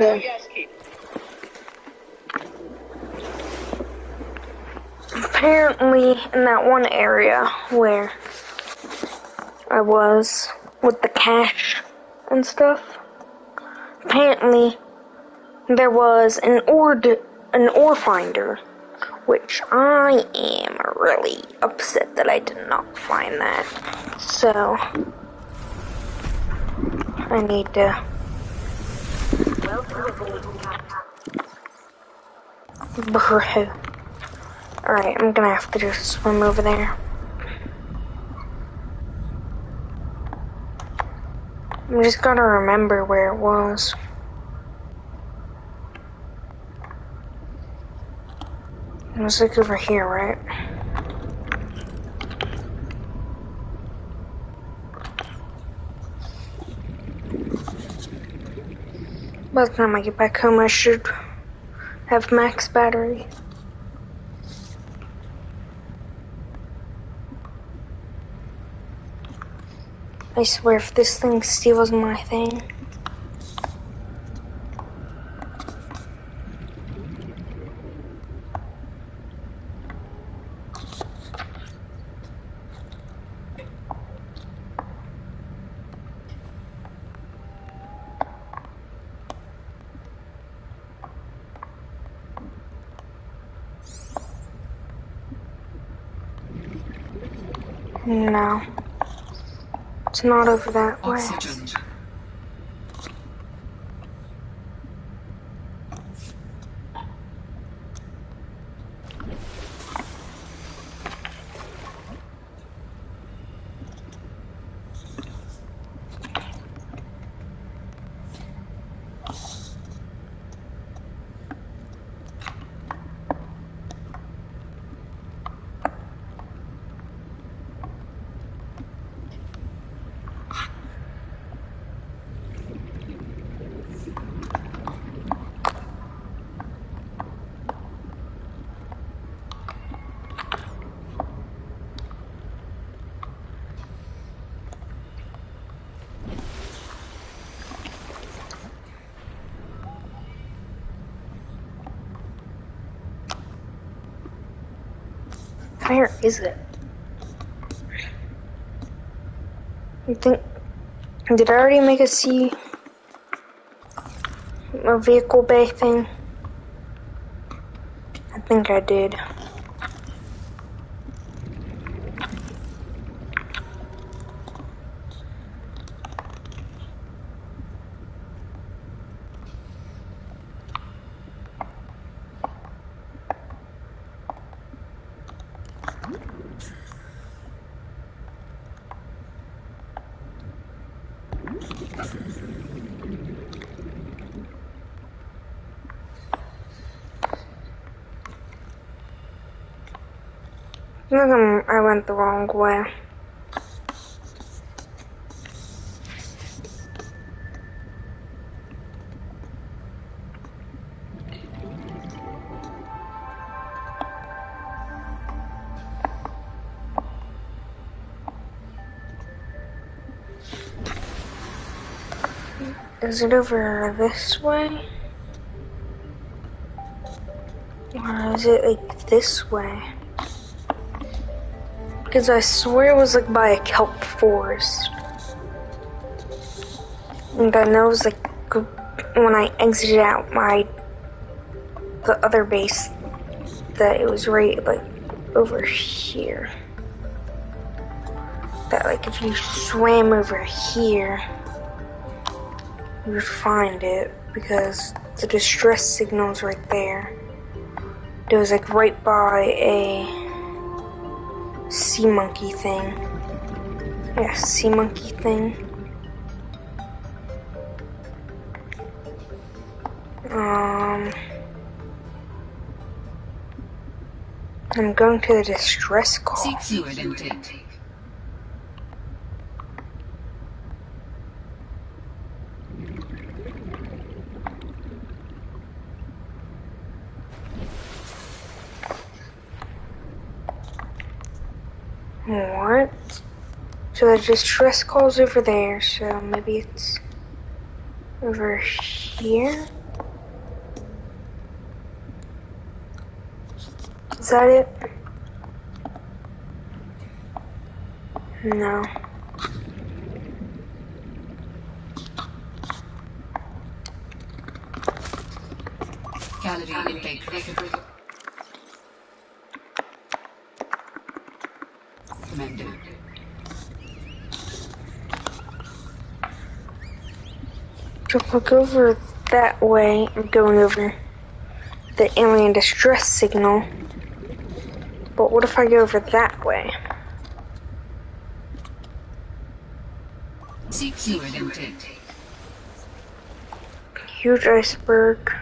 Yes, keep. Apparently, in that one area where I was with the cache and stuff, apparently there was an ore finder, which I am really upset that I did not find that. So I need to. Bro. Alright, I'm gonna have to just swim over there. I just gotta remember where it was. It was like over here, right? By the time I get back home, I should have max battery. I swear, if this thing steals my thing. No. It's not over that way. Oxygen. Where is it? I think. Did I already make a vehicle bay thing? I think I did. I think I went the wrong way. Is it over this way? Or is it like this way? Because I swear it was like by a kelp forest. And I know it was like when I exited out the other base that it was right like over here. That like if you swam over here, you would find it because the distress signal's right there. It was like right by a sea monkey thing. Yeah, sea monkey thing. I'm going to the distress call. Seek fluid intake. What? So the distress call's over there, so maybe it's over here? that it? No. Calorie intake recommended. So if I go over that way, I'm going over the alien distress signal. But what if I go over that way? Seek fluid intake. Huge iceberg.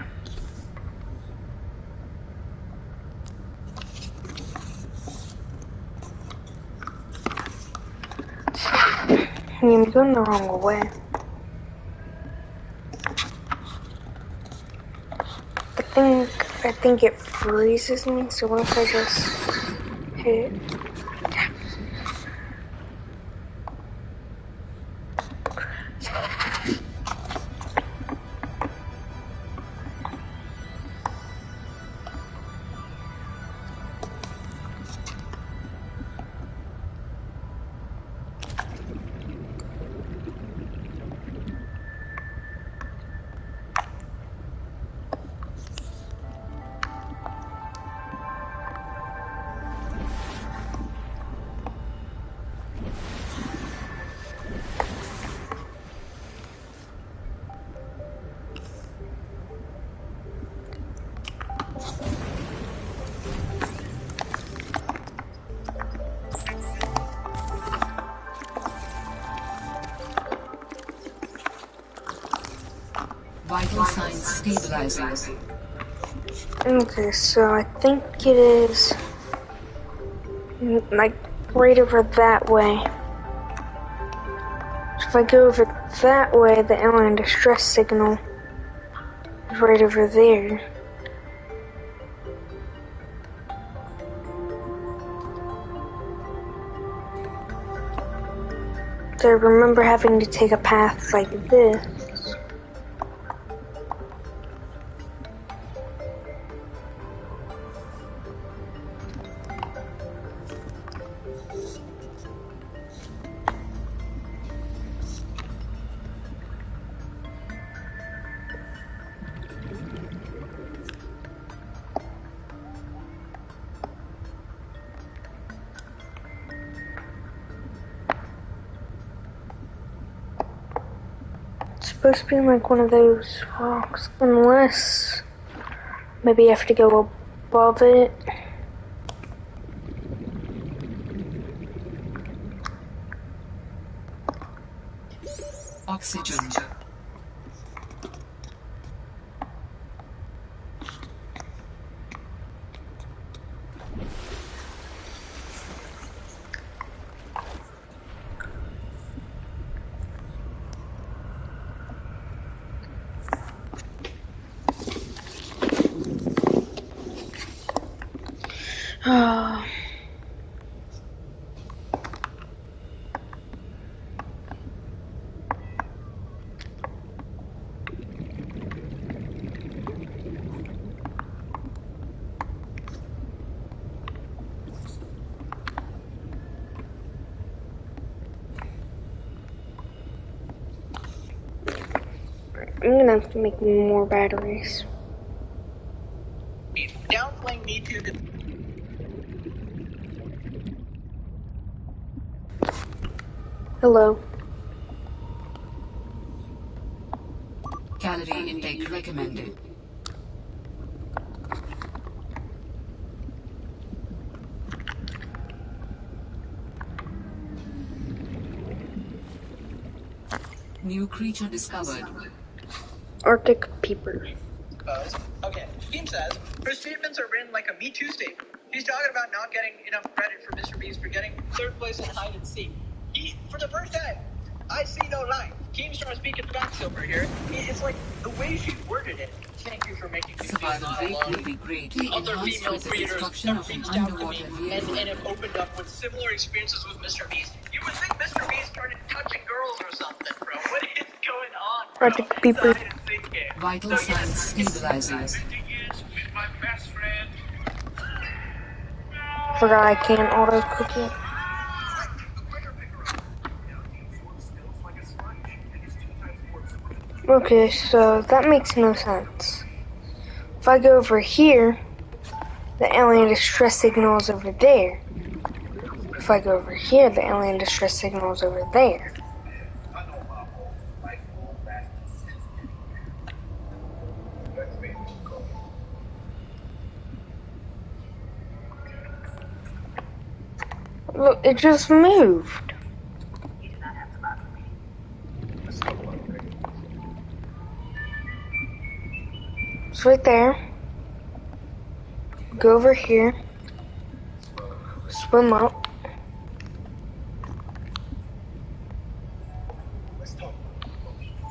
I'm going the wrong way. I think it freezes me, so what if I just hit it? Vital signs stabilizing. Okay, so I think it is like right over that way. So if I go over that way, the alien distress signal is right over there. So I remember having to take a path like this. It's supposed to be like one of those rocks, unless maybe you have to go above it. Oxygen. I'm gonna have to make more batteries. Downplaying me to the Hello. Calorie intake recommended. New creature discovered. Arctic peeper. Okay, Team says her statements are written like a Me Too statement. She's talking about not getting enough credit for Mr. Beast for getting third place in hide and seek. For the first time, I see no lie. Keemstar speaking facts over here. It's like the way she worded it. Thank you for making me feel Survival not rate alone. will be greatly Other enhanced female with the creators construction have of an reached out to me underwater and vehicle. have opened up with similar experiences with Mr. Beast. You would think Mr. Beast started touching girls or something, bro. What is going on, bro? Arctic peeper. It's a hide and seek game. Vital signs stabilizing. With my best friend. Forgot I can't auto cook it. Okay, so that makes no sense. If I go over here, the alien distress signal is over there. If I go over here, the alien distress signal is over there. Look, it just moved. It's right there. Go over here. Swim up.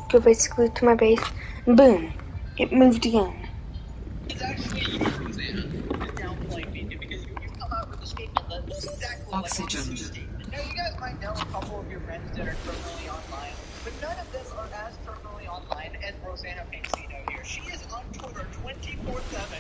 Go basically to my base. Boom. It moved again. It's actually you, Rosanna, who's downplaying me because you've come out with a statement that looks exactly Oxygen. like a statement. Now, you guys might know a couple of your friends that are terminally online, but none of them are as terminally online as Rosanna Pansino here. She is on Twitter 24/7,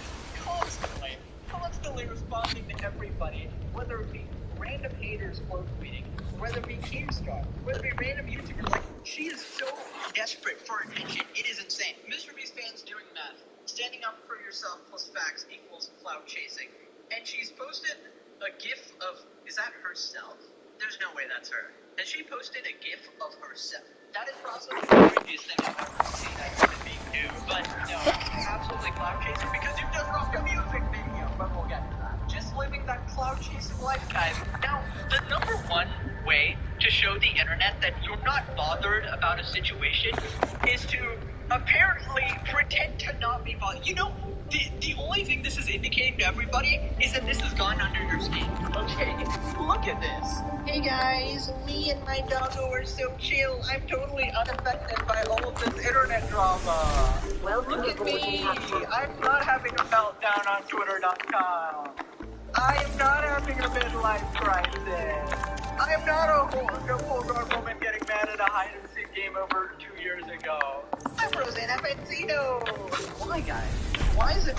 constantly responding to everybody, whether it be random haters quote tweeting, whether it be Keemstar, whether it be random YouTubers. Like, she is so desperate for attention. It is insane. Mr. Beast fans doing math. Standing up for yourself plus facts equals cloud chasing. And she's posted a gif of, is that herself? There's no way that's her. Has she posted a gif of herself? That is possibly the creepiest thing I've ever seen at human being do. But no, absolutely cloud chasing because you just dropped a music video. But we'll get to that. Just living that cloud chasing life, guys. Now, the number one way to show the internet that you're not bothered about a situation is to apparently pretend to not be bothered. You know, the only thing this is indicating to everybody is that this has gone under your skin. Okay, look at this. Hey guys, me and my doggo are so chill. I'm totally unaffected by all of this internet drama. Well, look at me. I'm not having a meltdown on Twitter.com. I am not having a midlife crisis. I am not a full-grown woman getting mad at a hide-and-seek game over 2 years ago. I'm Rosanna Pansino. Why, guys? Why is it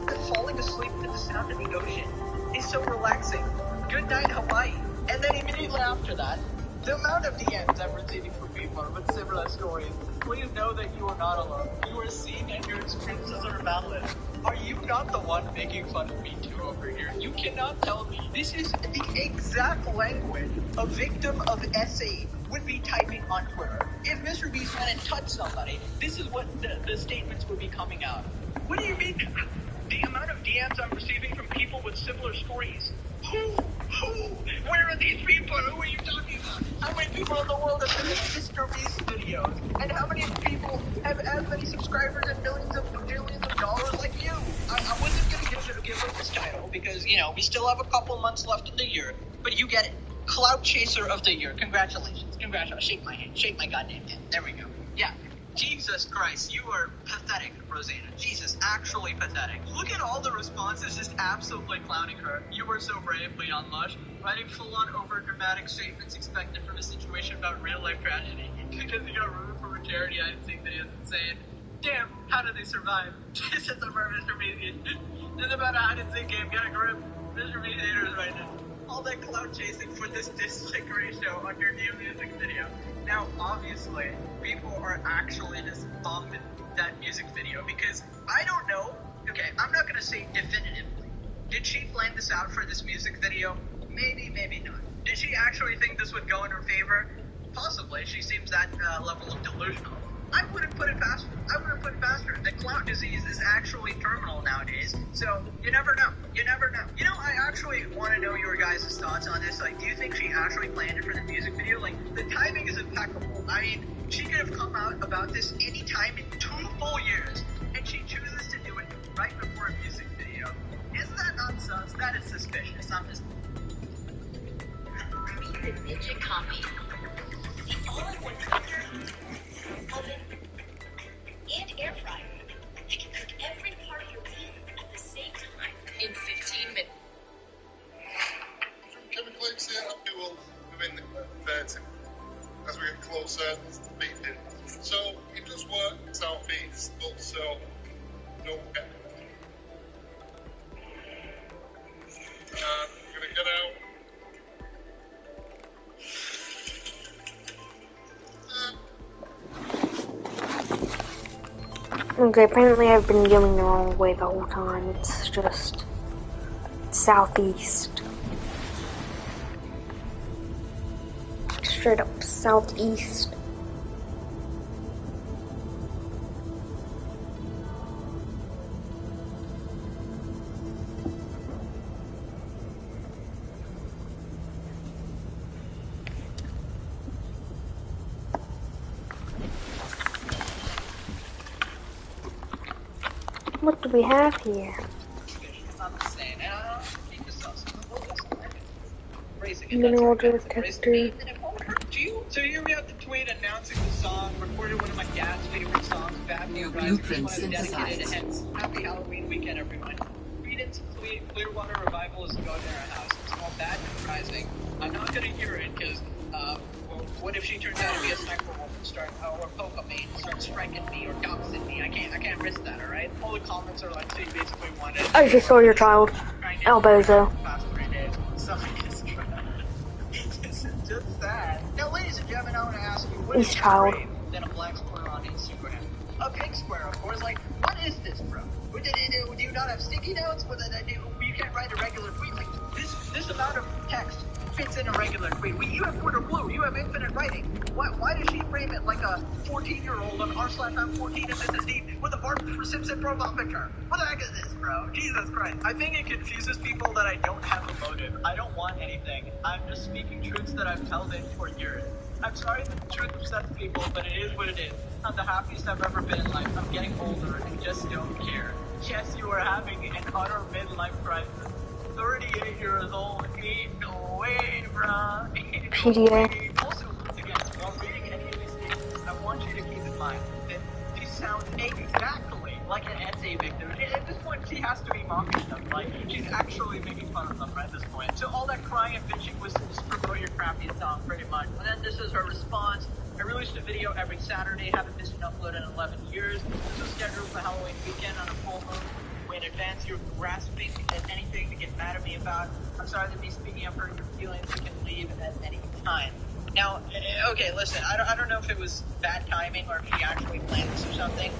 that falling asleep to the sound of the ocean is so relaxing? Good night, Hawaii. And then immediately after that, the amount of DMs I'm receiving from people with similar stories. Please know that you are not alone. You are seen and your experiences are valid. Are you not the one making fun of me too over here? You cannot tell me. This is the exact language a victim of SA would be typing on Twitter. If Mr. Beast went and touched somebody, this is what the statements would be coming out. What do you mean? The amount of DMs I'm receiving from people with similar stories. Who? Where are these people? Who are you talking about? How many people in the world have seen Mr. Beast videos? And how many people have as many subscribers and millions of dollars like you? I wasn't going to give them this title because, you know, we still have a couple months left in the year. But you get it. Cloud Chaser of the Year. Congratulations. Shake my hand. Shake my goddamn hand. There we go. Yeah. Jesus Christ, you are pathetic, Rosanna. Jesus, actually pathetic. Look at all the responses just absolutely clowning her. You were so brave, Leon Lush. Writing full-on over-dramatic statements expected from a situation about real-life tragedy. Because you got rude from a charity I think that is insane. Damn, how did they survive? Just at the Mr. Beast. This is about a hide-and-seek game. Get a grip. Mr. Beast haters right now. All that cloud chasing for this dislike ratio on your new music video. Now, obviously, people are actually just bummed that music video because I don't know. Okay, I'm not going to say definitively. Did she plan this out for this music video? Maybe, maybe not. Did she actually think this would go in her favor? Possibly. She seems that level of delusional. I wouldn't put it past her. The cloud disease is actually terminal nowadays, so you never know. You know, I actually want to know your guys' thoughts on this. Like, do you think she actually planned it for the music video? Like, the timing is impeccable. I mean, she could have come out about this any time in 2 full years, and she chooses to do it right before a music video. Isn't that nonsense? That is suspicious. I'm just... The Ninja Copy. The all-in-one cooker, oven, and air fryer that can cook every part of your meal at the same time in 15 minutes. From chemical exit fuel within the 30 as we get closer to beating. So it does work southeast, but so don't get. I'm gonna Okay, apparently I've been going the wrong way the whole time. It's just southeast. Straight up southeast. What do we have here? I'm just saying, keep this up. Mineral detector. So here we have the tweet announcing the song, recorded one of my dad's favorite songs, Bad New Moon Rising. blueprint Just wanted to dedicate it, synthesized. hence, happy Halloween weekend, everyone. Creedence Clearwater Revival is going to our house. It's called Bad Moon Rising. I'm not going to hear it because, well, what if she turns out to be a sniper wolf and or poke at me, start striking me or doxing me? I can't risk that, alright? All the comments are like, so you basically wanted. I just saw your child. Albozo. Past 3 days. So just that. Now, ladies and gentlemen, I want to ask you, what His is child. brave than a black square on Instagram? A pink square, of course. Like, what is this, bro? Do you not have sticky notes? You can't write a regular tweet. Like, this amount of text fits in a regular tweet. You have Twitter Blue. You have infinite writing. Why does she frame it like a 14-year-old on r/I'm14 and SSD with a Bart Simpson profile picture? What the heck is this, bro? Jesus Christ. I think it confuses people that I don't have a motive. I don't want anything. I'm just speaking truths that I've held in for years. I'm sorry that the truth upsets people, but it is what it is. I'm the happiest I've ever been in life. I'm getting older and just don't care. Yes, you are having an utter midlife crisis. 38 years old, ain't no way, bruh. PDA. Also, again, while reading any of these things, I want you to keep in mind that these sound exactly like an essay victim. At this point, she has to be mocking them. Like, she's actually making fun of them right at this point. So all that crying and bitching was to just promote your crappy song, pretty much. And then this is her response. I released a video every Saturday, haven't missed an upload in 11 years. This was scheduled for Halloween weekend on a full moon. In advance, you're grasping at anything to get mad at me about. I'm sorry that me speaking up hurt your feelings. You can leave at any time. Now, okay, listen, I don't know if it was bad timing or if she actually planned this or something.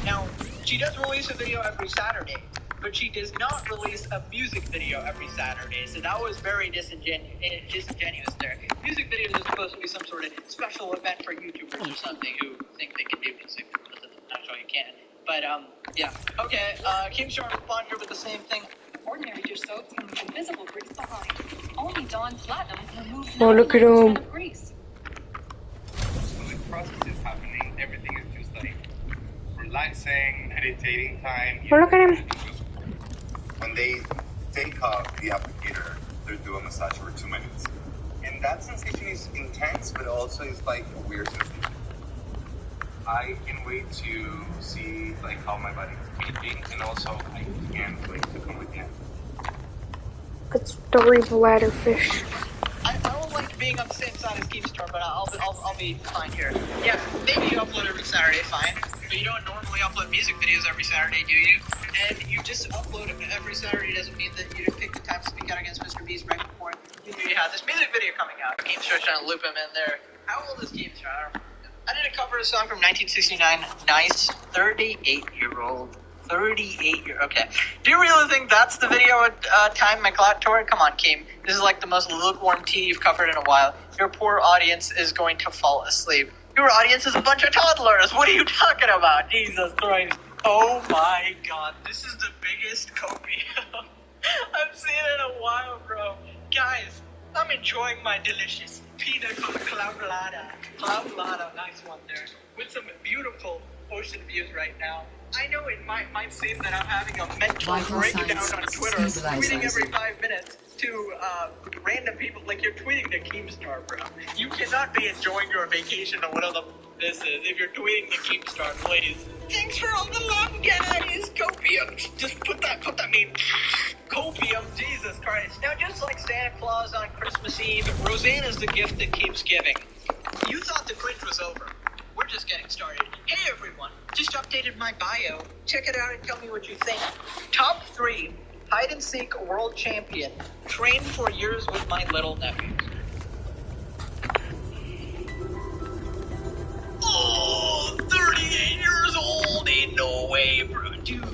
Now, she does release a video every Saturday, but she does not release a music video every Saturday, so that was very disingenuous there. Music videos are supposed to be some sort of special event for YouTubers or something who think they can do music. Not sure you can. But, yeah. Okay, Keemstar responded here with the same thing. Ordinary dish soaps can leave invisible grease behind. Only Dawn Platinum can remove Oh, look at 99% him. of grease. So the process is happening. Everything is just like relaxing, meditating time. Oh, look at him. When they take off the applicator, they do a massage for 2 minutes. And that sensation is intense, but also is like a weird sensation. I can wait to see like how my body is changing, and also I can't wait to come again. It's 3 bladderfish. I don't like being on the same side as Keemstar, but I'll be fine here. Yeah, maybe you upload every Saturday, fine. But you don't normally upload music videos every Saturday, do you? And you just upload them every Saturday doesn't mean that you didn't pick the time to speak out against Mr. Beast right before you knew you had this music video coming out. Keemstar's trying to loop him in there. How old is Keemstar? I did a cover of a song from 1969. Nice. 38-year-old. 38-year. Okay. Do you really think that's the video time my cloud tour? Come on, Keem. This is like the most lukewarm tea you've covered in a while. Your poor audience is going to fall asleep. Your audience is a bunch of toddlers. What are you talking about? Jesus Christ. Oh my God. This is the biggest copium I've seen in a while, bro. Guys, I'm enjoying my delicious pina colada. Nice one there. With some beautiful ocean views right now. I know it might seem that I'm having a mental Vital breakdown signs on Twitter, tweeting stabilizing. every 5 minutes to random people. Like, you're tweeting to Keemstar, bro. You cannot be enjoying your vacation or whatever this is if you're tweeting to Keemstar, please. Thanks for all the love, guys. Copium. Just put that meme. Copium, Jesus Christ. Now, just like Santa Claus on Christmas Eve, Roseanne is the gift that keeps giving. You thought the cringe was over. We're just getting started. Hey everyone, just updated my bio. Check it out and tell me what you think. Top 3 hide and seek world champion. Trained for years with my little nephews. Oh, 38 years old, ain't no way. dude.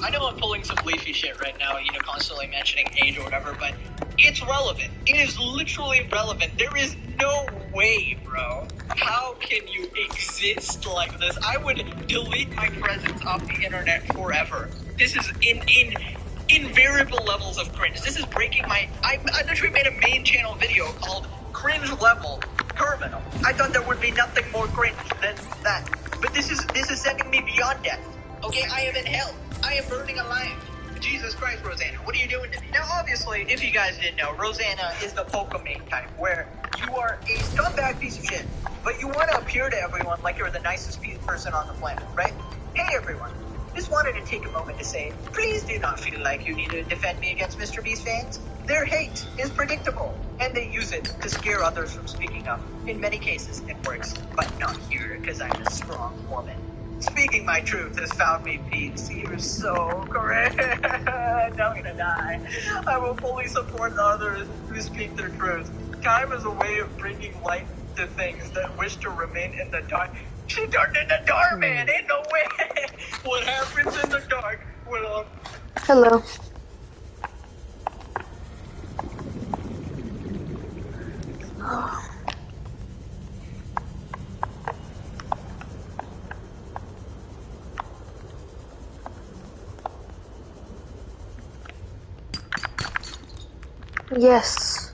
I know I'm pulling some leafy shit right now, you know, constantly mentioning age or whatever, but it's relevant. It is literally relevant. There is no way, bro. How can you exist like this? I would delete my presence off the internet forever. This is in variable levels of cringe. This is breaking my... I literally made a main channel video called Cringe Level Terminal. I thought there would be nothing more cringe than that. But this is sending me beyond death. Okay, I am in hell. I am burning alive. Jesus Christ, Rosanna, what are you doing to me? Now, obviously, if you guys didn't know, Rosanna is the Pokemon type, where you are a scumbag piece of shit, but you want to appear to everyone like you're the nicest person on the planet, right? Hey, everyone. Just wanted to take a moment to say, please do not feel like you need to defend me against Mr. Beast fans. Their hate is predictable, and they use it to scare others from speaking up. In many cases, it works, but not here, because I'm a strong woman. Speaking my truth has found me peace. You're so correct. I'm gonna die. I will fully support others who speak their truth. Time is a way of bringing light to things that wish to remain in the dark. She turned into dark, man. Ain't no way. What happens in the dark will... Hello. Yes.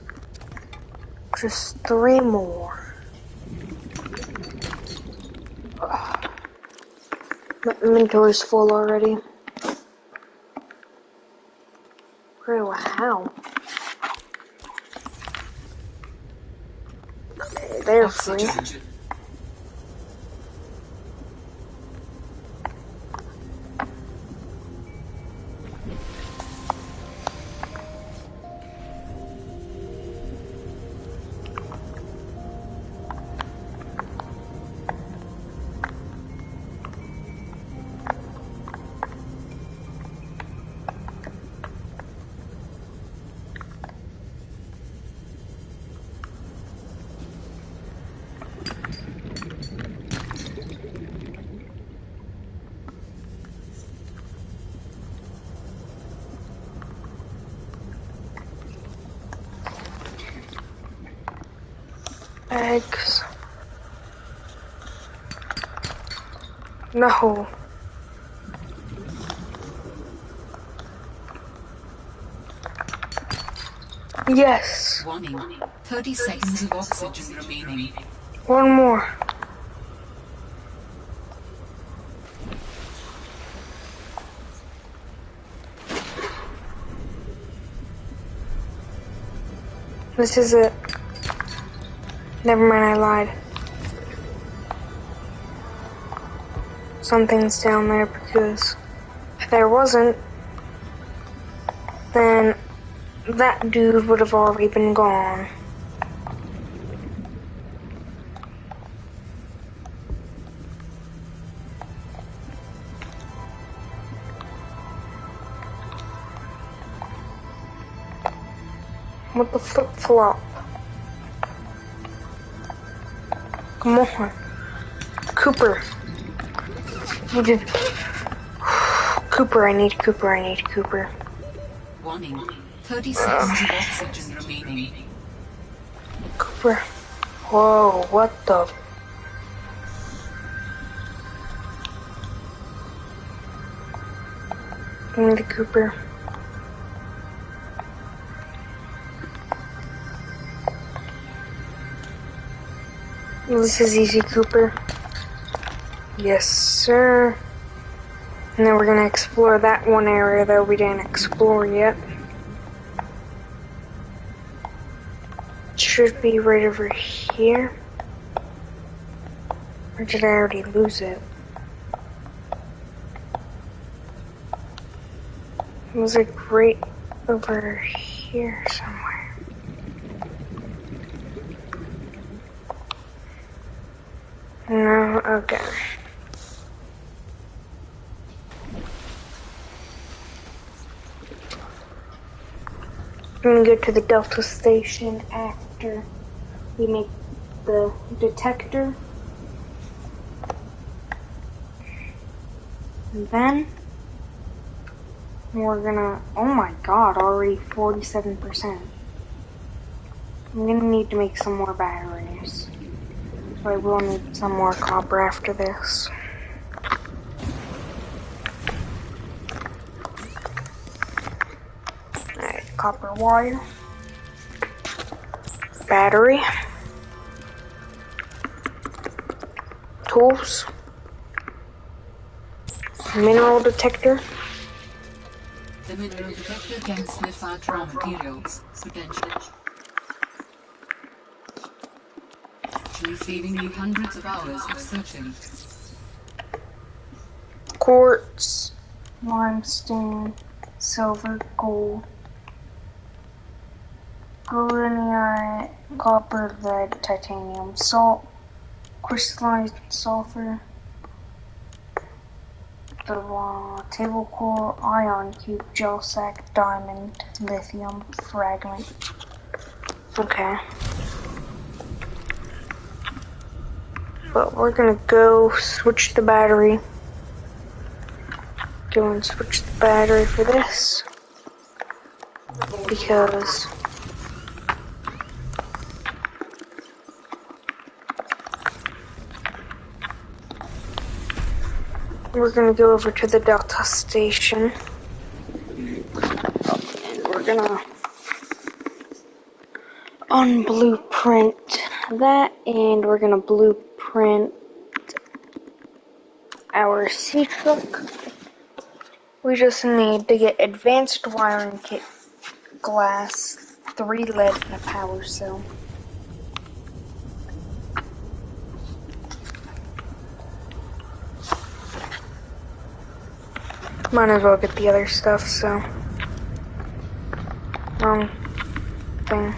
Just 3 more. My inventory's full already. Bro, how? They're free. Oxygen. Eggs. No. Yes. Warning. 30 seconds of oxygen remaining. 1 more. This is it. Never mind, I lied. Something's down there because if there wasn't, then that dude would have already been gone. What the flip-flop? Come on. Cooper. Cooper, I need Cooper. Warning. 30 seconds of oxygen remaining. Cooper. Whoa, what the? I need Cooper. This is easy, Cooper. Yes, sir. And then we're gonna explore that one area that we didn't explore yet. It should be right over here. Or did I already lose it? It was like right over here somewhere. No, okay. I'm gonna go to the Delta station after we make the detector. And then we're gonna, oh my god, already 47%. I'm gonna need to make some more batteries. So I will need some more copper after this. Alright, copper wire. Battery. Tools. Mineral detector. The mineral detector can sniff out raw materials, potentially saving you hundreds of hours of searching. Quartz. Limestone. Silver. Gold. Granite. Copper. Lead. Titanium. Salt. Crystallized sulfur. The table core, ion cube, gel sac, diamond, lithium, fragment. Okay. But we're gonna go switch the battery. Go and switch the battery for this. Because we're gonna go over to the Delta station. And we're gonna unblueprint that, and we're gonna blueprint our sea truck. We just need to get advanced wiring kit, glass, 3 lead, and a power cell. Might as well get the other stuff, so. Wrong thing.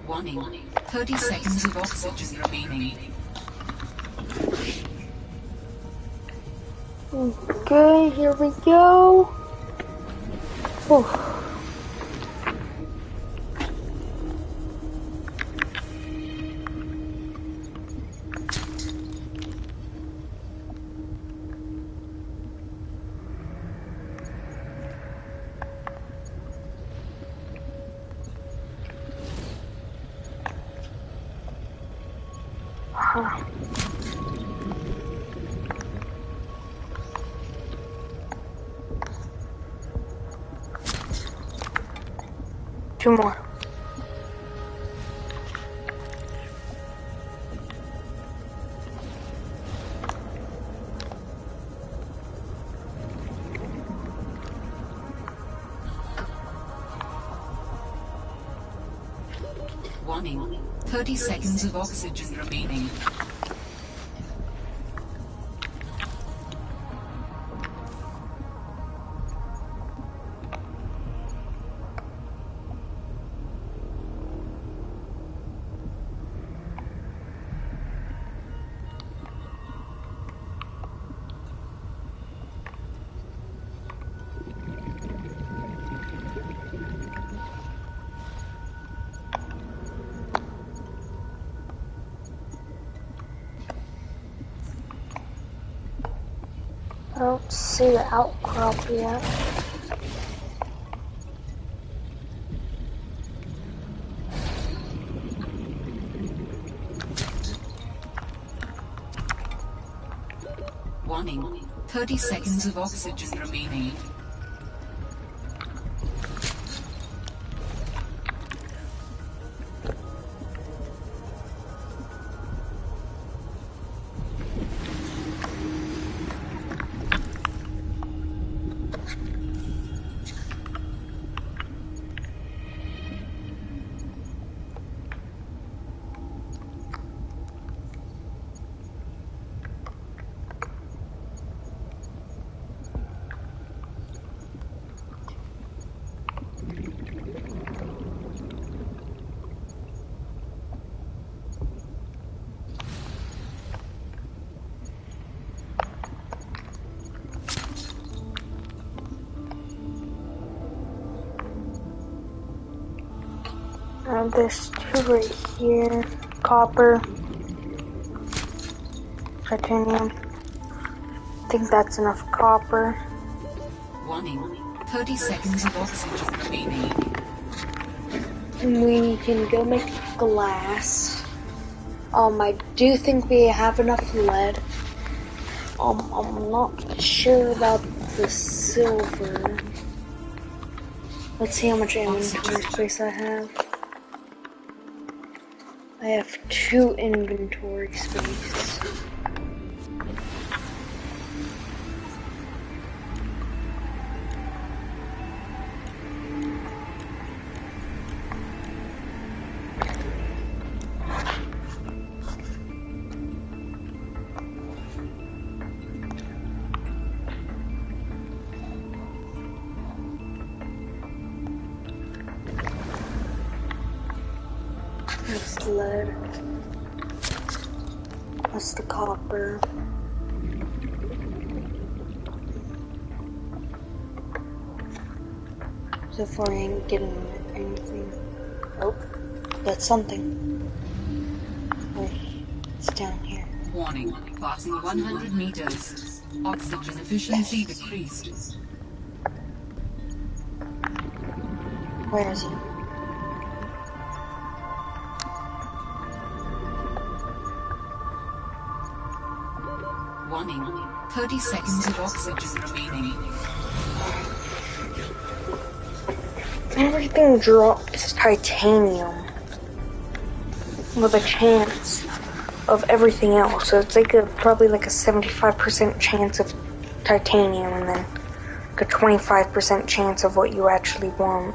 Warning, 30 seconds of oxygen remaining. Okay, here we go. Whew. Two more. Warning, 30 seconds of oxygen remaining. I don't see the outcrop yet. Warning, 30 seconds of oxygen remaining. There's two right here. Copper. Titanium. I think that's enough copper. Warning. 30 seconds of oxygen remaining. And we can go make glass. I do think we have enough lead. I'm not sure about the silver. Let's see how much inventory space I have. I have 2 inventory space. That's the lead. That's the copper. So far I ain't getting anything. Oh, that's something. Wait, it's down here. Warning. Passing 100 meters. Oxygen efficiency decreased. Where is it? Warning. 30 seconds of oxygen remaining. Everything drops titanium with a chance of everything else. So it's like probably like a 75% chance of titanium and then like a 25% chance of what you actually want.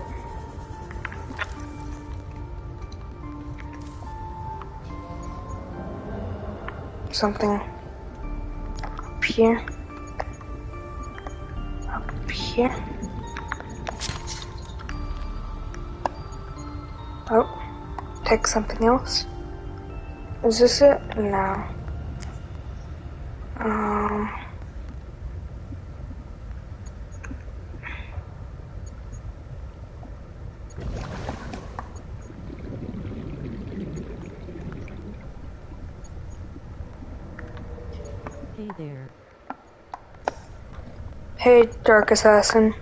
Something up here. Up here. Oh, take something else. Is this it? No. Hey there. Hey, Dark Assassin.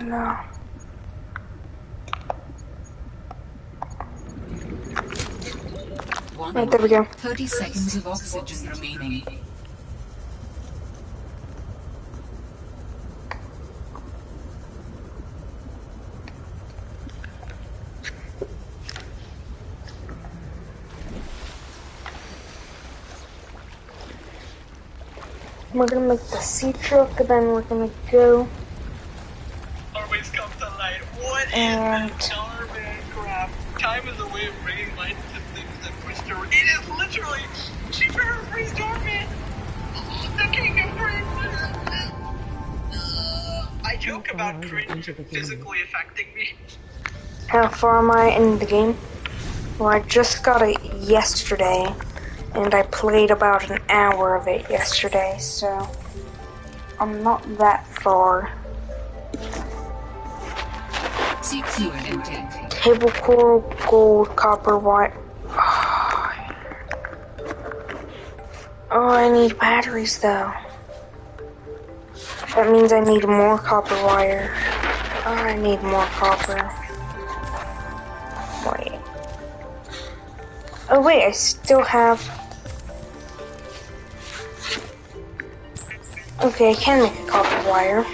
No. Warning. Right, there we go. 30 seconds of oxygen remaining. We're gonna make the sea truck, and then we're gonna go. Always comes to light. What And is this garbage crap? Time is a way of bringing light to things that restore. It is literally cheaper to restore me. The kingdom brings. I joke about cringe physically affecting me. how far am I in the game? Well, I just got it yesterday, and I played about an hour of it yesterday, so I'm not that far. Seek fluid intake. Table coral, gold, copper, white. Oh, I need batteries though. That means I need more copper wire. Oh, I need more copper. Wait. Oh wait, I still have... Okay, I can make a copper wire.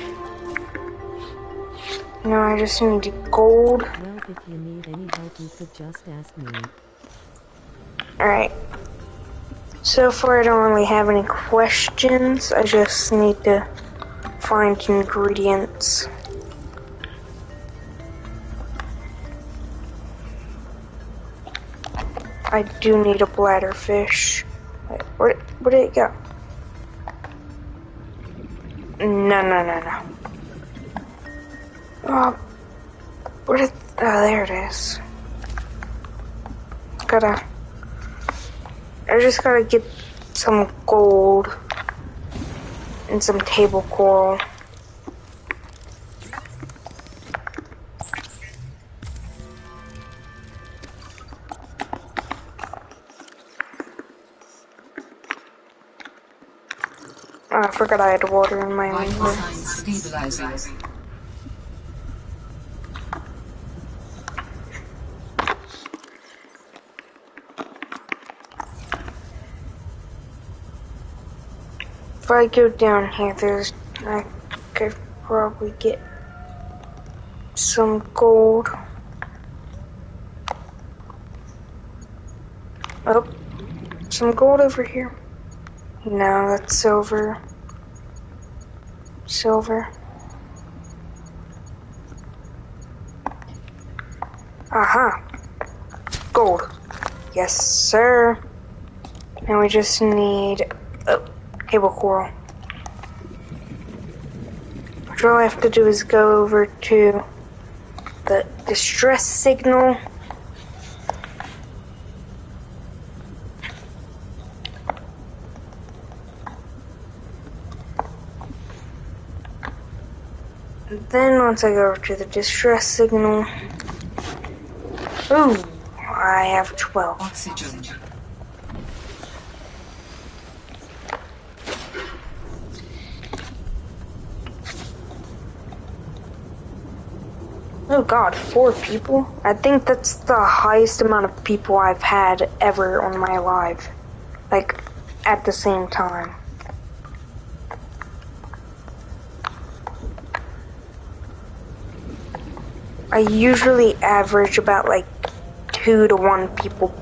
No, I just need gold. Well, if you need any help, you could just ask me. Alright. So far I don't really have any questions. I just need to find ingredients. I do need a bladderfish. Wait, where did it go? No. Oh, oh, there it is. I just gotta get some gold and some table coral. I forgot I had water in my Vital inventory. signs stabilizing. If I go down here, I could probably get some gold. Oh, some gold over here. No, that's silver. Silver. Aha. Gold. Yes, sir. Now we just need cable coral. What all I have to do is go over to the distress signal. And then once I go over to the distress signal, ooh, I have 12. Oxygen. Oh god, 4 people? I think that's the highest amount of people I've had ever on my live. Like, at the same time. I usually average about like 2 to 1 people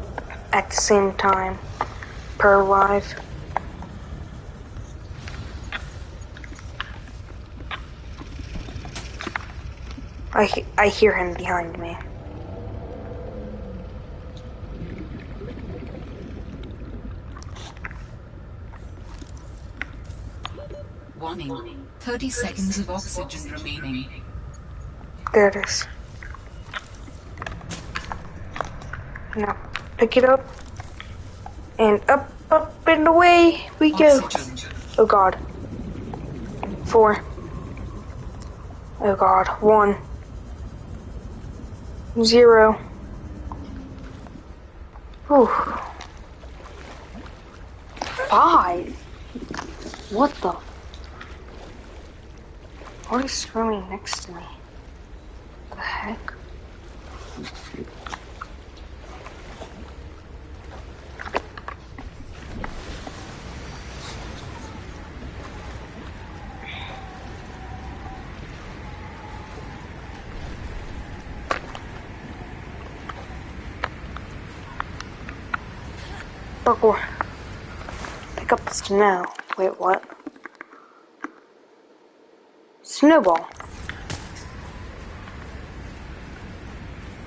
at the same time per live. I hear him behind me. Warning. 30 seconds of oxygen remaining. There it is. Now, pick it up. And up, and away we go. Oxygen. Oh god. 4. Oh god. 1. 0. Whew. 5. What the? What is swimming next to me? The heck? Parkour. Pick up the snow. Wait, what? Snowball.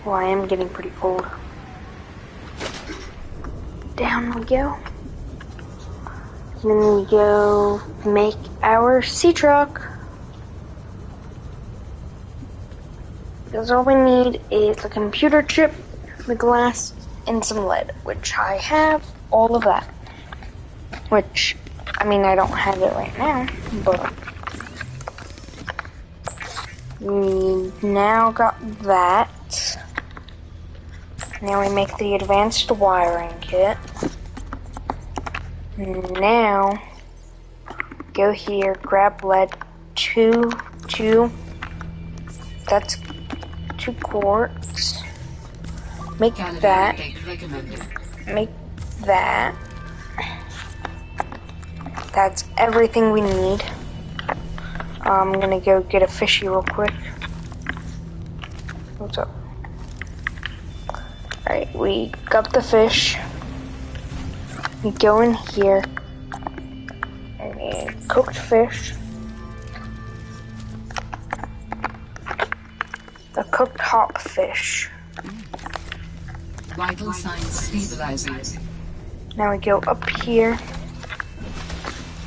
Well, I am getting pretty cold. Down we go. Then we go make our sea truck. Because all we need is a computer chip, the glass, and some lead, which I have all of that. Which, I mean, I don't have it right now, but we now got that. Now we make the advanced wiring kit. Now, go here, grab lead, 2, that's 2 quarts. Make that. Make that. That's everything we need. I'm gonna go get a fishy real quick. What's up? Alright, we got the fish. We go in here. And we cooked fish. A cooked hot fish. Vital signs stabilizing. Now we go up here.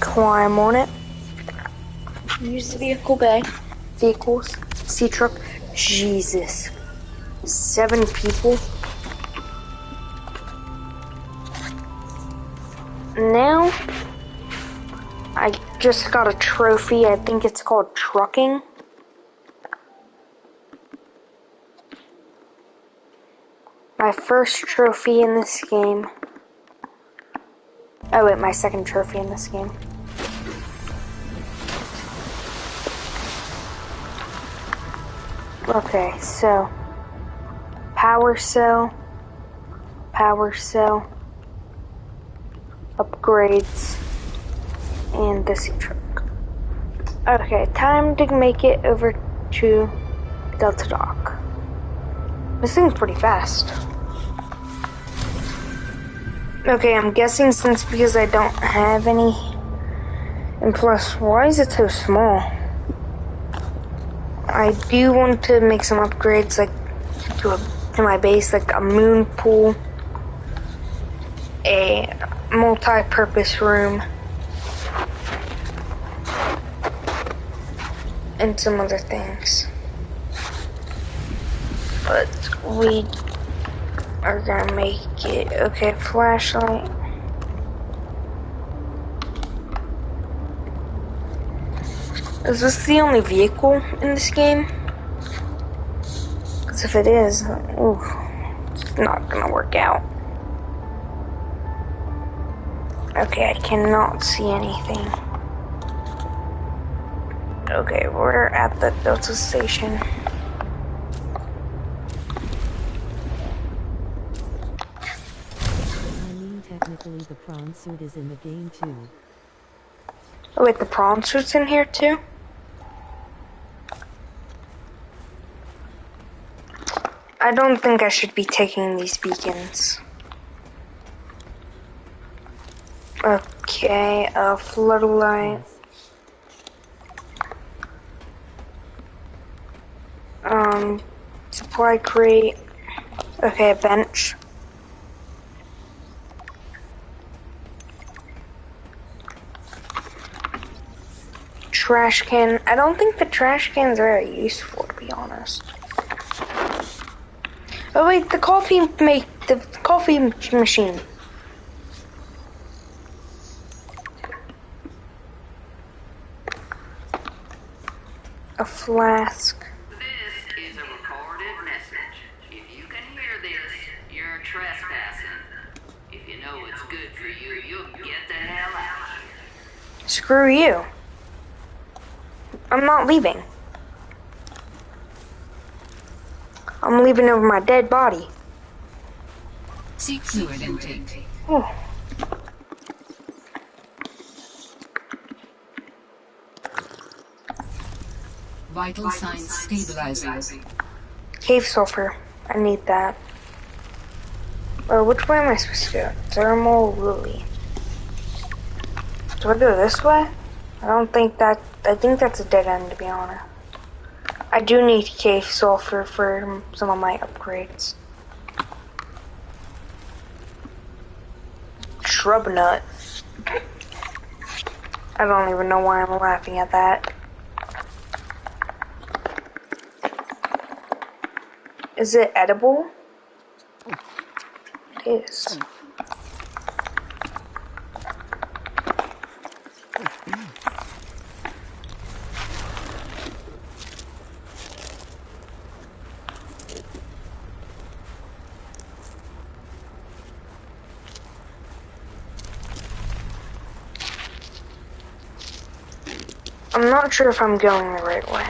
Climb on it. Use the vehicle bay. Vehicles. Sea truck. Jesus. 7 people. Now, I just got a trophy. I think it's called trucking. My first trophy in this game. Oh wait, my second trophy in this game. Okay, so power cell, upgrades, and the sea truck. Okay, time to make it over to Delta Dock. This thing's pretty fast. Okay, I'm guessing because I don't have any. And plus, why is it so small? I do want to make some upgrades, like to my base, like a moon pool, a multi-purpose room, and some other things. But we are gonna make it. Okay, flashlight. Is this the only vehicle in this game? Because if it is, ooh, it's not gonna work out. Okay, I cannot see anything. Okay, we're at the Delta station. I mean, technically the prawn suit is in the game too. Oh wait, the prawn suit's in here too? I don't think I should be taking these beacons. Okay, floodlight. Supply crate. Okay, a bench. Trash can. I don't think the trash can's very useful, to be honest. Oh wait, the coffee machine. A flask. This is a recorded message. If you can hear this, you're trespassing. If you know it's good for you, you'll get the hell out of here. Screw you. I'm not leaving. I'm leaving over my dead body. Seek fluid intake. Oh. Vital signs stabilizing. Cave sulfur. I need that. Which way am I supposed to go? Thermal lily. Do I go this way? I think that's a dead end, to be honest. I do need cave sulfur for some of my upgrades. Shrub nut. I don't even know why I'm laughing at that. Is it edible? It is. I'm not sure if I'm going the right way.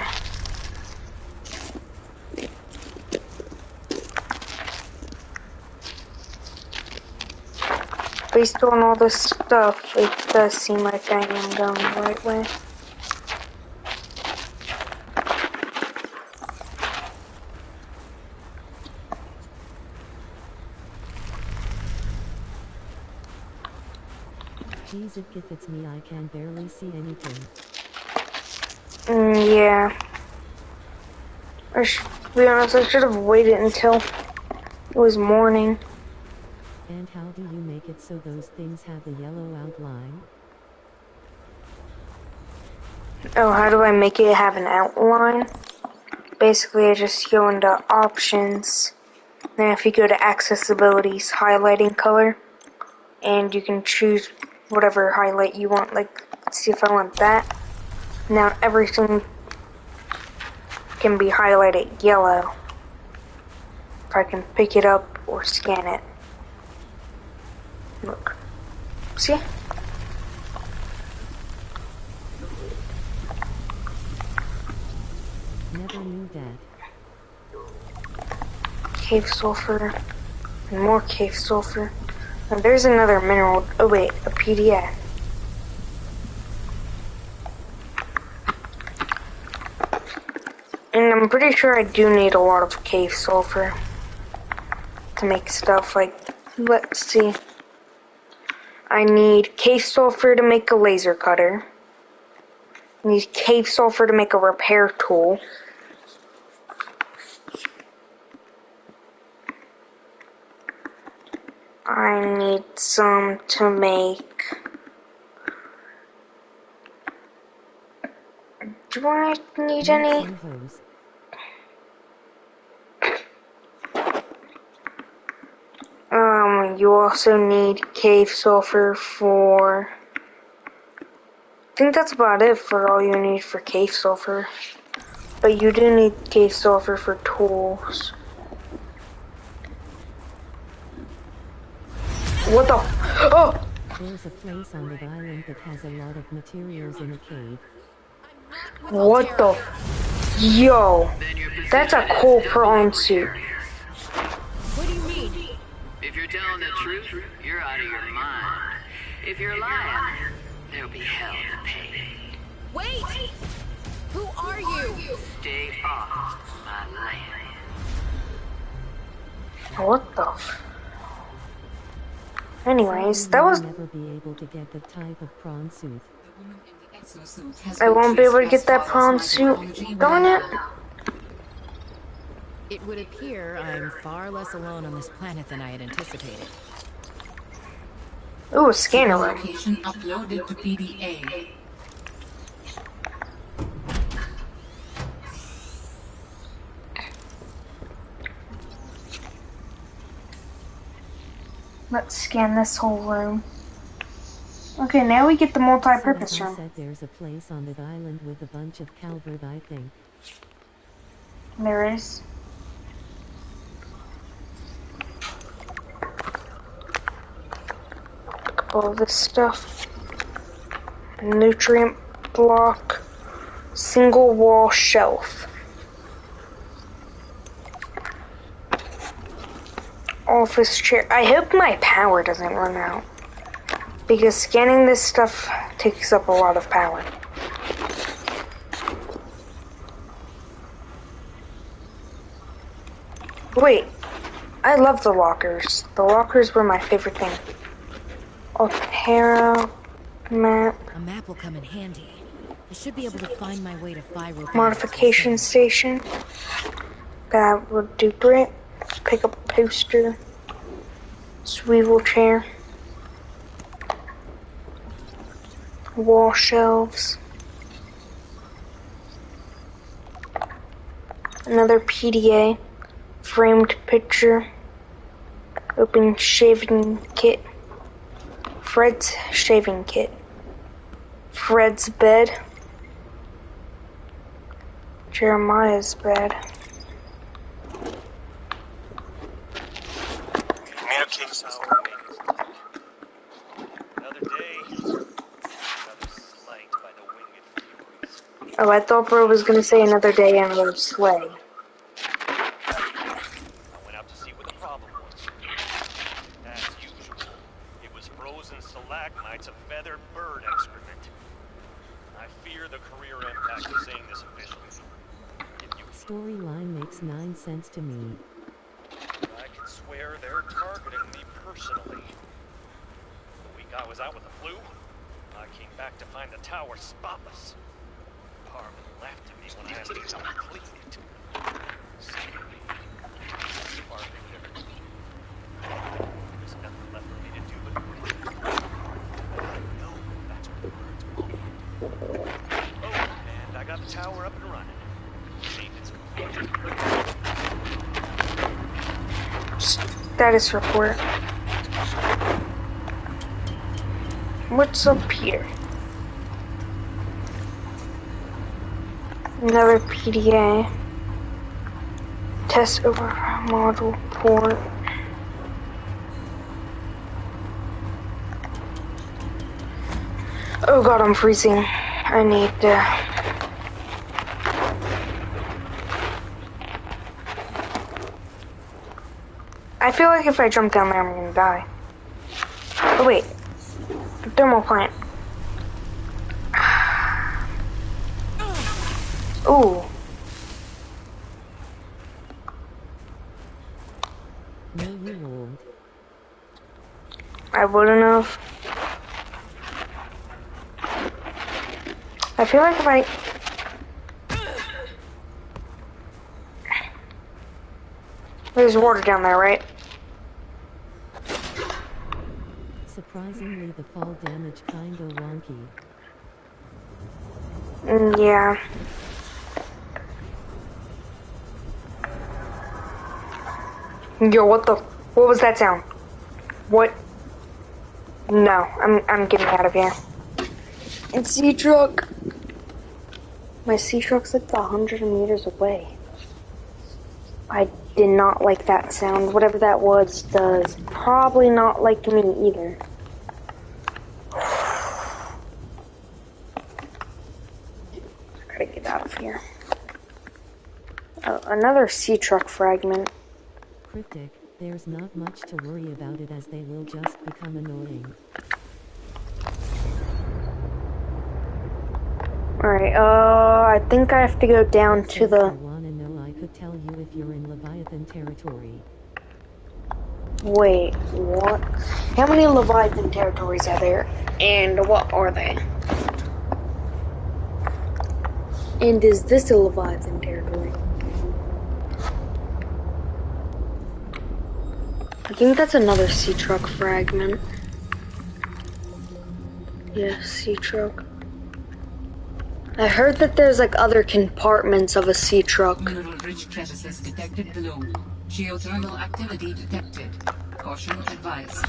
Based on all this stuff, it does seem like I am going the right way. Geez, if it's me, I can barely see anything. Yeah. To be honest, I should have waited until it was morning. And how do you make it so those things have the yellow outline? Oh, how do I make it have an outline? Basically, I just go into options. Then if you go to accessibilities, highlighting color, and you can choose whatever highlight you want. Like, let's see if I want that. Now everything can be highlighted yellow. If I can pick it up or scan it. Look. See? Never knew that. cave sulfur, and more cave sulfur. And there's another mineral. Oh wait, a PDA. And I'm pretty sure I do need a lot of cave sulfur to make stuff like, let's see. I need cave sulfur to make a laser cutter. I need cave sulfur to make a repair tool. I need some to make... Do I need any? You also need cave sulfur for... I think that's about it for all you need for cave sulfur. But you do need cave sulfur for tools. What the? Oh! There's a place on the island that has a lot of materials in a cave. What the? Yo! That's a cool prawn suit. What do you mean? If you're telling the truth, you're out of your mind. If you're lying, there'll be hell to pay. Wait! Who are you? Stay off my land. What the? Anyways, that was... Never be able to get the type of prawn suit. I won't be able to get that prawn suit. Darn it. It would appear I'm far less alone on this planet than I had anticipated. Ooh, a scanner room. Location uploaded to PDA. Let's scan this whole room. Okay, now we get the multi-purpose So room. said there's a place on the island with a bunch of Calvert, I think. There is. All this stuff. Nutrient block. Single wall shelf. Office chair. I hope my power doesn't run out. Because scanning this stuff takes up a lot of power. Wait. I love the lockers. The lockers were my favorite thing. Altera map. A map will come in handy. I should be able to find my way to Fyro. Modification station. That would do great. Pick up a poster. Swivel chair. Wall shelves. Another PDA. Framed picture. Open shaving kit. Fred's shaving kit. Fred's bed. Jeremiah's bed. Communications another day, another slight by the winged furies. Oh, I thought bro was gonna say another day and another sleigh. I went out to see what the problem was. As usual, it was frozen stalagmites of feathered bird excrement. I fear the career impact of saying this officially. Storyline makes 9 sense to me. I can swear they're targeting me personally. The week I was out with the flu, I came back to find the tower spotless. Harmon laughed at me when I asked him how to clean it. Secretly, Harmon never. There's nothing left for me to do but breathe. I know that's what the birds want. Oh, and I got the tower up and running. Status report. What's up here? Another PDA. Test over model port. Oh god, I'm freezing. I need I feel like if I jump down there, I'm gonna die. Oh wait, the thermal plant. Ooh. No, you won't. I wouldn't have. I feel like if I... There's water down there, right? Surprisingly, the fall damage kinda wonky. Yeah. Yo, what the... What was that sound? What? No, I'm getting out of here. And sea truck. My sea truck's like 100 meters away. I did not like that sound. Whatever that was does probably not like me either. Gotta get out of here. Another sea truck fragment. Cryptic, there's not much to worry about it as they will just become annoying. Alright, I think I have to go down to the... If you wanna know, I could tell you if you're in Leviathan territory. Wait, what? How many Leviathan territories are there? And what are they? And is this a Leviathan territory? I think that's another sea truck fragment. Yeah, sea truck. I heard that there's like other compartments of a sea truck. Mineral-rich crevices detected below. Geothermal activity detected. Caution advised.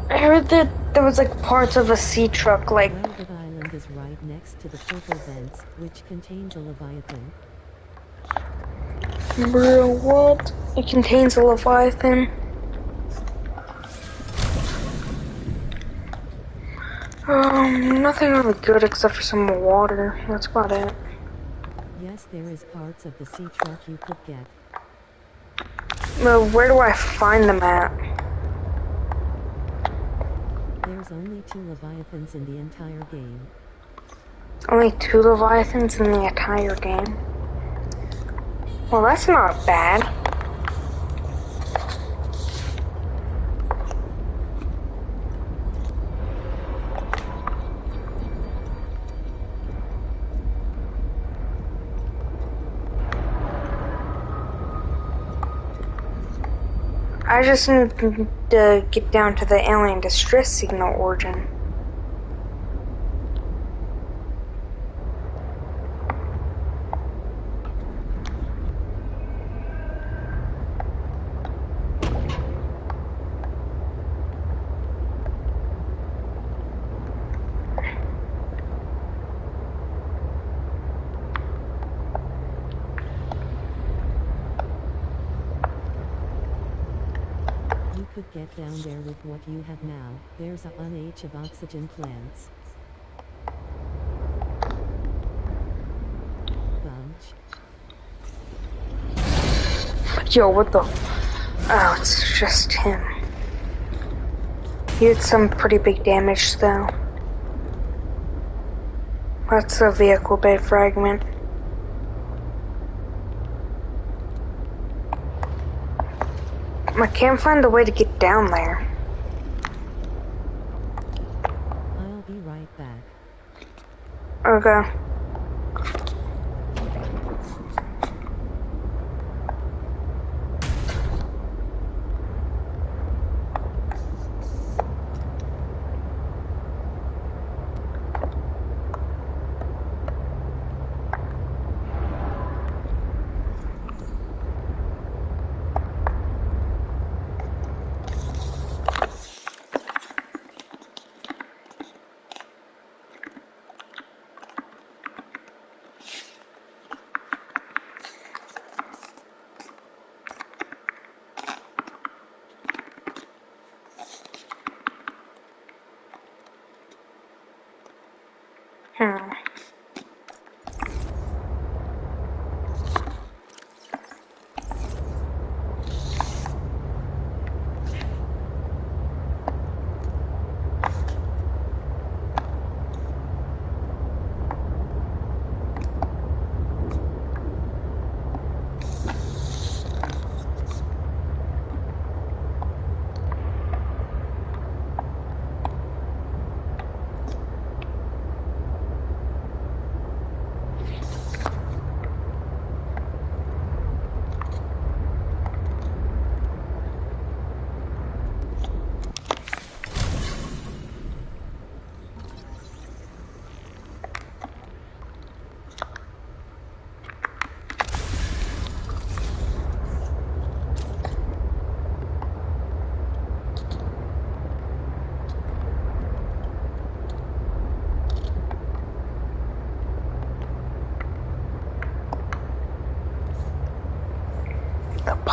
I heard that there was like parts of a sea truck, like... Well, the island is right next to the purple vents, which contains a Leviathan. Bro, what? It contains a Leviathan. Nothing really good except for some water. That's about it. Yes, there is parts of the sea truck you could get. Well, where do I find them at? There's only 2 Leviathans in the entire game. Only 2 Leviathans in the entire game? Well, that's not bad. I just need to get down to the alien distress signal origin. You could get down there with what you have now. There's a bunch of oxygen plants. Yo, what the... Oh, it's just him. He did some pretty big damage, though. That's a vehicle bay fragment. I can't find a way to get down there. I'll be right back. Okay.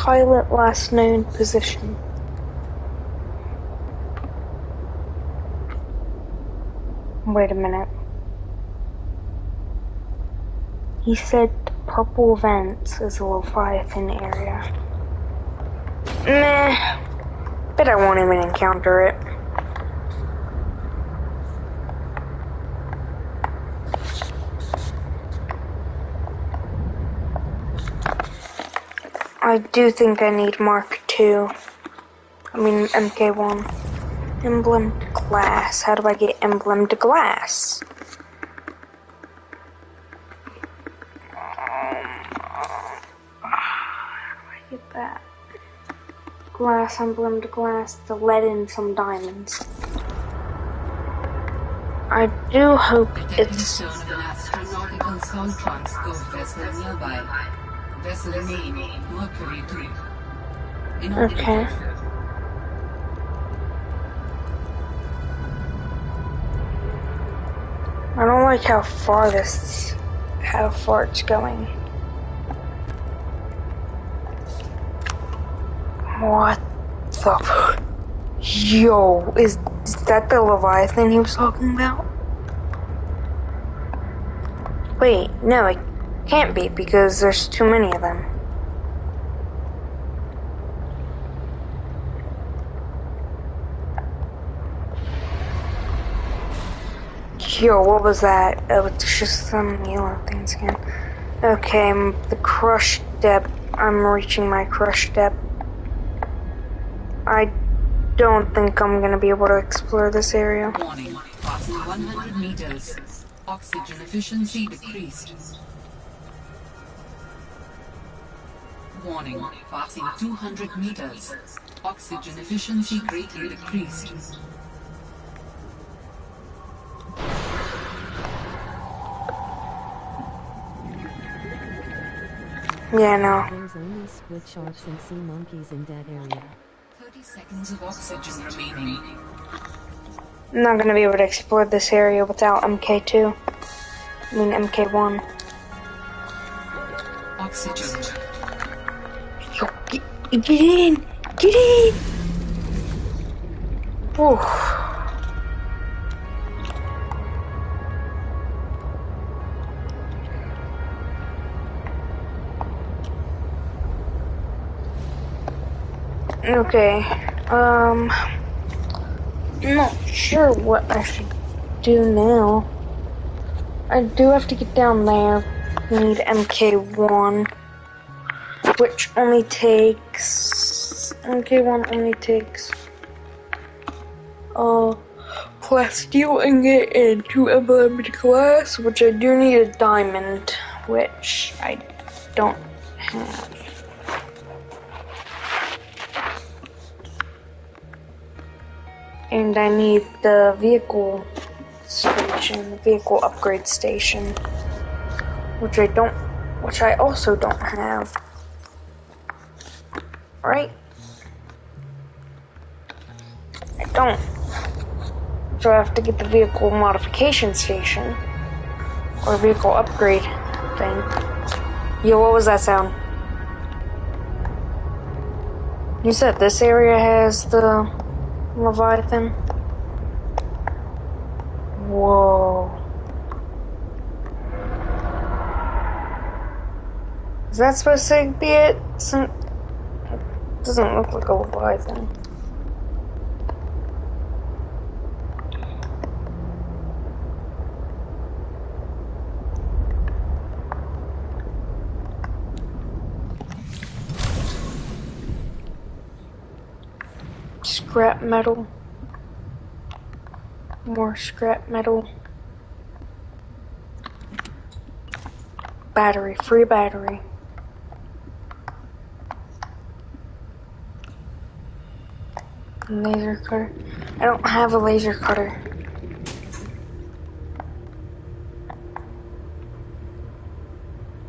pilot last known position. Wait a minute. He said the purple vents is a Leviathan area. Meh. Bet I won't even encounter it. I do think I need Mark II. I mean MK1. Emblem to glass. How do I get emblem to glass? How do I get that? Glass, emblem to glass, the lead and some diamonds. I do hope it's... Sound of an astronautical soul transport vessel nearby. Vessel name, Mercury 3. Okay. I don't like how far it's going. What the... Yo, is that the Leviathan he was talking about? Wait, no, it can't be because there's too many of them. Yo, what was that? Oh, it's just some yellow things again. Okay, the crush depth. I'm reaching my crush depth. I don't think I'm gonna be able to explore this area. Warning, passing 100 meters. Oxygen efficiency decreased. Warning, passing 200 meters. Oxygen efficiency greatly decreased. Yeah, no. There's only squid sharks and sea monkeys in that area. 30 seconds of oxygen remaining. I'm not gonna be able to explore this area without MK2. I mean MK1. Oxygen. Yo, get in! Get in! Oof. Okay, I'm not sure what I should do now. I do have to get down there. We need MK1, which only takes... MK1 only takes... plasteel ingot and 2 emblem glass, which I do need a diamond, which I don't have. And I need the vehicle station, the vehicle upgrade station, which I also don't have. Right? I don't. So I have to get the vehicle modification station, or vehicle upgrade thing. Yo, what was that sound? You said this area has the Leviathan? Whoa. Is that supposed to be it? It doesn't look like a Leviathan. Scrap metal. More scrap metal. Battery, free battery. Laser cutter. I don't have a laser cutter.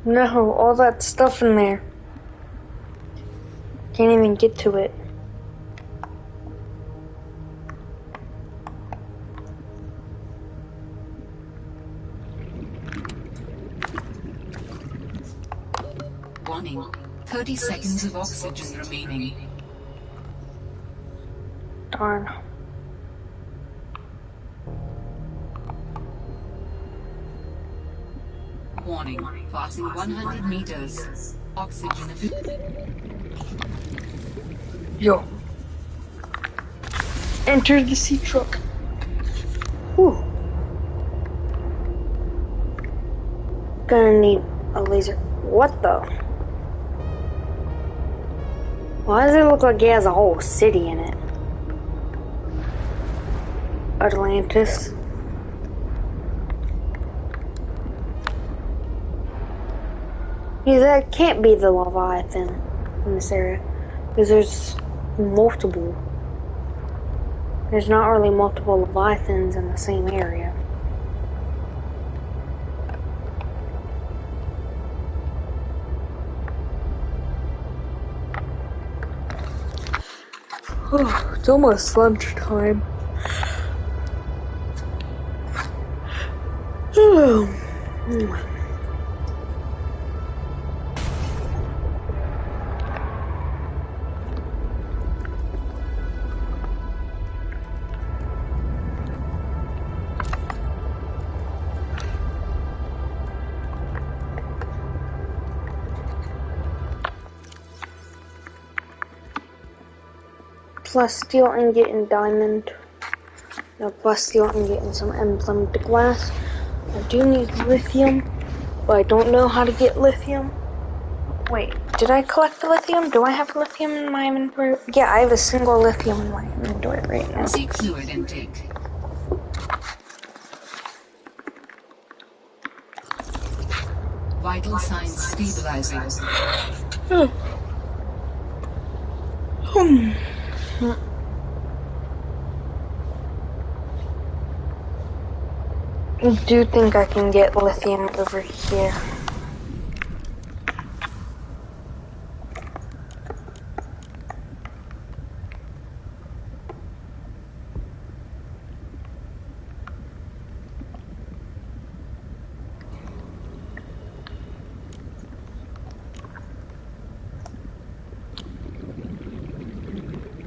No, all that stuff in there. Can't even get to it. Warning, 30 seconds of oxygen remaining. Darn. Warning, passing 100 meters. Oxygen Yo. Enter the sea truck. Whew. Gonna need a laser. What the? Why does it look like it has a whole city in it? Atlantis. Yeah, that can't be the Leviathan in this area. Because there's multiple. There's not really multiple Leviathans in the same area. It's almost lunchtime. Plus steel ingot and diamond. No, plus steel ingot and some emblem to glass. I do need lithium, but I don't know how to get lithium. Wait, did I collect the lithium? Do I have lithium in my inventory? Yeah, I have a single lithium in my inventory right now. Seek fluid intake. Vital signs stabilizing. I do think I can get lithium over here.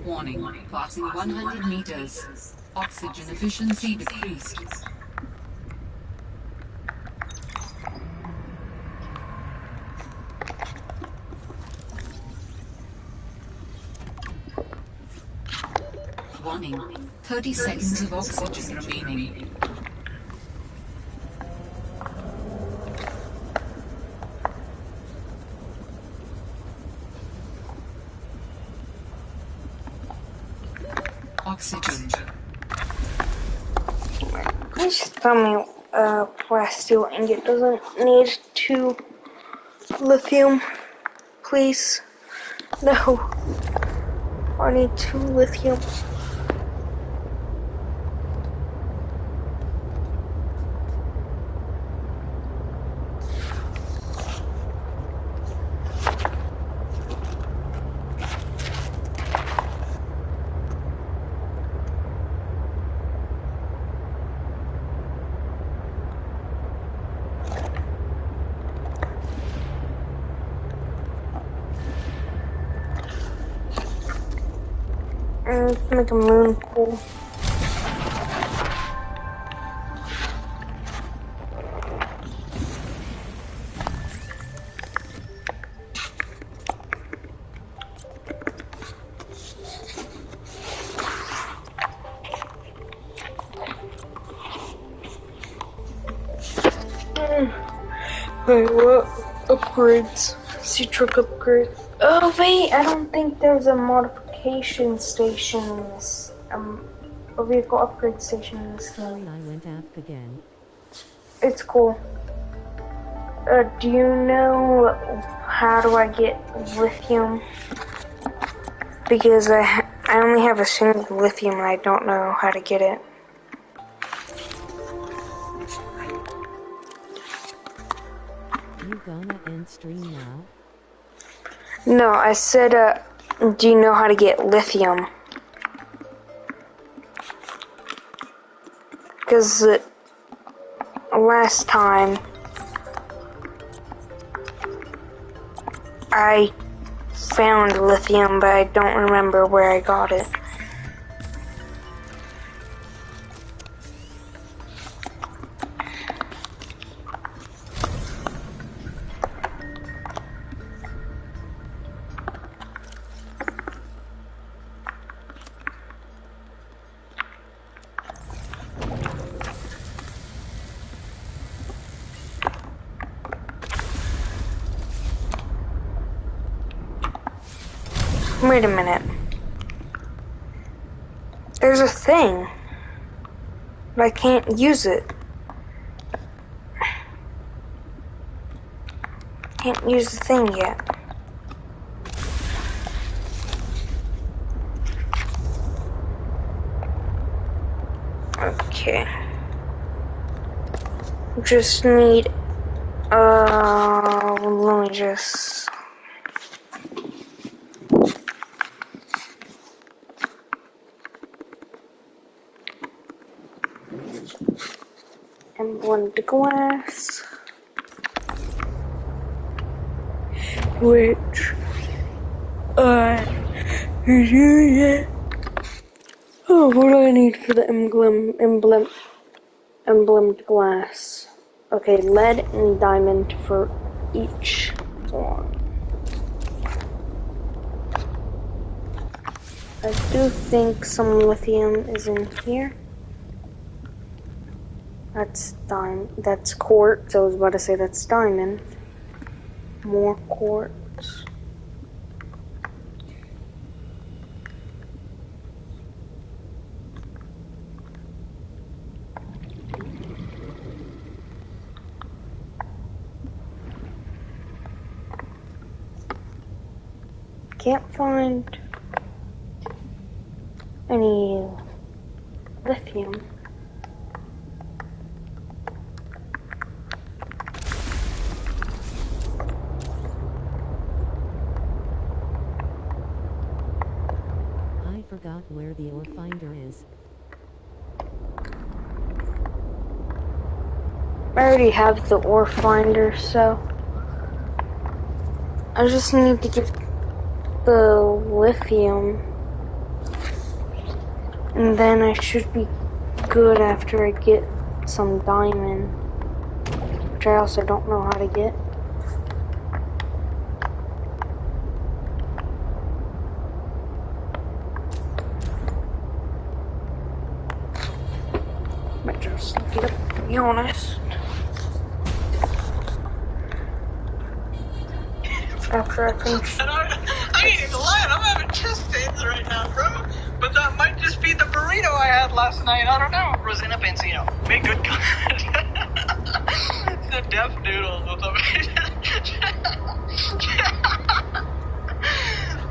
Warning, passing 100 meters. Oxygen efficiency decreased. Warning, 30 seconds of oxygen remaining. Oxygen. Please tell me glass steel ingot doesn't need 2 lithium. Please. No. I need 2 lithium. Make a moon pool. Wait, what upgrades? Sea truck upgrades. Oh wait, I don't think there's a modification station in this. A vehicle upgrade station in this Sorry, game. I went aft again. It's cool. Do you know how do I get lithium? Because I only have a single lithium and I don't know how to get it. You gonna end stream now? No, I said, do you know how to get lithium? Because last time I found lithium, but I don't remember where I got it. Wait a minute. There's a thing, but I can't use it. Can't use the thing yet. Okay. Just need, let me just... Emblem to glass. Which, yeah. Oh, what do I need for the emblem to glass? Okay, lead and diamond for each one. I do think some lithium is in here. That's quartz. I was about to say that's diamond. More quartz. Can't find any lithium. I forgot where the ore finder is. I already have the ore finder, so I just need to get the lithium, and then I should be good after I get some diamond, which I also don't know how to get. But just look it up, to be honest. After I finish. I ain't even lying, I'm having chest pains right now, bro. But that might just be the burrito I had last night, I don't know. Rosina Pansino, make good content. The deaf noodles with them.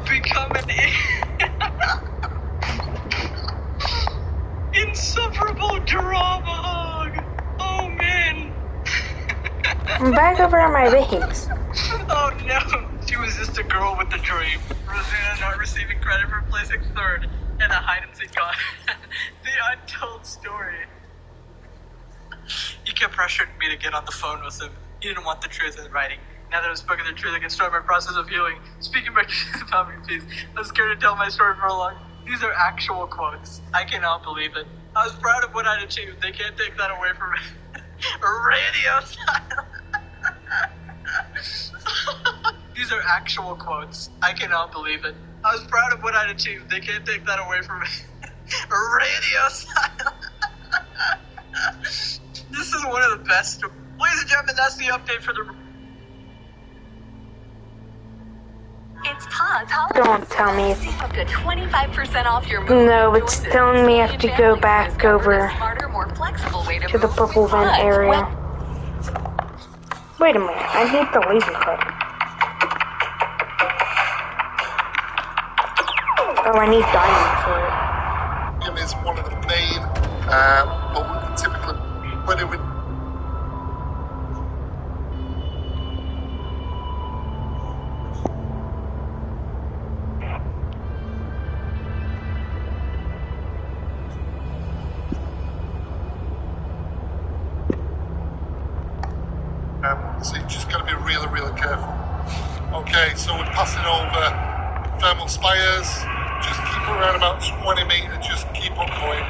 Become an insufferable drama hog. Oh man. I'm back over at my base. Oh no. She was just a girl with a dream. Rosanna not receiving credit for placing third in a hide-and-seek contest. The untold story. He kept pressuring me to get on the phone with him. He didn't want the truth in writing. Now that I've spoken the truth, I can start my process of healing. Speaking back to the topic, please. I was scared to tell my story for a long. These are actual quotes. I cannot believe it. I was proud of what I'd achieved. They can't take that away from me. Radio silence. These are actual quotes. I cannot believe it. I was proud of what I'd achieved. They can't take that away from me. Radio silence. This is one of the best. Ladies and gentlemen, that's the update for the... It's Todd's holiday. Don't tell me. Save up to 25% off your movie. No, it's telling me I have to go back over Smarter, more flexible way to the purple vent area. Wait a minute, I need the laser cutter. Oh, I need diamond for it. It's one of the main, but we typically, when it would... So you just got to be really, really careful. Okay, so we're passing over thermal spires. Just keep around about 20 meters, just keep on going.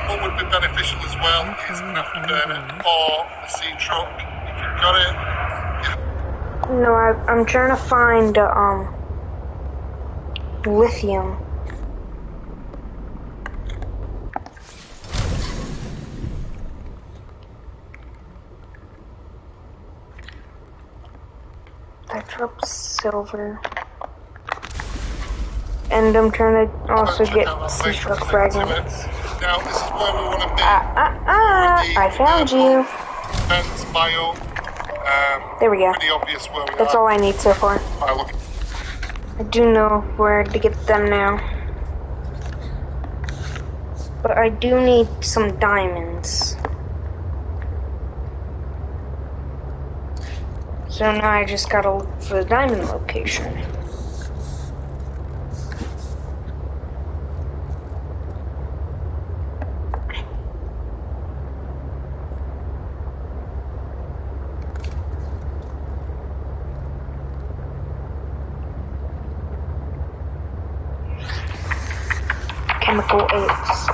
What would be beneficial as well is an afterburner or a sea truck. If you've got it. No, I'm trying to find lithium. I dropped silver. And I'm trying to also get sea truck fragments. Now, this is where we want to be. I found you. Fence, bio. There we go. Pretty obvious where we That's are. all I need so far. I do know where to get them now. But I do need some diamonds. So now I just gotta look for the diamond location. Chemical apes.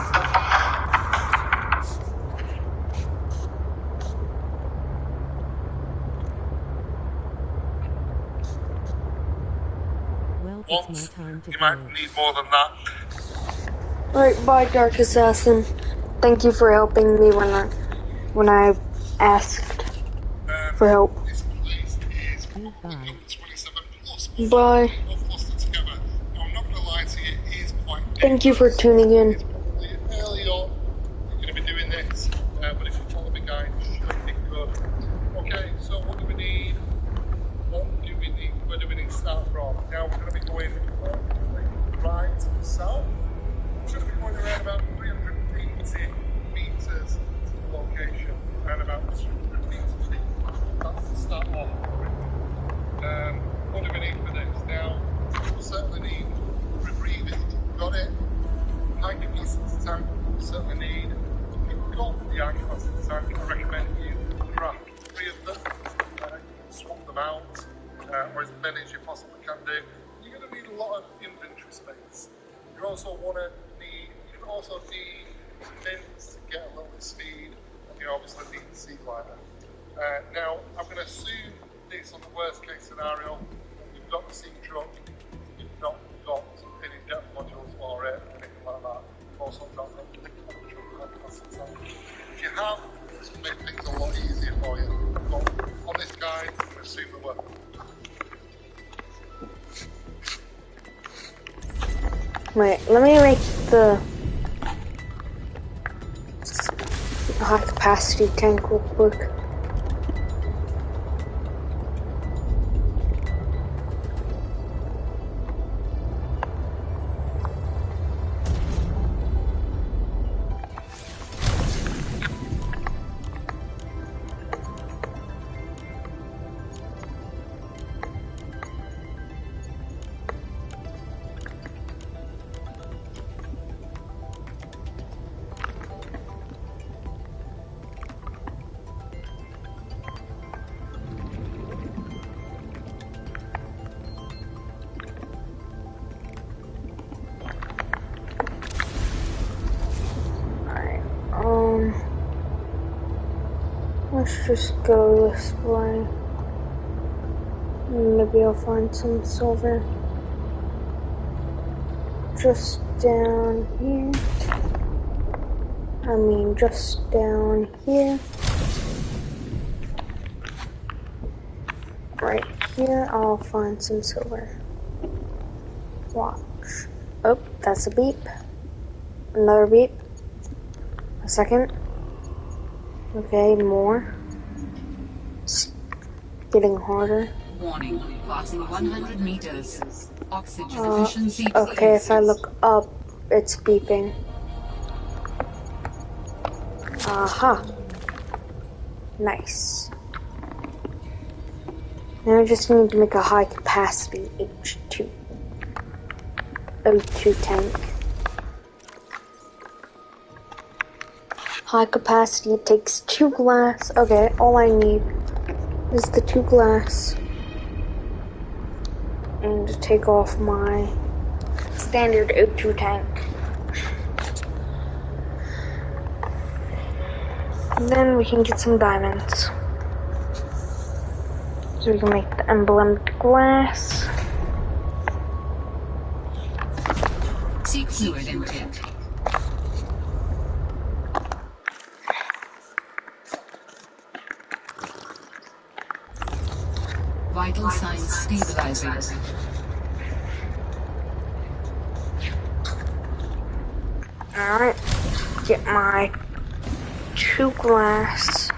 Well, it's my time to You go. might need more than that. Alright, bye, Dark Assassin. Thank you for helping me when I asked for help. This place is Goodbye. 27 plus. Bye. All clustered together. Now, I'm not going to lie to you, it is quite Thank you for tuning in. It's probably early on you're going to be doing this, but if you follow the guide, it should be good. Okay, so what do we need? Where do we need to start from? Now we're going to be going right south. We're going to be going around about 380 meters to the location, and about 200 meters deep. That's the start off. What do we need for this? Now, we'll certainly need rebreathers if you've got it. Hiking distance tank, we'll certainly need. If you've got the hiking distance tank, I recommend you craft 3 of them. You can swap them out, or as many as you possibly can do. You're going to need a lot of inventory space. You can also need fins to get a little bit of speed, and you obviously need the sea glider. Now, I'm going to assume this on the worst case scenario, we've got the sea truck, we've not got any depth modules for it, or anything like that. We've also not got the truck. If you have, this will make things a lot easier for you. But on this guide, I'm going to assume the work. Wait, let me make the high capacity tank real quick. Let's just go this way. Maybe I'll find some silver. Just down here. Just down here. Right here, I'll find some silver. Watch. Oh, that's a beep. Another beep. A second. Okay, more. It's getting harder. Warning, passing 100 meters. Oxygen deficiency. Okay, if I look up, it's beeping. Aha. Nice. Now I just need to make a high capacity O2 tank. High capacity takes 2 glass. Okay, all I need is the 2 glass. and to take off my standard O2 tank. And then we can get some diamonds. So we can make the emblemed glass. Seek fluid intake. Vital signs stabilizing. Alright, get my 2 glass.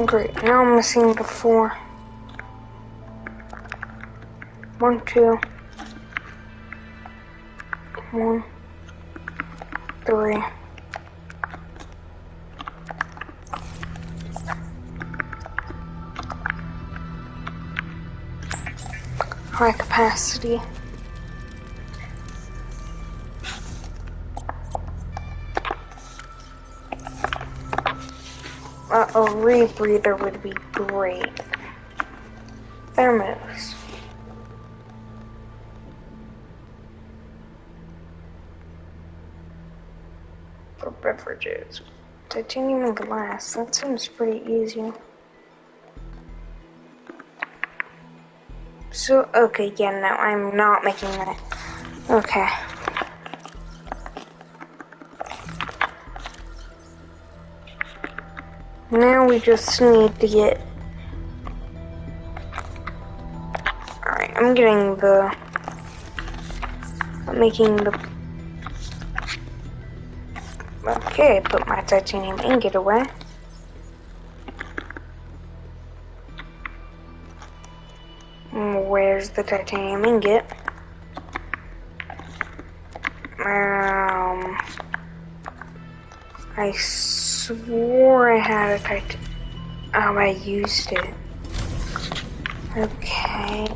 Great, now I'm missing the 4. 1, 2. 1, 3. High capacity. A rebreather would be great. Thermos. For beverages. Titanium and glass. That seems pretty easy. So, okay, yeah, no, I'm not making that. Okay. Now we just need to get... Alright, I'm getting the... I'm making the... Okay, put my titanium ingot away. Where's the titanium ingot? I swore I had a titanium... Oh, I used it. Okay,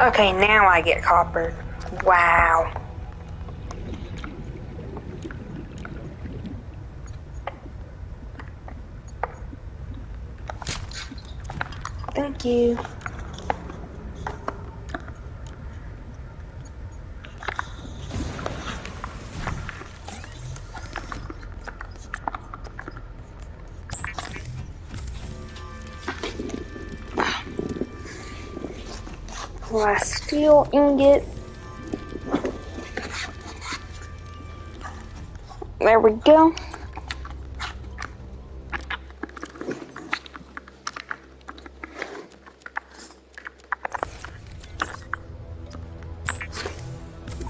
Okay, now I get copper. Wow. Thank you. Glass steel ingot. There we go.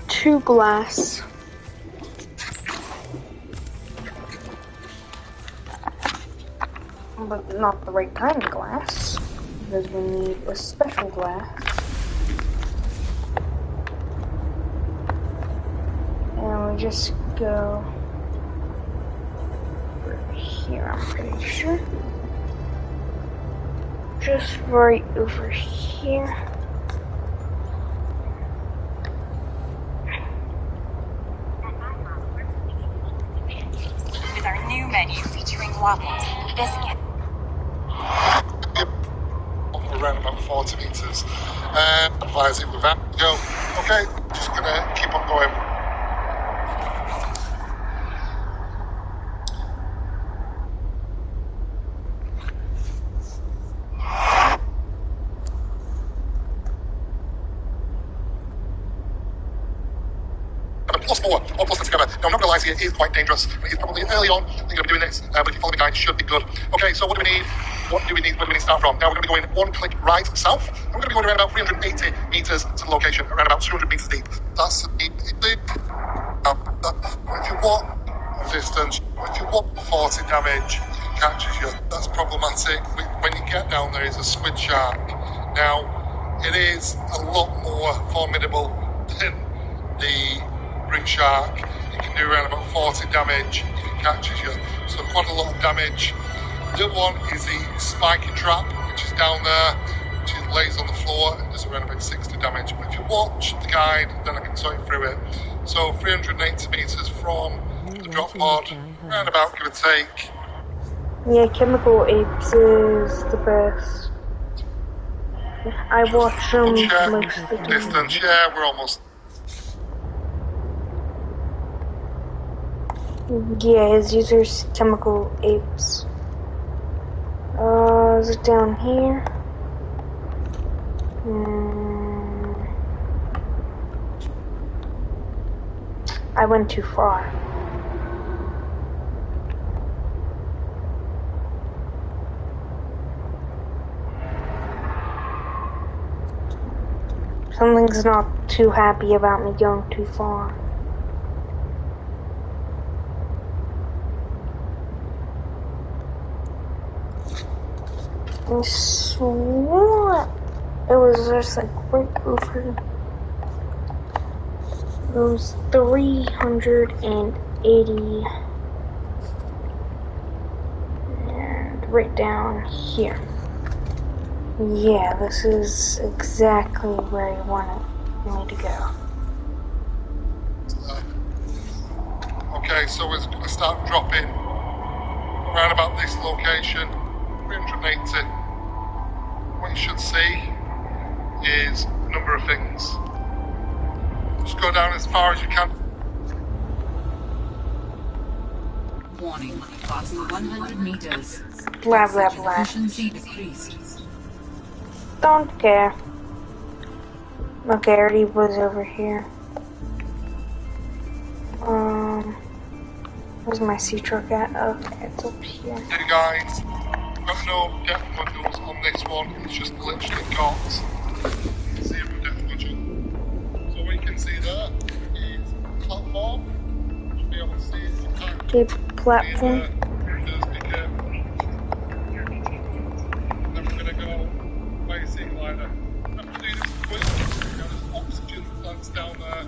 Two glass. But not the right kind of glass, because we need a special glass. And we just go over here, I'm pretty sure. Just right over here. With our new menu featuring waffles, biscuit. around about 40 meters. Advise it with that. Go. Okay, just gonna keep on going. Plus 4 or plus 6 together. Now, I'm not going to lie to you, it is quite dangerous. It's probably early on that you're going to be doing this, but if you follow the guide, it should be good. Okay, so what do we need? Where do we need to start from? Now, we're going to be going one click right south, and we're going to be going around about 380 meters to the location, around about 200 meters deep. That's the if you walk distance, if you walk 40 damage, it catches you. That's problematic. When you get down there, it's a squid shark. Now, it is a lot more formidable than the ring shark. It can do around about 40 damage if it catches you, so quite a lot of damage. The other one is the spiky trap, which is down there, which it lays on the floor and does around about 60 damage. But if you watch the guide, then I can talk you through it. So 380 meters from the drop pod, around about, give or take. Yeah, Chemical Apes is the best. I watch them most of the time. Distance, yeah, we're almost. Yeah, his user's Chemical Apes. Is it down here? I went too far. Something's not too happy about me going too far. I swore it was just like right over. It was 380 and right down here. Yeah, this is exactly where you want me to go. Okay, so we're going to start dropping around about this location, 380. What you should see is a number of things. Just go down as far as you can. Warning, passing 100 meters. Blah blah blah. Efficiency decreased. Don't care. Okay, I already was over here. Where's my sea truck at? Okay, it's up here. Hey guys, got no depth modules on this one. It's just literally got zero depth module. So what you can see there is platform. You should be able to see it. Okay, platform. Just be careful. Then we're gonna go by your sea glider. After doing this quick, there's oxygen plants down there,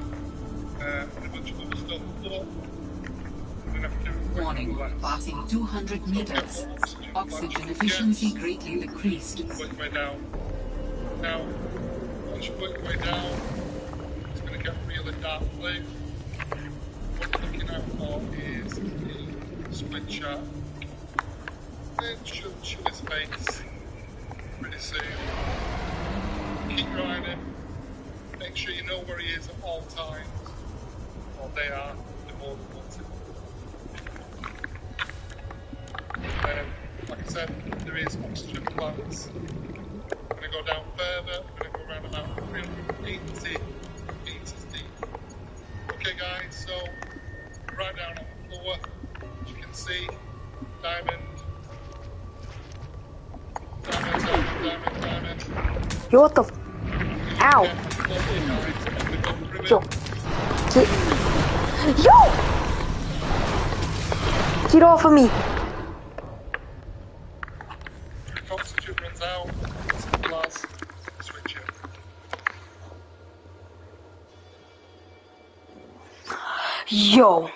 and a bunch of other stuff. Warning, passing 200 meters. Oxygen efficiency greatly decreased. Work your way down. Now, once you work your way down, it's going to get really dark blue. What you're looking out for is the squid shark. It should show his face pretty soon. Keep your eye on him. Make sure you know where he is at all times. Or they are, the more than wanted. Like I said, there is oxygen plants. I'm going to go down further. I'm going to go around about 380 meters deep. Okay guys, so right down on the floor, as you can see, diamond. Yo, what the ow! Yo! Yo! Get off of me! If oxygen runs out, it's a glass, switch it. Yo!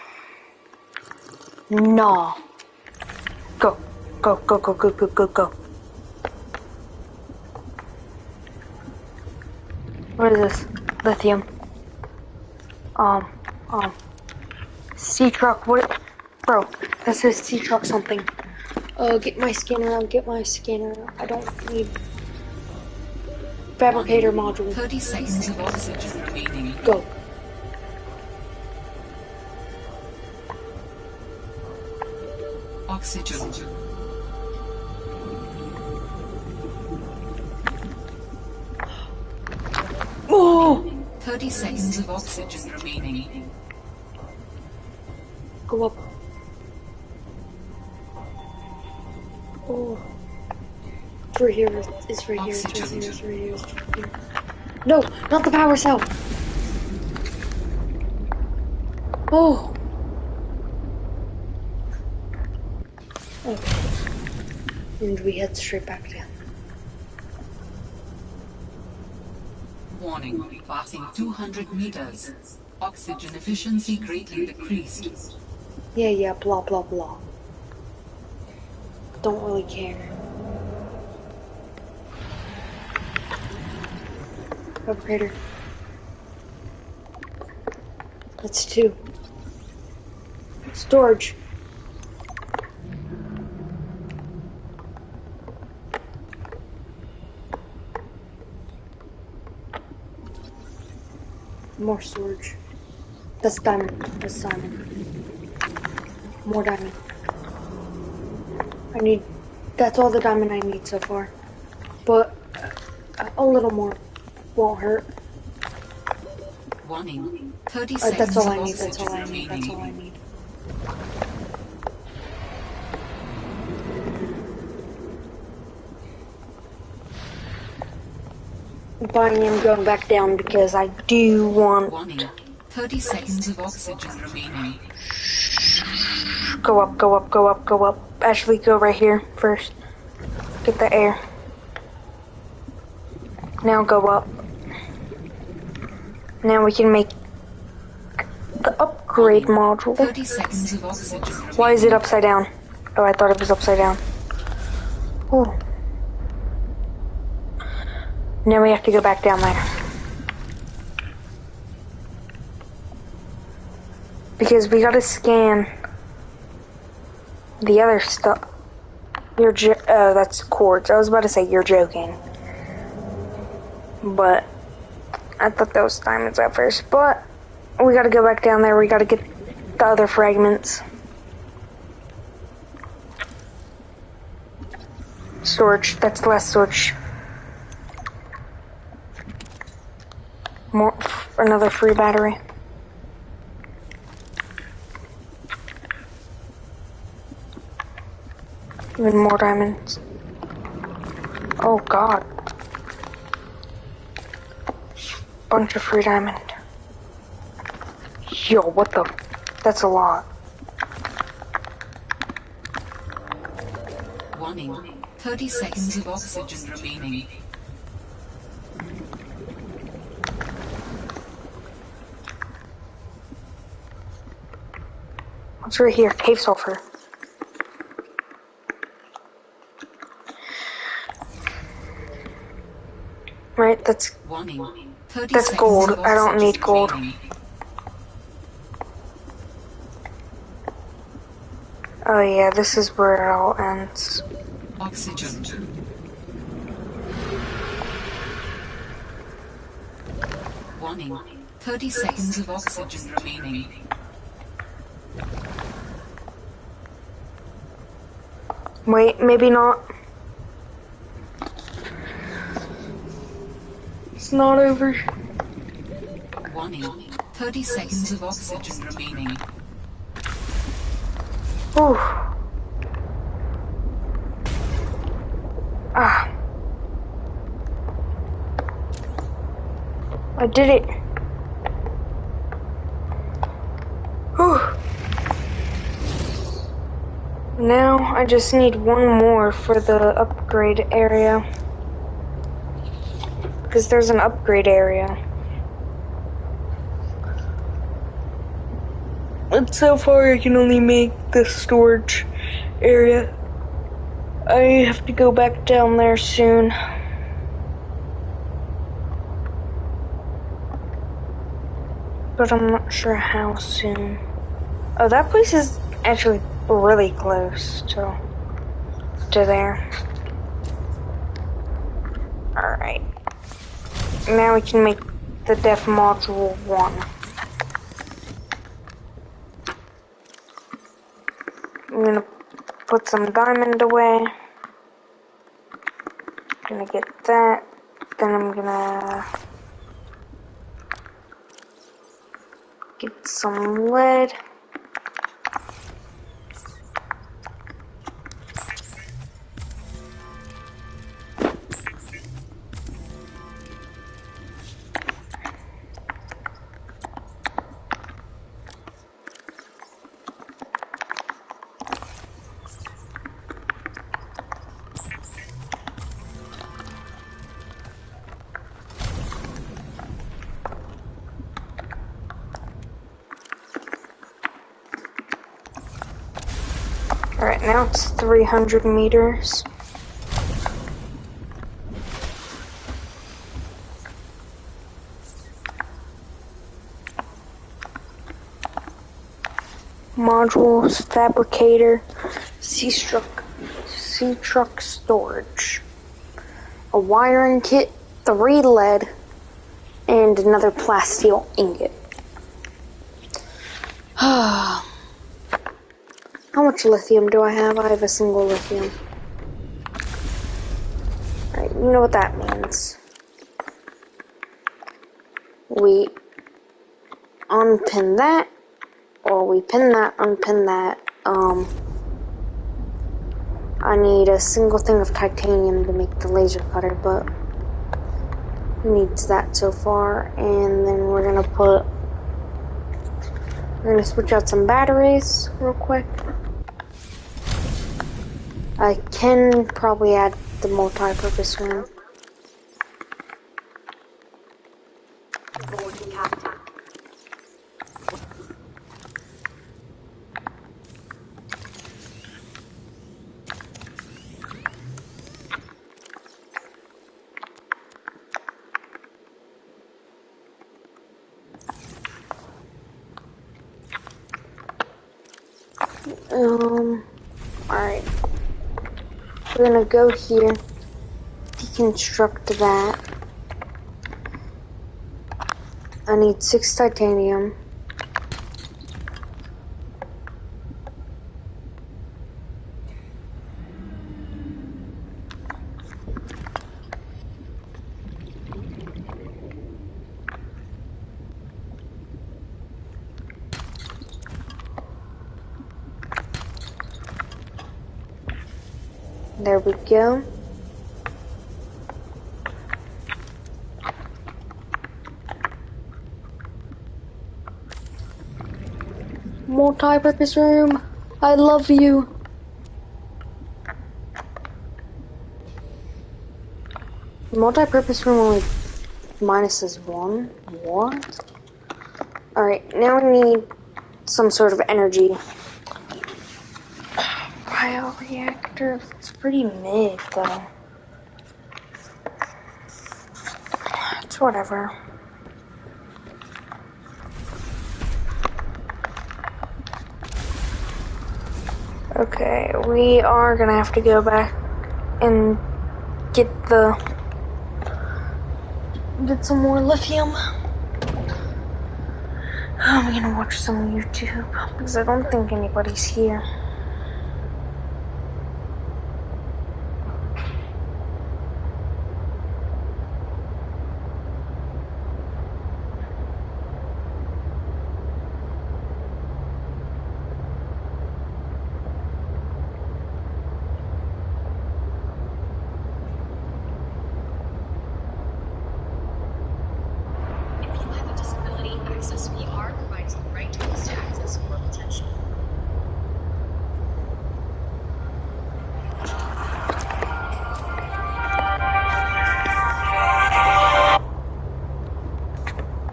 No! Go! Go, go, go, go, go, go, go. What is this? Lithium. Sea truck, what? Bro, that says sea truck something. Get my scanner out, get my scanner out. I don't need fabricator module. 30 seconds of oxygen remaining. Go. Oxygen. Oh! 30 seconds of oxygen remaining. Go up. Oh. It's right here. It's right here. It's right here. It's right here. It's right here. No, not the power cell. Oh. Okay. And we head straight back down. Warning, passing 200 meters. Oxygen efficiency greatly decreased. Yeah, blah, blah, blah. Don't really care. Fabricator. That's 2. Storage. More storage. That's diamond. That's diamond. More diamond. That's all the diamond I need so far. But a little more won't hurt. Warning, 30 seconds that's all I of need. That's all I oxygen need. That's all I remaining. need. But I am going back down because I do want. Warning, 30 seconds of oxygen remaining. Go up, go up, go up, go up. Actually, go right here first. Get the air. Now go up. Now we can make the upgrade module. 30 seconds of oxygen remaining. Why is it upside down? Oh, I thought it was upside down. Oh. Now we have to go back down there. Because we gotta scan the other stuff. That's quartz. I was about to say you're joking. But I thought that was diamonds at first. But we gotta go back down there. We gotta get the other fragments. Storage. That's less storage. More. Another free battery. Even more diamonds. Oh god. Bunch of free diamond. Yo, what the? That's a lot. Warning, 30 seconds of oxygen remaining. What's right here? Cave sulfur. Right, that's Warning, 30 that's seconds gold. of I don't oxygen need gold. remaining. Oh yeah, this is where it all ends. Oxygen. Warning, 30 seconds of oxygen remaining. Wait, maybe not. It's not over. Warning, 30 seconds of oxygen remaining. Ooh. Ah. I did it. Whew. Now I just need one more for the upgrade area. Because there's an upgrade area. And so far I can only make the storage area. I have to go back down there soon. But I'm not sure how soon. Oh, that place is actually really close to there. Alright. now we can make the def module 1. I'm gonna put some diamond away. Gonna get that. Then I'm gonna get some lead. Alright, now it's 300 meters. Modules, fabricator, C-truck storage, a wiring kit, 3 lead, and another plasteel ingot. How much lithium do I have? I have a single lithium. Alright, you know what that means. We unpin that, or we pin that, unpin that. I need a single thing of titanium to make the laser cutter, but who needs that so far? And then we're gonna switch out some batteries real quick. I can probably add the multi-purpose room. Alright. We're gonna go here, deconstruct that. I need 6 titanium. There we go. Multi-purpose room. I love you. Multi-purpose room only minuses 1. What? Alright, now we need some sort of energy. Bioreactor. It's pretty mid though. It's whatever. Okay, we are gonna have to go back and get some more lithium. I'm gonna watch some YouTube because I don't think anybody's here.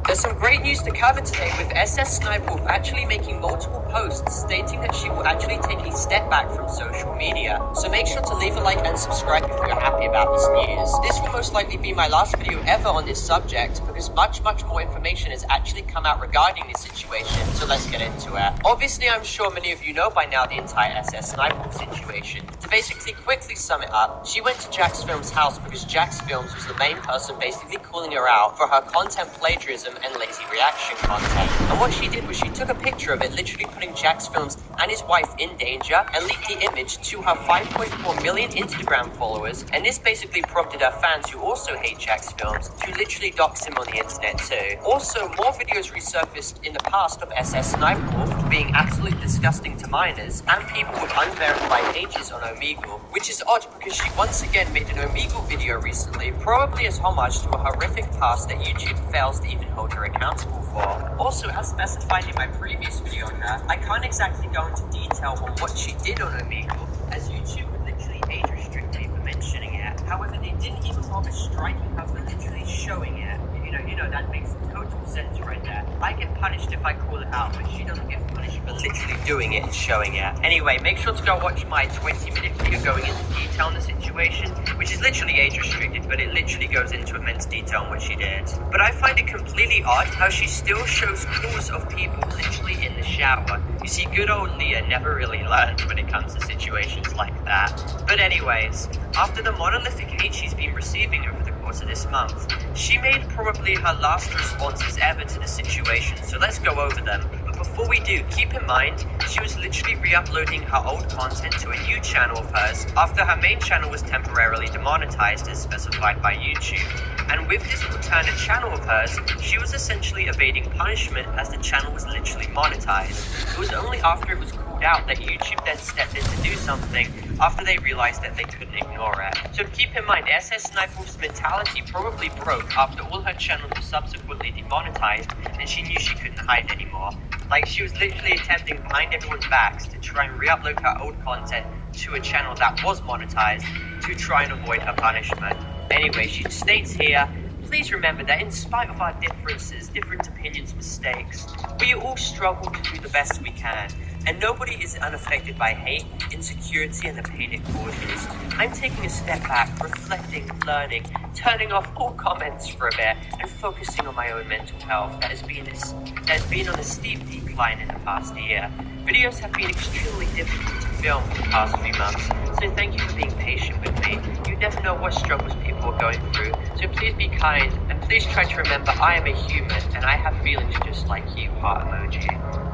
There's some great news to cover today, with SS Sniper actually making multiple posts stating that she will actually take a step back from social media. So make sure to leave a like and subscribe if you're happy about this news. This will most likely be my last video ever on this subject, because much more information has actually come out regarding this situation, so let's get into it. Obviously, I'm sure many of you know by now the entire SS Sniper situation. To basically quickly sum it up, she went to Jax Films' house because Jax Films was the main person basically calling her out for her content plagiarism and lazy reaction content. And what she did was she took a picture of it, literally putting Jax Films and his wife in danger, and leaked the image to her 5.4 million Instagram followers, and this basically prompted her fans, who also hate Jax Films, to literally dox him on the internet too. Also, more videos resurfaced in the past of SS Sniper Wolf being absolutely disgusting to minors, and people with unverified pages on Omegle, which is odd because she once again made an Omegle video recently, probably as homage to a horrific past that YouTube fails to even hold her accountable for. Also, as specified in my previous video on her, I can't exactly go into detail on what she did on Omegle, as YouTube would literally age restrict me for mentioning it. However, they didn't even bother striking her for literally showing it. You know, that makes total sense right there. I get punished if I call it out, but she doesn't get punished for literally doing it and showing it. Anyway, make sure to go watch my 20-minute video going into detail on the situation, which is literally age restricted, but it literally goes into immense detail on what she did. But I find it completely odd how she still shows calls of people literally in the shower. You see, good old Leah never really learned when it comes to situations like that. But anyways, after the monolithic hate she's been receiving over the course of this month, she made probably her last responses ever to the situation, so let's go over them. But before we do, keep in mind, she was literally re-uploading her old content to a new channel of hers after her main channel was temporarily demonetized as specified by YouTube. And with this alternate channel of hers, she was essentially evading punishment as the channel was literally monetized. It was only after it was called out that YouTube then stepped in to do something after they realized that they couldn't ignore it. So keep in mind, SS Sniper's mentality probably broke after all her channels were subsequently demonetized and she knew she couldn't hide anymore. Like, she was literally attempting behind everyone's backs to try and re-upload her old content to a channel that was monetized to try and avoid her punishment. Anyway, she states here, please remember that in spite of our differences, different opinions, mistakes, we all struggle to do the best we can, and nobody is unaffected by hate, insecurity, and the pain it causes. I'm taking a step back, reflecting, learning, turning off all comments for a bit, and focusing on my own mental health that has been on a steep decline in the past year. Videos have been extremely difficult to film for the past few months, so thank you for being patient with me. You never know what struggles people are going through, so please be kind, and please try to remember I am a human, and I have feelings just like you, heart emoji.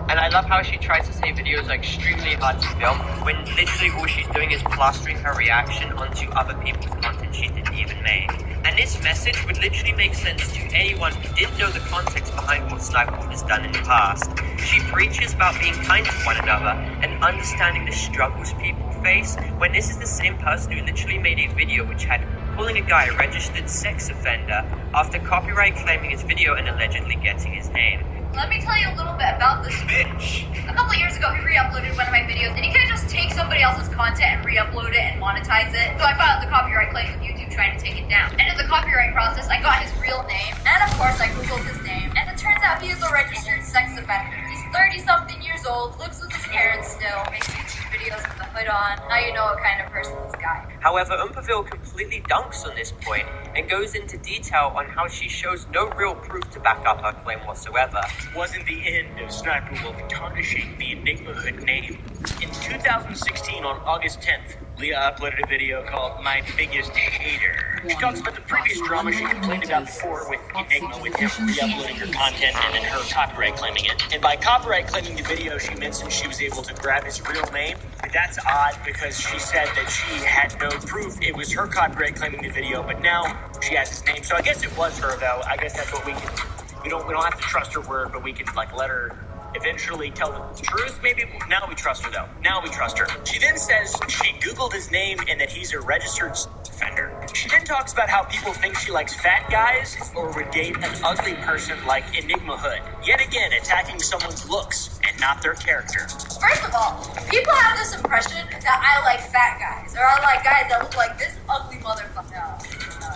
And I love how she tries to say videos are extremely hard to film, when literally all she's doing is plastering her reaction onto other people's content she didn't even make. And this message would literally make sense to anyone who didn't know the context behind what Sniper Wolf has done in the past. She preaches about being kind to one another and understanding the struggles people face, when this is the same person who literally made a video which had calling a guy a registered sex offender after copyright claiming his video and allegedly getting his name. Let me tell you a little bit about this bitch. A couple years ago, he re-uploaded one of my videos, and he couldn't just take somebody else's content and re-upload it and monetize it. So I filed the copyright claim with YouTube trying to take it down. And in the copyright process, I got his real name, and of course, I googled his name. And it turns out he is a registered sex offender. He's 30-something years old, lives with his parents still, makes YouTube videos with the hood on. Now you know what kind of person this guy is. However, Umperville completely dunks on this point and goes into detail on how she shows no real proof to back up her claim whatsoever. Wasn't the end of Sniper Wolf tarnishing the Enigma Hood name. In 2016, on August 10th, Leah uploaded a video called My Biggest Hater. She talks about the previous drama she complained about before with Enigma, with him re-uploading her content and then her copyright claiming it. And by copyright claiming the video, she mentioned she was able to grab his real name. But that's odd because she said that she had no proof it was her copyright claiming the video, but now she has his name. So I guess it was her, though. I guess that's what we can... We don't have to trust her word, but we can let her eventually tell the truth. Maybe now we trust her though. Now we trust her. She then says she Googled his name and that he's a registered offender. She then talks about how people think she likes fat guys or would date an ugly person like Enigma Hood. Yet again, attacking someone's looks and not their character. First of all, people have this impression that I like fat guys, or I like guys that look like this ugly motherfucker. No.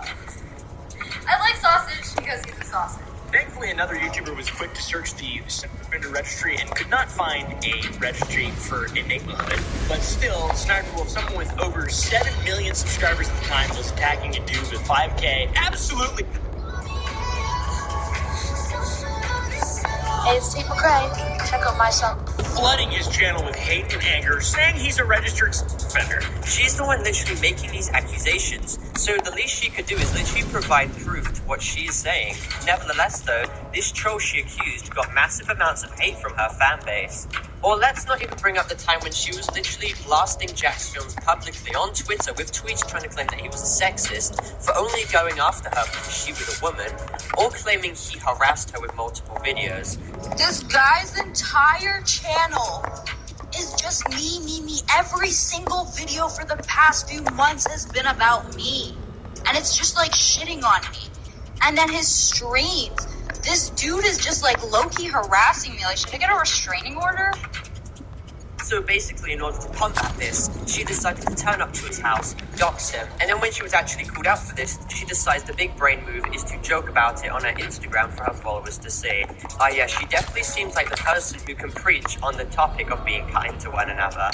I like sausage because he's a sausage. Thankfully, another YouTuber was quick to search the sex offender registry and could not find a registry for Enigma Hood. But still, Sniper Wolf, someone with over 7 million subscribers at the time, was attacking a dude with 5K. Absolutely. Hey, it's T. McCray. Check out my song. flooding his channel with hate and anger, saying he's a registered offender. She's the one literally making these accusations, so the least she could do is literally provide proof to what she is saying. Nevertheless, though, this troll she accused got massive amounts of hate from her fan base. Or let's not even bring up the time when she was literally blasting Jack's films publicly on Twitter with tweets trying to claim that he was a sexist for only going after her because she was a woman, or claiming he harassed her with multiple videos. This guy's entire channel is just me. Every single video for the past few months has been about me. And it's just like shitting on me. And then his streams. This dude is just like low-key harassing me. Like, should I get a restraining order? So basically, in order to combat this, she decided to turn up to his house, dox him, and then when she was actually called out for this, she decides the big brain move is to joke about it on her Instagram for her followers to see. Yeah, she definitely seems like the person who can preach on the topic of being kind to one another.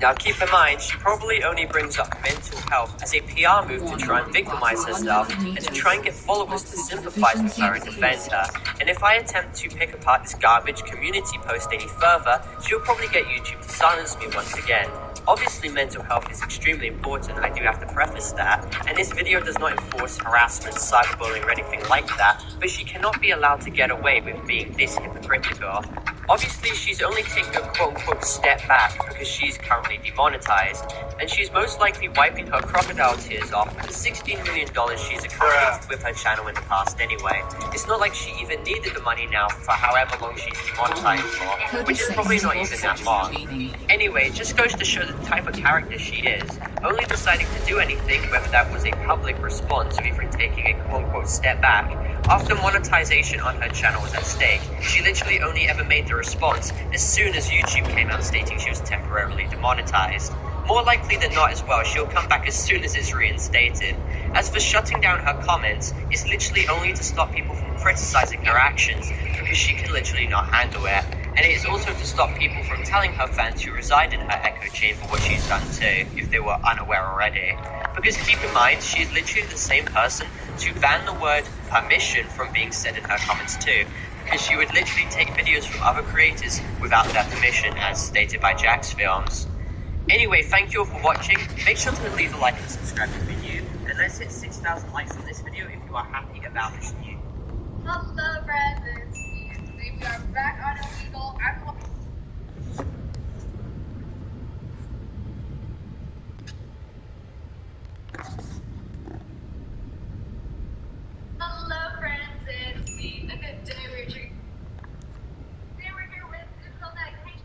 Now keep in mind, she probably only brings up mental health as a PR move to try and victimize herself and to try and get followers to sympathize with her and defend her. And if I attempt to pick apart this garbage community post any further, she'll probably get YouTube to silence me once again. Obviously, mental health is extremely important, I do have to preface that, and this video does not enforce harassment, cyberbullying, or anything like that, but she cannot be allowed to get away with being this hypocritical. Obviously, she's only taking a quote-unquote step back because she's currently demonetized, and she's most likely wiping her crocodile tears off with the $16 million she's accumulated with her channel in the past anyway. It's not like she even needed the money now for however long she's demonetized for, which is probably not even that long. Anyway, it just goes to show the type of character she is, only deciding to do anything, whether that was a public response or even taking a quote-unquote step back, after monetization on her channel was at stake. She literally only ever made the response as soon as YouTube came out stating she was temporarily demonetized. More likely than not as well, she'll come back as soon as it's reinstated. As for shutting down her comments, it's literally only to stop people from criticizing her actions, because she can literally not handle it. And it is also to stop people from telling her fans who reside in her echo chamber what she's done too, if they were unaware already. Because keep in mind, she is literally the same person to ban the word permission from being said in her comments too, because she would literally take videos from other creators without their permission, as stated by Jack's films. Anyway, thank you all for watching. Make sure to leave a like and subscribe to the video, and let's hit 6,000 likes on this video if you are happy about this view. Hello, friends. It's me. Today we are back on Illegal. Hello, friends. It's me. Okay, today we're here with Digital Medication.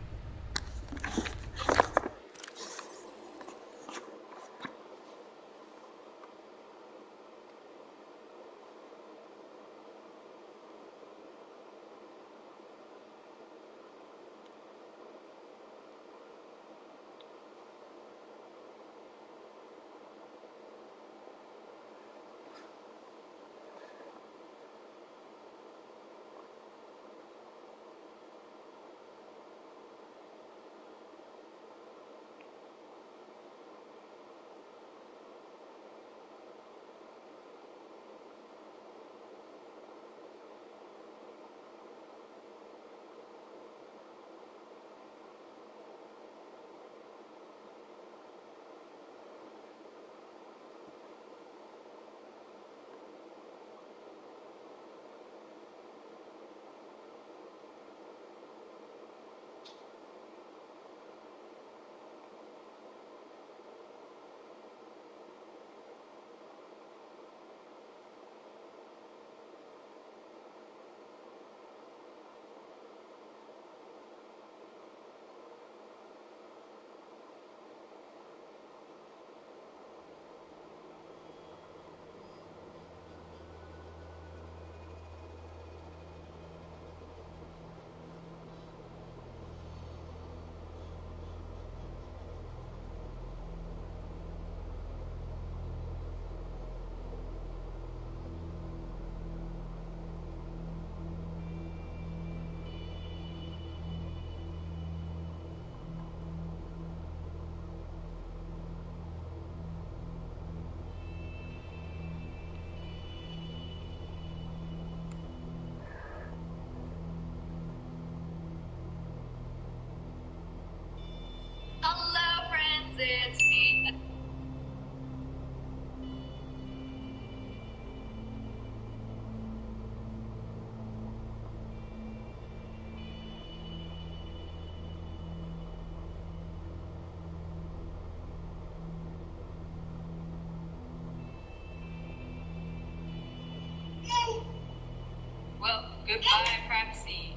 Well, goodbye, privacy.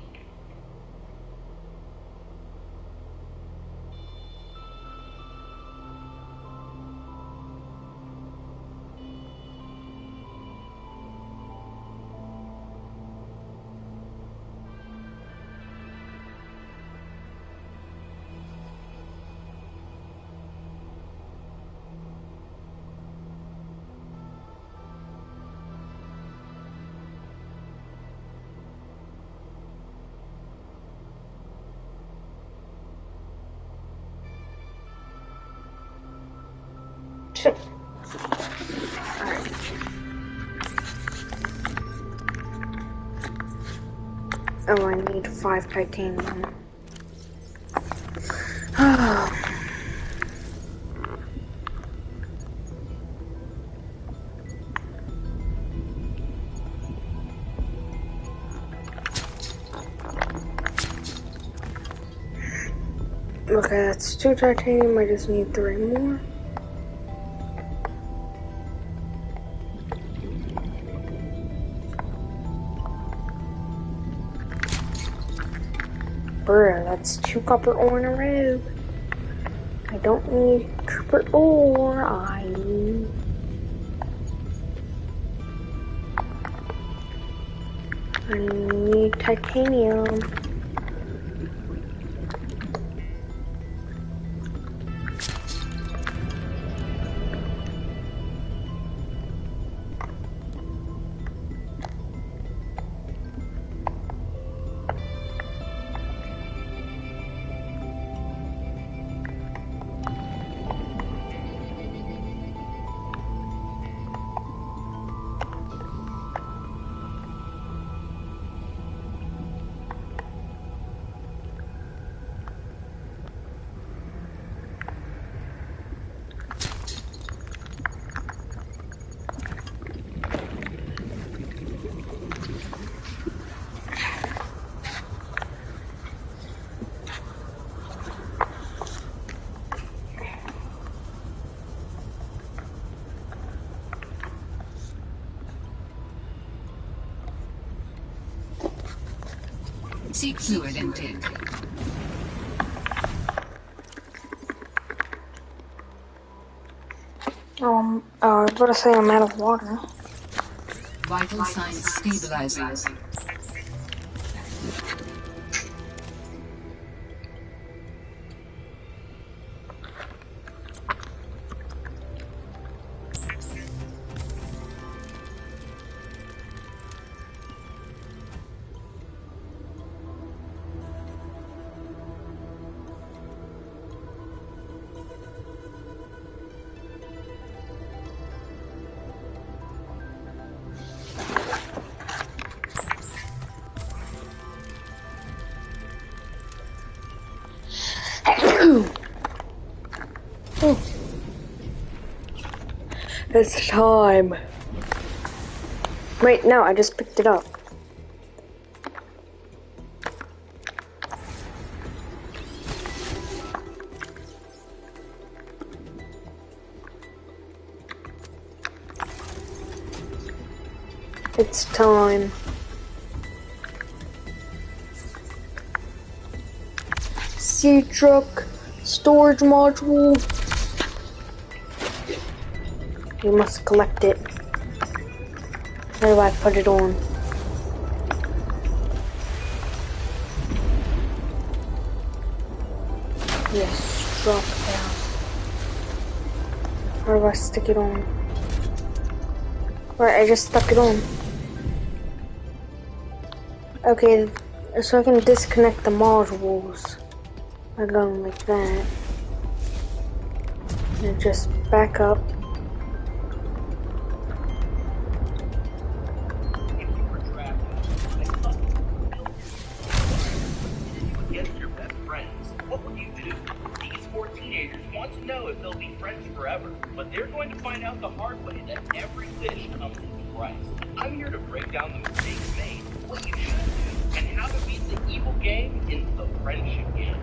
Oh, I need 5 titanium. Okay, that's 2 titanium. I just need 3 more. Bruh, that's 2 copper ore in a row. I don't need copper ore. I need titanium. Seek fluid intake. I was about to say I'm out of water. Vital signs stabilizing. It's time. Wait, no, I just picked it up. It's time. Sea truck, storage module. You must collect it. Where do I put it on? Yes, drop it down. Where do I stick it on? Right, I just stuck it on. Okay, so I can disconnect the modules by going like that. And just back up. forever, but they're going to find out the hard way that every wish comes with a price. I'm here to break down the mistakes made, what you should do, and how to beat the evil game in the friendship game.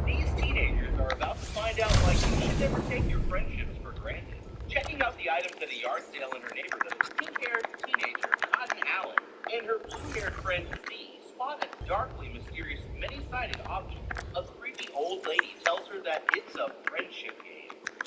These teenagers are about to find out why you should never take your friendships for granted. Checking out the items at a yard sale in her neighborhood, pink-haired teenager Cotton Allen and her blue-haired friend Z spot a darkly mysterious, many-sided object. A creepy old lady tells her that it's a friendship game.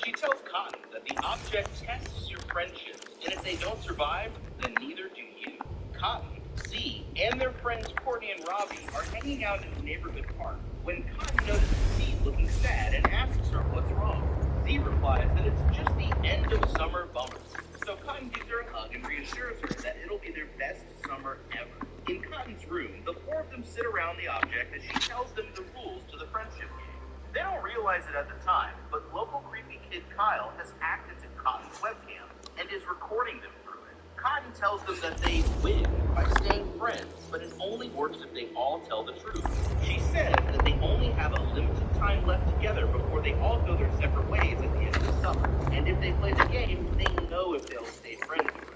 She tells Cotton that the object tests your friendships, and if they don't survive, then neither do you. Cotton, Z, and their friends Courtney and Robbie are hanging out in the neighborhood park when Cotton notices Z looking sad and asks her what's wrong. Z replies that it's just the end of summer bummers. So Cotton gives her a hug and reassures her that it'll be their best summer ever. In Cotton's room, the four of them sit around the object as she tells them the rules to the friendship game. They don't realize it at the time, but local creepy kid Kyle has hacked into Cotton's webcam and is recording them through it. Cotton tells them that they win by staying friends, but it only works if they all tell the truth. She says that they only have a limited time left together before they all go their separate ways at the end of the summer. And if they play the game, they know if they'll stay friends forever.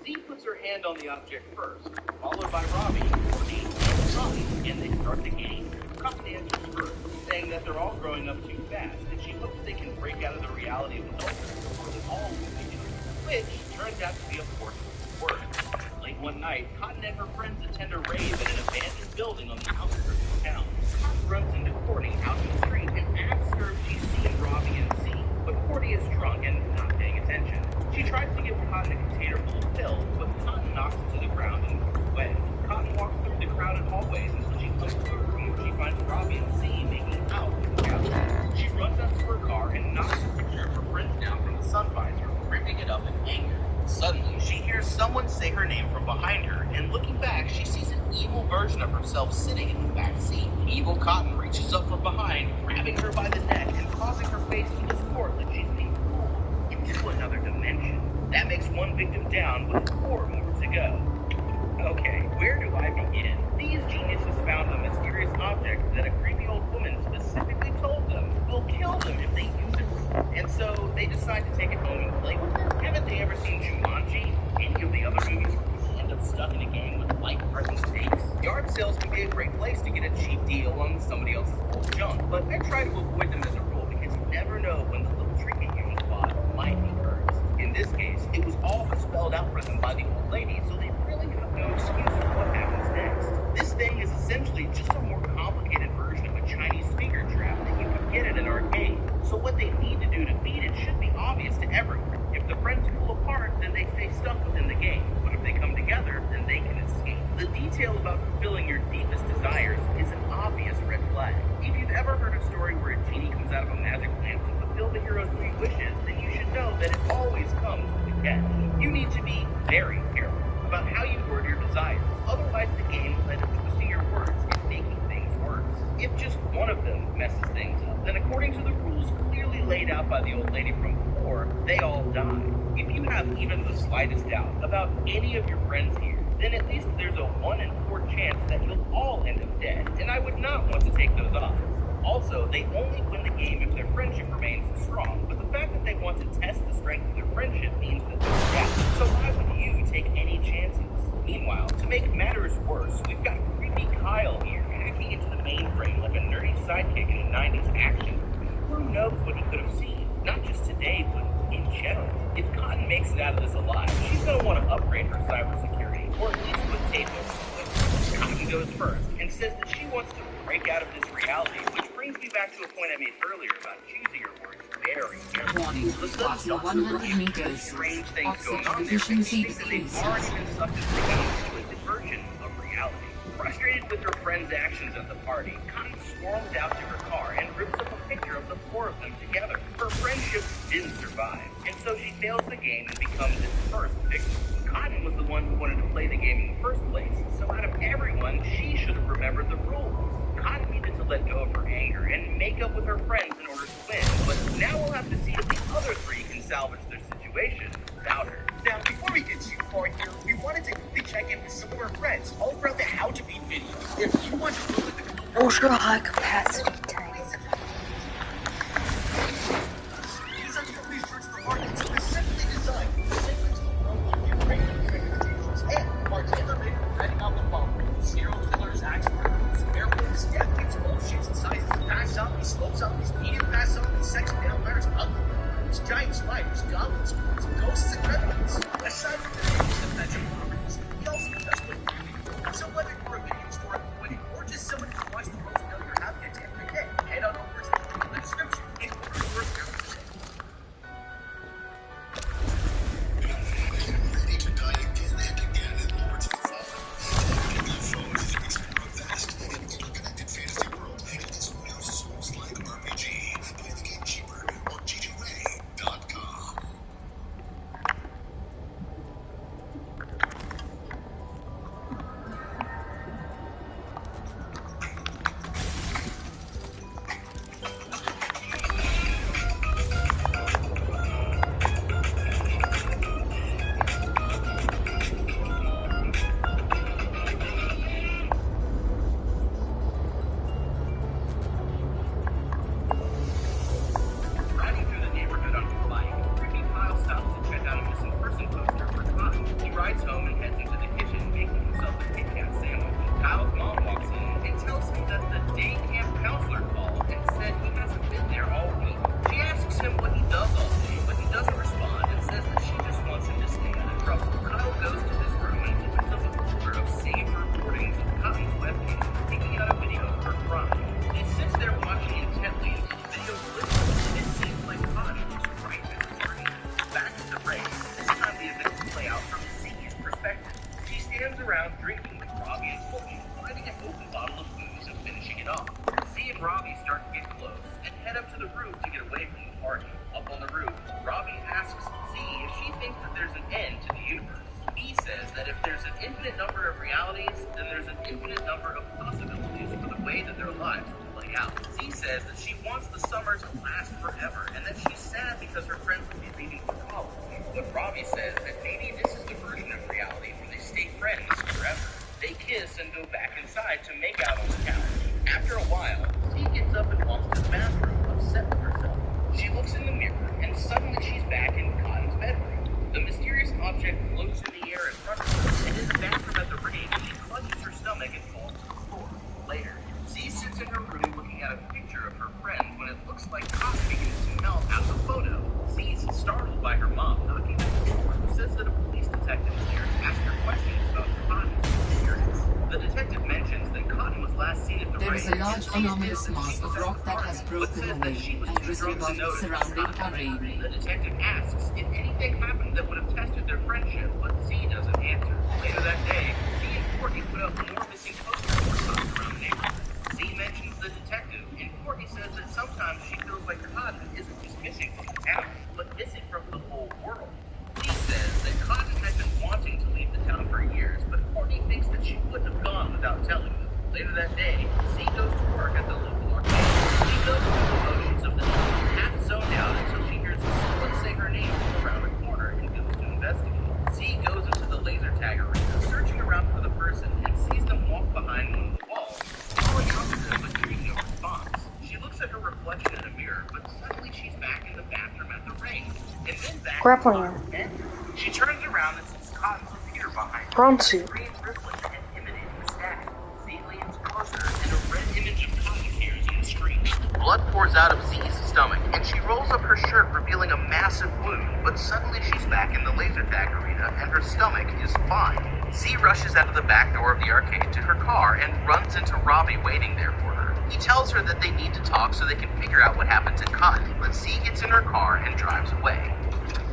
Z puts her hand on the object first, followed by Robbie, Courtney, and Tommy, and they start the game. Cotton answers first, saying that they're all growing up too fast, and she hopes they can break out of the reality of adulthood before they all will be doing it, which turns out to be a fortunate word. Late one night, Cotton and her friends attend a rave at an abandoned building on the outskirts of town. Cotton runs into Courtney out in the street and asks her if she's seen Robbie and Z, but Courtney is drunk and not paying attention. She tries to give Cotton a container full of pills, but Cotton knocks it to the ground and moves away. Cotton walks through the crowded hallways until she comes to a room where she finds Robbie and Z making out with the couch. She runs out to her car and knocks a picture of her friends down from the sun visor, ripping it up in anger. Suddenly, she hears someone say her name from behind her, and looking back, she sees an evil version of herself sitting in the back seat. Evil Cotton reaches up from behind, grabbing her by the neck and causing her face to distort like she's being pulled into another dimension. That makes one victim down, with 4 more to go. Okay, where do I begin? These geniuses found a mysterious object that a creepy old woman specifically told them will kill them if they use it. And so they decide to take it home and play with it. Haven't they ever seen Jumanji? Any of the other movies where people end up stuck in a game with life-threatening stakes? Yard sales can be a great place to get a cheap deal on somebody else's old junk, but I try to avoid them as a rule because you never know when the little trinket you bought might be hers. In this case, it was all spelled out for them by the old lady, so they really have no excuse for what happens next. This thing is essentially just a more complicated version of a Chinese finger trap that you can get at an arcade. So what they need to do to beat it should be obvious to everyone. If the friends pull apart, then they stay stuck within the game. But if they come together, then they can escape. The detail about fulfilling your deepest desires is an obvious red flag. If you've ever heard a story where a genie comes out of a magic lamp to fulfill the hero's 3 wishes, then you should know that it always comes with a catch. You need to be very careful about how you word your desires. Otherwise, the game will end up twisting your words and making things worse. If just one of them messes things up, then according to the rules clearly laid out by the old lady from before, they all die. If you have even the slightest doubt about any of your friends here, then at least there's a 1 in 4 chance that you'll all end up dead, and I would not want to take those odds. Also, they only win the game if their friendship remains strong, but the fact that they want to test the strength of their friendship means that they're dead. So why would you take any chances? Meanwhile, to make matters worse, we've got creepy Kyle here hacking into the mainframe like a nerdy sidekick in a 90s action movie. Who knows what he could have seen? Not just today, but in general. If Cotton makes it out of this alive, she's going to want to upgrade her cybersecurity, or at least put tape over it. Cotton goes first and says that she wants to break out of this reality, which brings me back to a point I made earlier about choosing your words very carefully. Warning, after 100 meters, Strange things oxygen going on there, deficiency and they've decreases. already been sucked into the twisted version of reality. Frustrated with her friend's actions at the party, Cotton storms out to her car and rips up a picture of the 4 of them together. Her friendship didn't survive, and so she fails the game and becomes its first victim. Cotton was the one who wanted to play the game in the first place, so out of everyone, she should have remembered the rules. Cotton needed to let go of her anger and make up with her friends in order to win, but now we'll have to see if the other 3 can salvage their situation without her. Now, before we get too far here, we wanted to quickly check in with some of our friends all throughout the How to Beat video. If you want to look at the Ultra high capacity tank. Courtney says that maybe this is the version of reality where they stay friends forever. They kiss and go back inside to make out on the couch. After a while, Steve gets up and walks to the bathroom, upset with herself. She looks in the mirror, and suddenly she's back in Cotton's bedroom. The mysterious object floats in the air in front of her, and in the bathroom at the ring, she clutches her stomach and falls to the floor. Later, Z sits in her room looking at a picture of her friend when it looks like Cotton begins to melt out of the photo. Z's startled by her mom knocking at the door, who says that a police detective is there to ask her questions about Cotton's experience. The detective mentions that Cotton was last seen at the There ring. is a large anomalous mass of rock that has broken away and risen above surrounding terrain. The detective asks if anything happened that would have tested their friendship, but Z doesn't answer. Later that day, Z and Courtney put up more missing posters for Cotton around the neighborhood. Z mentions the detective, and Courtney says that sometimes she feels like Cotton isn't just missing from the town, but missing from the whole world. Z says that Cotton had been wanting to leave the town for years, but Courtney thinks that she wouldn't have gone without telling them. Later that day, Z goes to work at the local arcade. She goes through the motions of the day, half zoned out until she hears someone say her name from around a corner and goes to investigate. Z goes into the laser tag arena, searching around for the person, and sees them walk behind one of the walls. Calling out to them, but getting no response. She looks at her reflection in a mirror, but suddenly she's back in the bathroom at the ring. And then back Grappling in Cotton's bed. She turns around and sees Cotton's computer behind her. Prawn The suit. screen rippling and emanating static. Z leans closer, and a red image of Cotton appears on the screen. Blood pours out of Z's stomach, and she rolls up her shirt, revealing a massive wound. But suddenly she's back in the laser tag arena, and her stomach is fine. Z rushes out of the back door of the arcade to her car and runs into Robbie waiting there for her. He tells her that they need to talk so they can figure out what happened to Cotton, but Z gets in her car and drives away.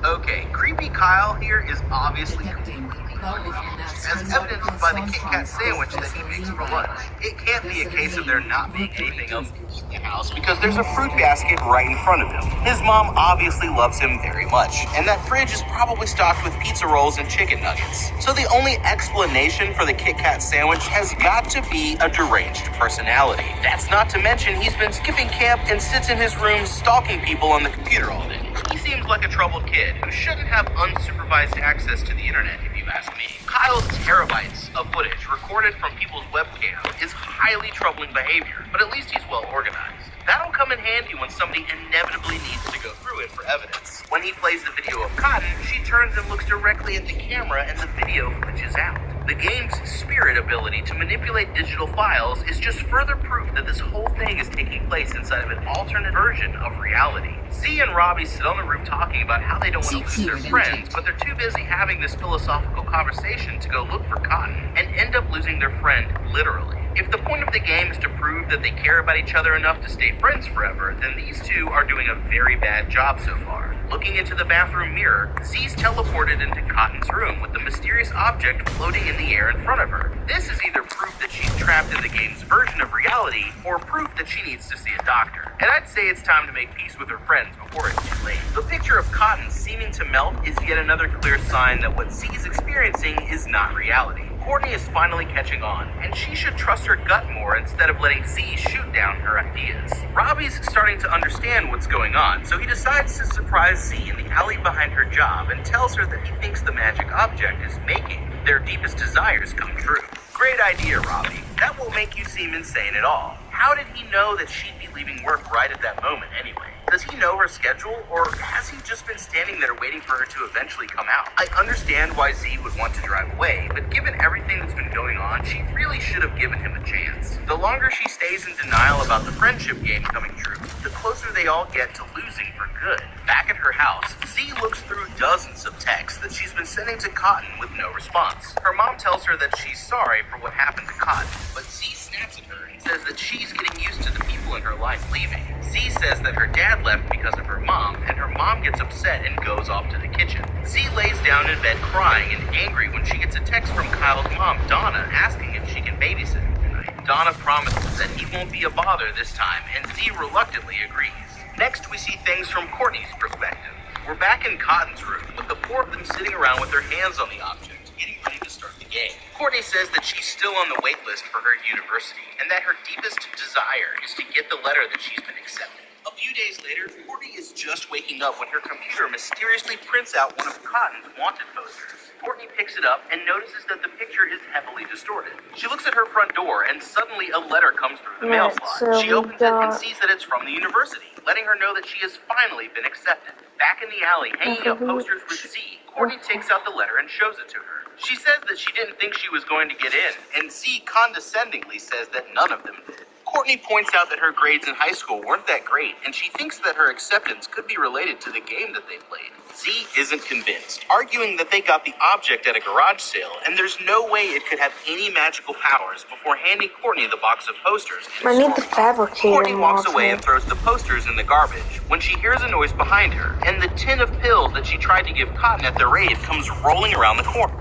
Okay, creepy Kyle here is obviously completely confused, as evidenced by the Kit Kat sandwich that he makes for lunch. It can't be a case of there not being anything else to eat in the house, because there's a fruit basket right in front of him. His mom obviously loves him very much, and that fridge is probably stocked with pizza rolls and chicken nuggets. So the only explanation for the Kit Kat sandwich has got to be a deranged personality. That's not to mention he's been skipping camp and sits in his room stalking people on the computer all day. He seems like a troubled kid who shouldn't have unsupervised access to the internet, if you ask me. Kyle's terabytes of footage recorded from people's webcam is highly troubling behavior, but at least he's well organized. That'll come in handy when somebody inevitably needs to go through it for evidence. When he plays the video of Cotton, she turns and looks directly at the camera and the video glitches out. The game's spirit ability to manipulate digital files is just further proof that this whole thing is taking place inside of an alternate version of reality. Z and Robbie sit on the roof talking about how they don't want to lose their friends, but they're too busy having this philosophical conversation to go look for Cotton, and end up losing their friend literally. If the point of the game is to prove that they care about each other enough to stay friends forever, then these two are doing a very bad job so far. Looking into the bathroom mirror, Z's teleported into Cotton's room with the mysterious object floating in the air in front of her. This is either proof that she's trapped in the game's version of reality, or proof that she needs to see a doctor. And I'd say it's time to make peace with her friends before it's too late. The picture of Cotton seeming to melt is yet another clear sign that what Z is experiencing is not reality. Courtney is finally catching on, and she should trust her gut more instead of letting Z shoot down her ideas. Robbie's starting to understand what's going on, so he decides to surprise Z in the alley behind her job and tells her that he thinks the magic object is making their deepest desires come true. Great idea, Robbie. That won't make you seem insane at all. How did he know that she'd be leaving work right at that moment anyway? Does he know her schedule, or has he just been standing there waiting for her to eventually come out? I understand why Z would want to drive away, but given everything that's been going on, she really should have given him a chance. The longer she stays in denial about the friendship game coming true, the closer they all get to losing for good. Back at her house, Z looks through dozens of texts that she's been sending to Cotton with no response. Her mom tells her that she's sorry for what happened to Cotton, but Z snaps at her and says that she's getting used to the people in her life leaving. Z says that her dad left because of her mom, and her mom gets upset and goes off to the kitchen. Z lays down in bed crying and angry when she gets a text from Kyle's mom, Donna, asking if she can babysit him tonight. Donna promises that he won't be a bother this time, and Z reluctantly agrees. Next, we see things from Courtney's perspective. We're back in Cotton's room, with the four of them sitting around with their hands on the object, getting ready to start the game. Courtney says that she's still on the wait list for her university, and that her deepest desire is to get the letter that she's been accepted. A few days later, Courtney is just waking up when her computer mysteriously prints out one of Cotton's wanted posters. Courtney picks it up and notices that the picture is heavily distorted. She looks at her front door and suddenly a letter comes through the mail slot. So she opens it and sees that it's from the university, letting her know that she has finally been accepted. Back in the alley, hanging up posters with Z, Courtney takes out the letter and shows it to her. She says that she didn't think she was going to get in, and Z condescendingly says that none of them did. Courtney points out that her grades in high school weren't that great, and she thinks that her acceptance could be related to the game that they played. Z isn't convinced, arguing that they got the object at a garage sale, and there's no way it could have any magical powers before handing Courtney the box of posters. I need the fabricator. Courtney walks away and throws the posters in the garbage when she hears a noise behind her, and the tin of pills that she tried to give Cotton at the rave comes rolling around the corner.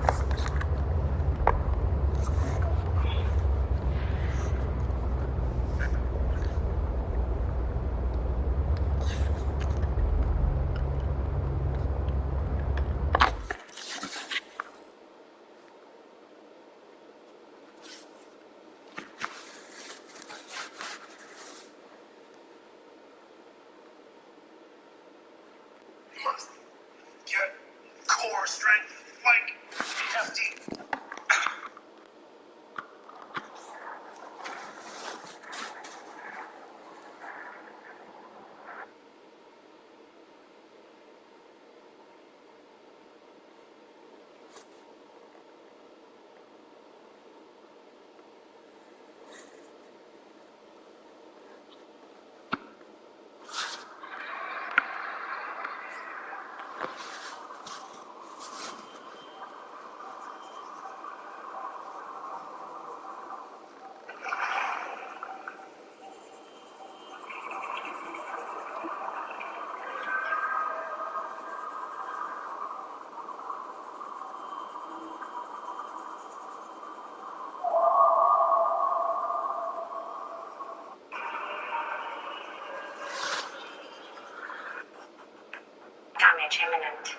Get core strength, like hefty. Damage imminent.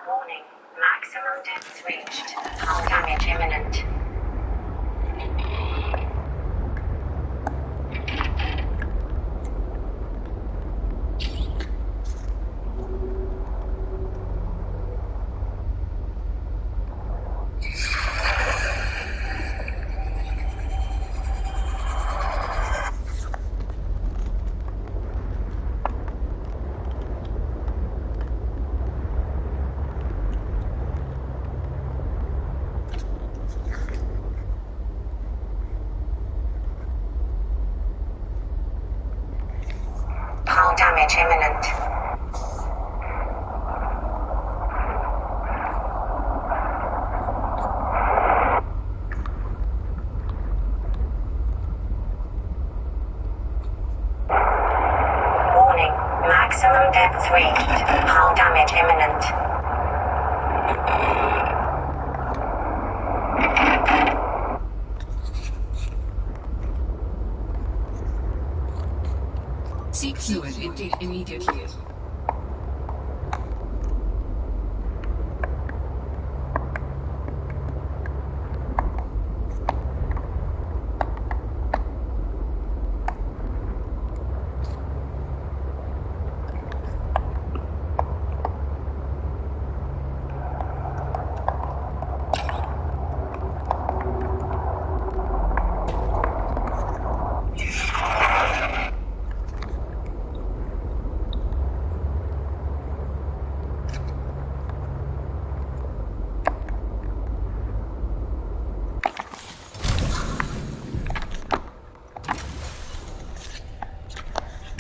Warning, maximum depth reached. Hull damage imminent. Hull damage imminent. Warning, maximum depth reached. Hull damage imminent. Seek fluid intake immediately.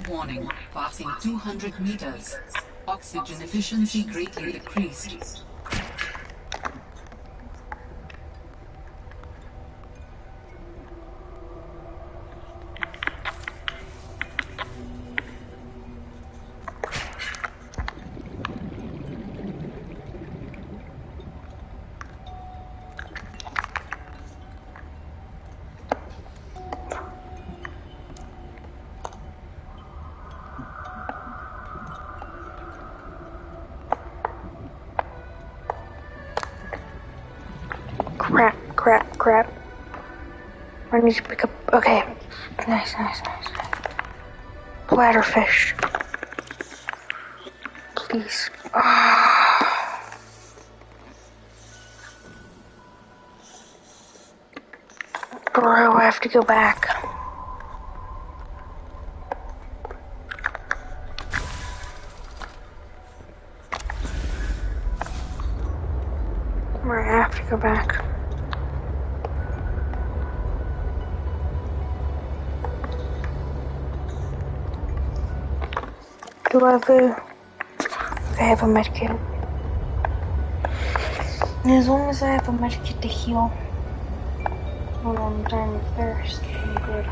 Warning, passing 200 meters. Oxygen efficiency greatly decreased. Crap. I need to pick up. Okay. Nice. Bladderfish. Please. Bro, I have to go back. I have to go back. Do I have a medkit? As long as I have a medkit to heal when I'm dying of thirst, I'm good.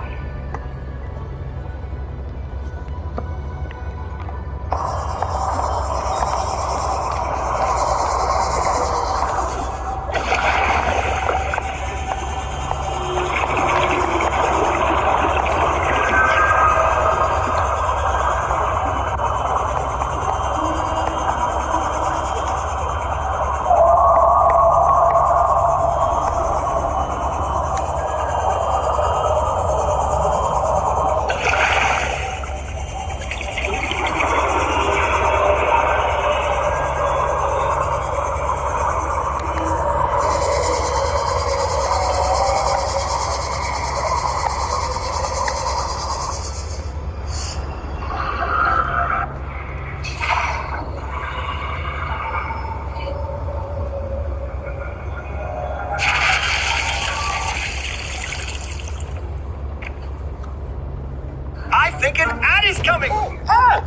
I think an ad is coming! Hi,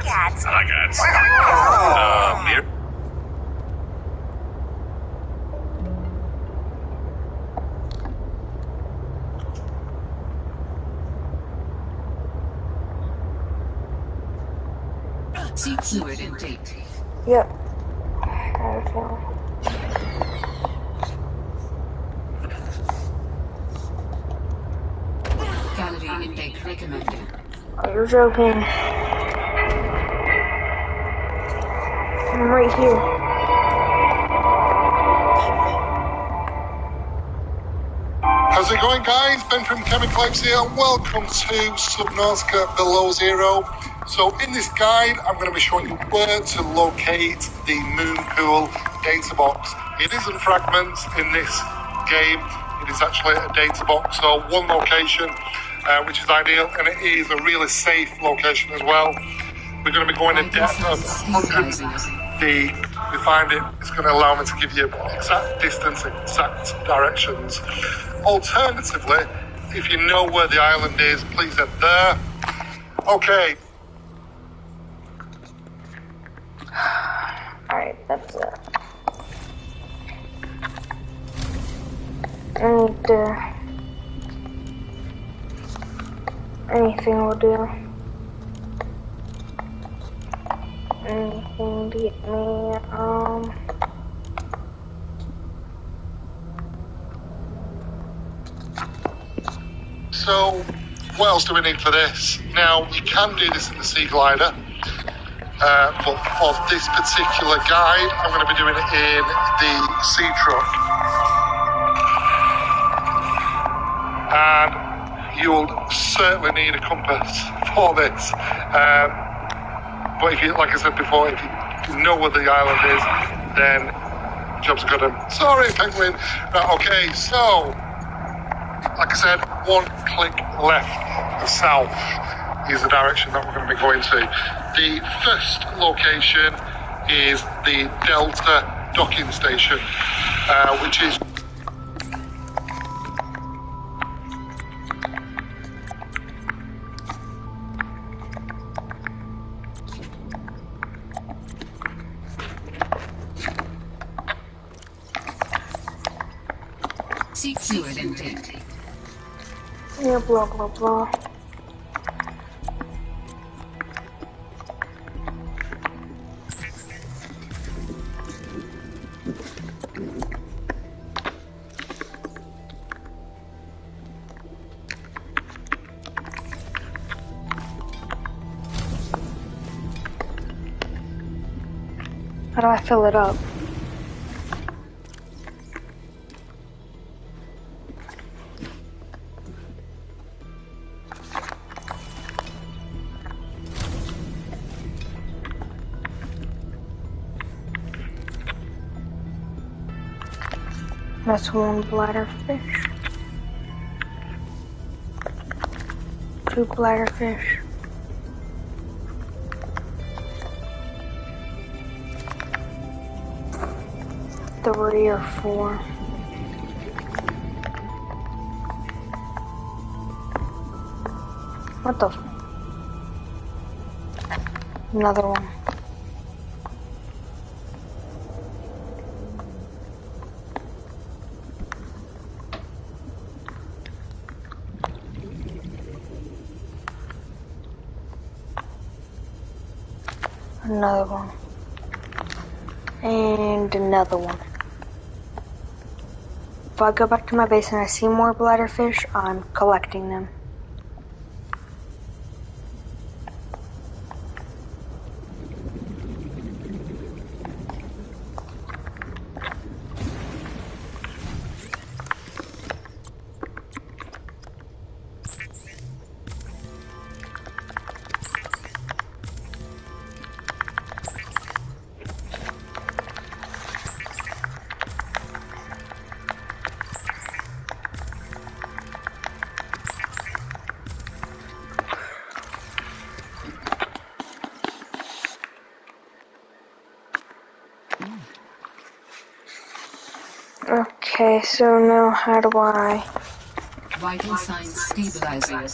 cats. Hi, cats. Beer? Seek fluid intake. Yep. Calorie intake recommended. Oh, you're joking. I'm right here. How's it going, guys? Ben from Chemiclips here. Welcome to Subnautica Below Zero. So in this guide, I'm going to be showing you where to locate the moon pool data box. It isn't fragments in this game. It is actually a data box. So one location, which is ideal, and it is a really safe location as well. We're going to be going in depth of 100 feet. We find it's going to allow me to give you exact distance, exact directions. Alternatively, if you know where the island is, please head there. Okay. Alright, that's it. I need to... anything will do. Anything beat me, So, what else do we need for this? Now, you can do this in the Sea Glider, but for this particular guide, I'm going to be doing it in the Sea Truck. And you'll certainly need a compass for this. But if you, like I said before, if you know where the island is, then job's good. Sorry, penguin. Right, okay, so, like I said, one click left, the south is the direction that we're going to be going to. The first location is the Delta docking station, which is Seek fluid intake. yeah, blah blah blah. How do I fill it up? That's one bladderfish. 2 bladderfish. 3 or 4. What the? Another one. Another one. And another one. If I go back to my base and I see more bladderfish, I'm collecting them. Okay, so now how do I... Vital signs stabilizing.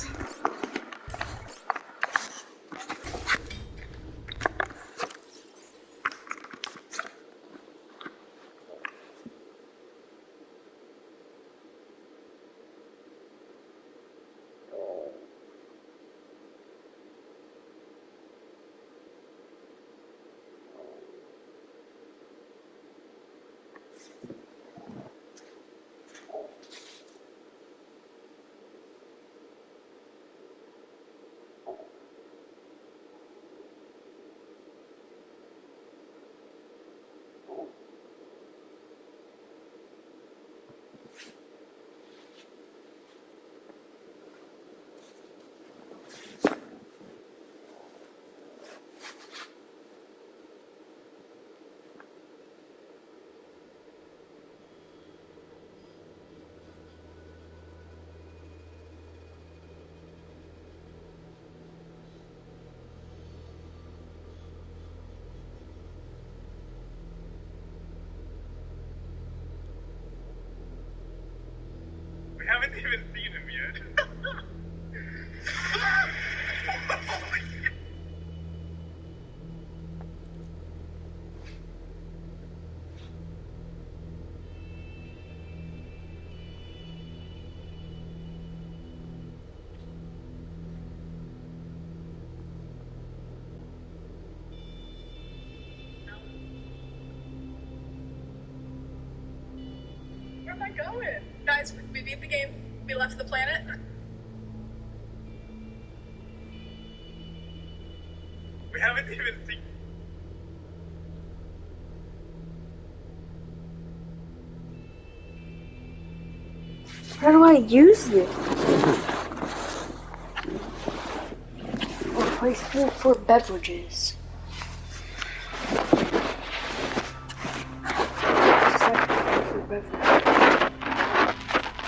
We haven't even seen him yet. Where am I going? Guys, we beat the game. We left the planet. We haven't even seen. How do I use this? Replacement for beverages. Substitute for beverages.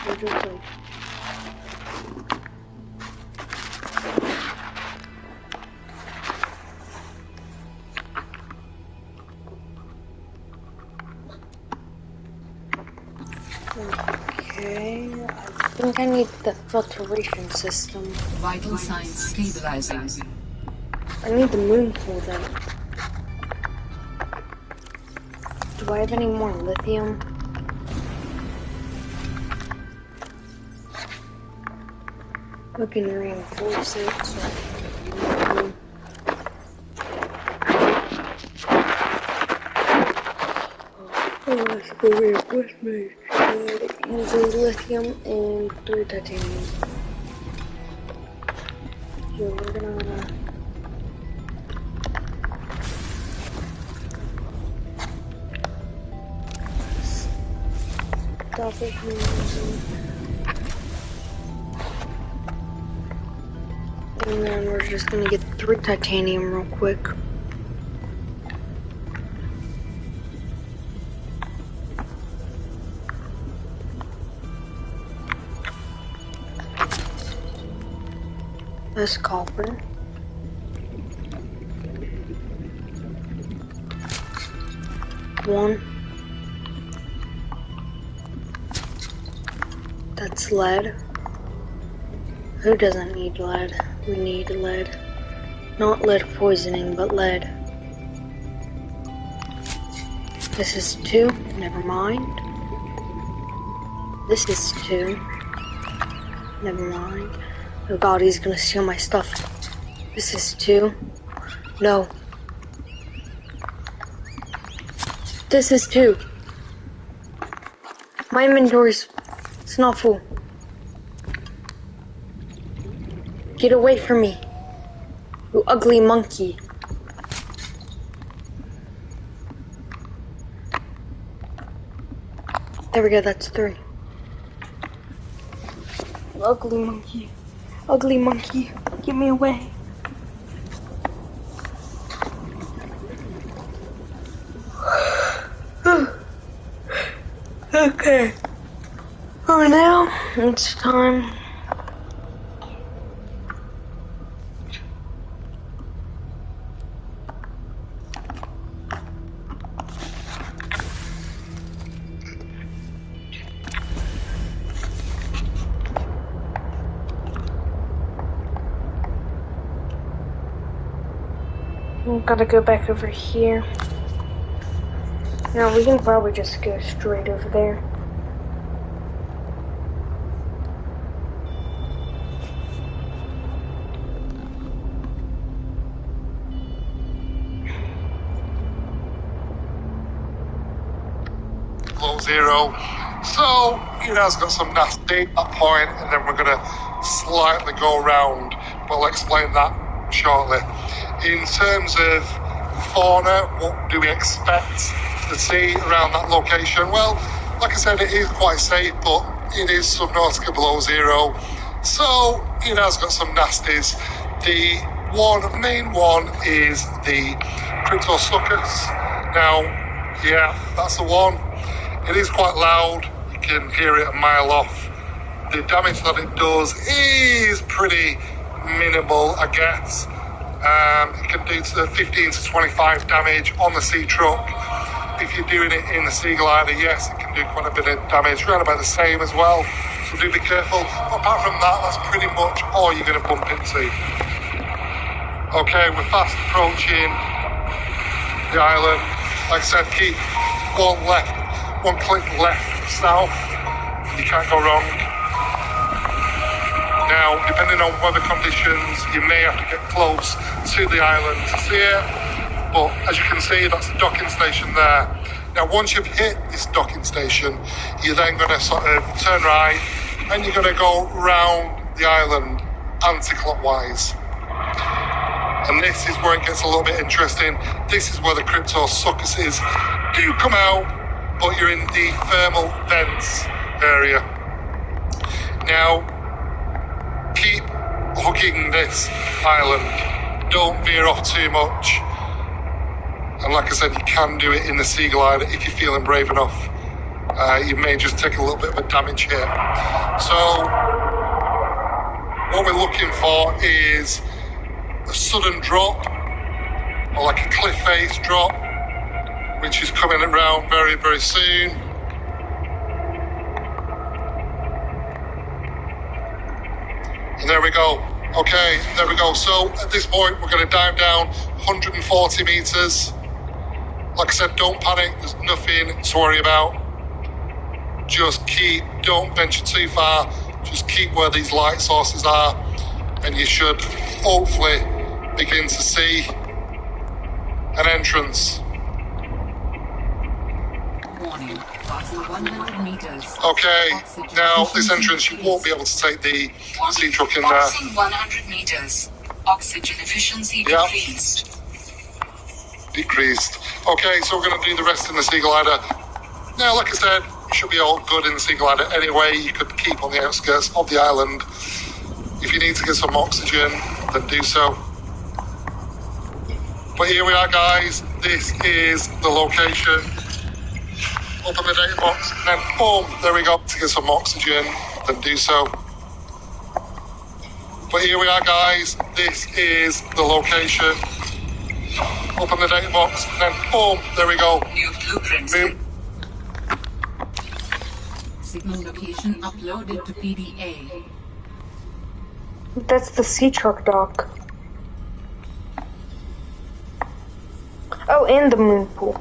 Where'd you play? Okay, I think I need the filtration system. Vital signs stabilizing. I need the moon pool then. Do I have any more lithium? We can reinforce it so I can use oh, let's go reinforce me. Using lithium and 3 titanium. So we're gonna stop it from using. And then we're just gonna get 3 titanium real quick. That's copper. One. That's lead. Who doesn't need lead? We need lead. Not lead poisoning, but lead. This is 2. Never mind. This is 2. Never mind. Oh god, he's gonna steal my stuff. This is 2. No. This is 2. My inventory's... It's not full. Get away from me. You ugly monkey. There we go, that's 3. You ugly monkey. Ugly monkey. Get me away. Okay. Oh, now it's time. Gotta go back over here. No, we can probably just go straight over there. Below zero. So, you know, it's got some nasty at that point, and then we're going to slightly go around, but I'll explain that shortly. In terms of fauna, what do we expect to see around that location? Well, like I said, it is quite safe, but it is Subnautica below zero. So, you know, it's got some nasties. The main one is the Cryptosuchus. Now, yeah, that's the one. It is quite loud. You can hear it a mile off. The damage that it does is pretty minimal, I guess. It can do 15 to 25 damage on the sea truck. If you're doing it in the sea glider, yes, it can do quite a bit of damage, around about the same as well. So do be careful. But apart from that, that's pretty much all you're going to bump into. Okay, we're fast approaching the island. Like I said, keep one click left, south. You can't go wrong. Now, depending on weather conditions, you may have to get close to the island to see it. But as you can see, that's the docking station there. Now, once you've hit this docking station, you're then going to sort of turn right, and you're going to go round the island anti-clockwise. And this is where it gets a little bit interesting. This is where the Cryptosuchuses do come out, but you're in the thermal vents area. Now, keep hugging this island. Don't veer off too much. And like I said, you can do it in the sea glider if you're feeling brave enough. You may just take a little bit of a damage hit. So, what we're looking for is a sudden drop, or like a cliff face drop, which is coming around very, very soon. And there we go. Okay, there we go. So at this point, we're going to dive down 140 meters. Like I said, don't panic. There's nothing to worry about. Just don't venture too far. Just keep where these light sources are, and you should hopefully begin to see an entrance. Warning, passing 100 meters. Okay, now this entrance, you won't be able to take the sea truck in there. Passing 100 meters. Oxygen efficiency decreased. Decreased. Okay, so we're going to do the rest in the sea glider. Now, like I said, you should be all good in the sea glider anyway. You could keep on the outskirts of the island. If you need to get some oxygen, then do so. But here we are, guys. This is the location. Open the data box, and then boom, there we go. To get some oxygen, then do so. But here we are, guys. This is the location. Open the data box, and then boom, there we go. New blueprints. Boom. Signal location uploaded to PDA. That's the sea truck dock. Oh, and the moon pool.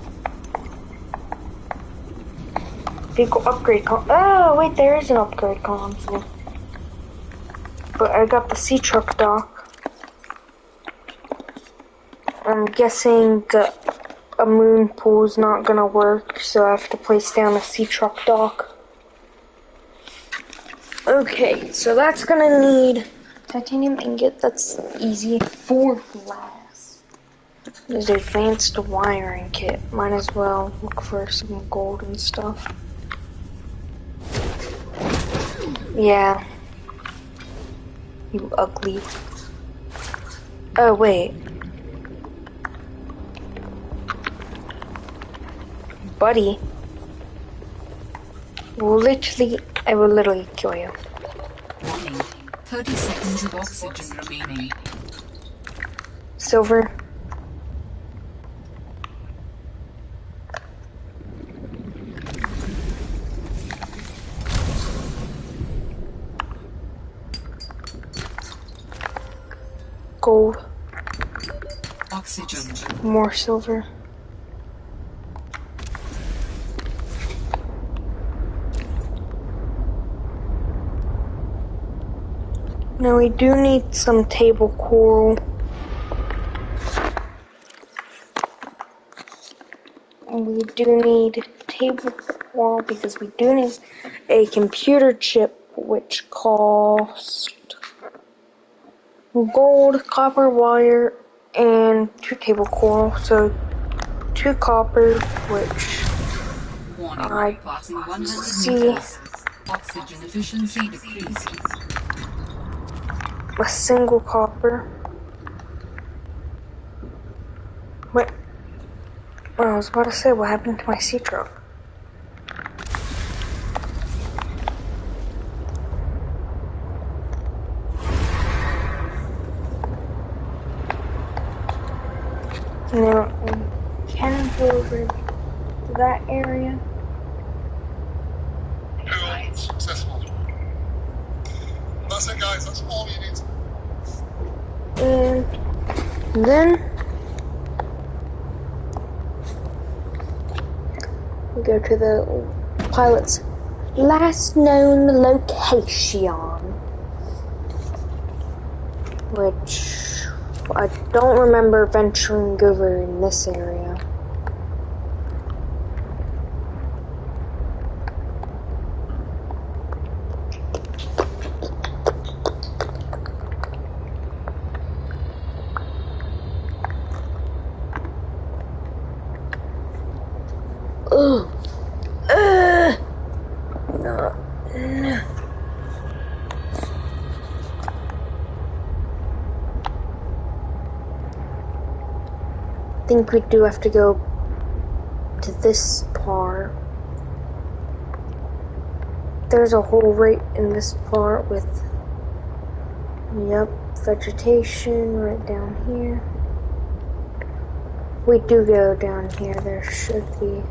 Vehicle upgrade oh, wait, there is an upgrade console. But I got the sea truck dock. I'm guessing a moon pool is not gonna work, so I have to place down a sea truck dock. Okay, so that's gonna need titanium ingot, that's easy. 4 glass. There's an advanced wiring kit. Might as well look for some gold and stuff. Yeah. You ugly. Oh, wait. Buddy. I will literally kill you. Warning. 30 seconds of oxygen remaining. Silver. Gold. Oxygen. More silver. Now we do need some table coral. And we do need table coral because we do need a computer chip which costs gold, copper wire, and 2 table coral. So 2 copper, which Warning. I Passing 100 see meters. Oxygen efficiency decreased. a single copper. What? I was about to say, what happened to my sea truck? Now, we can go over to that area. Cool. Successful. That's it, guys. That's all you need. And then we go to the pilot's last known location, which I don't remember venturing over in this area. No. I think we do have to go to this part. There's a hole right in this part with, yep, vegetation right down here. We do go down here, there should be.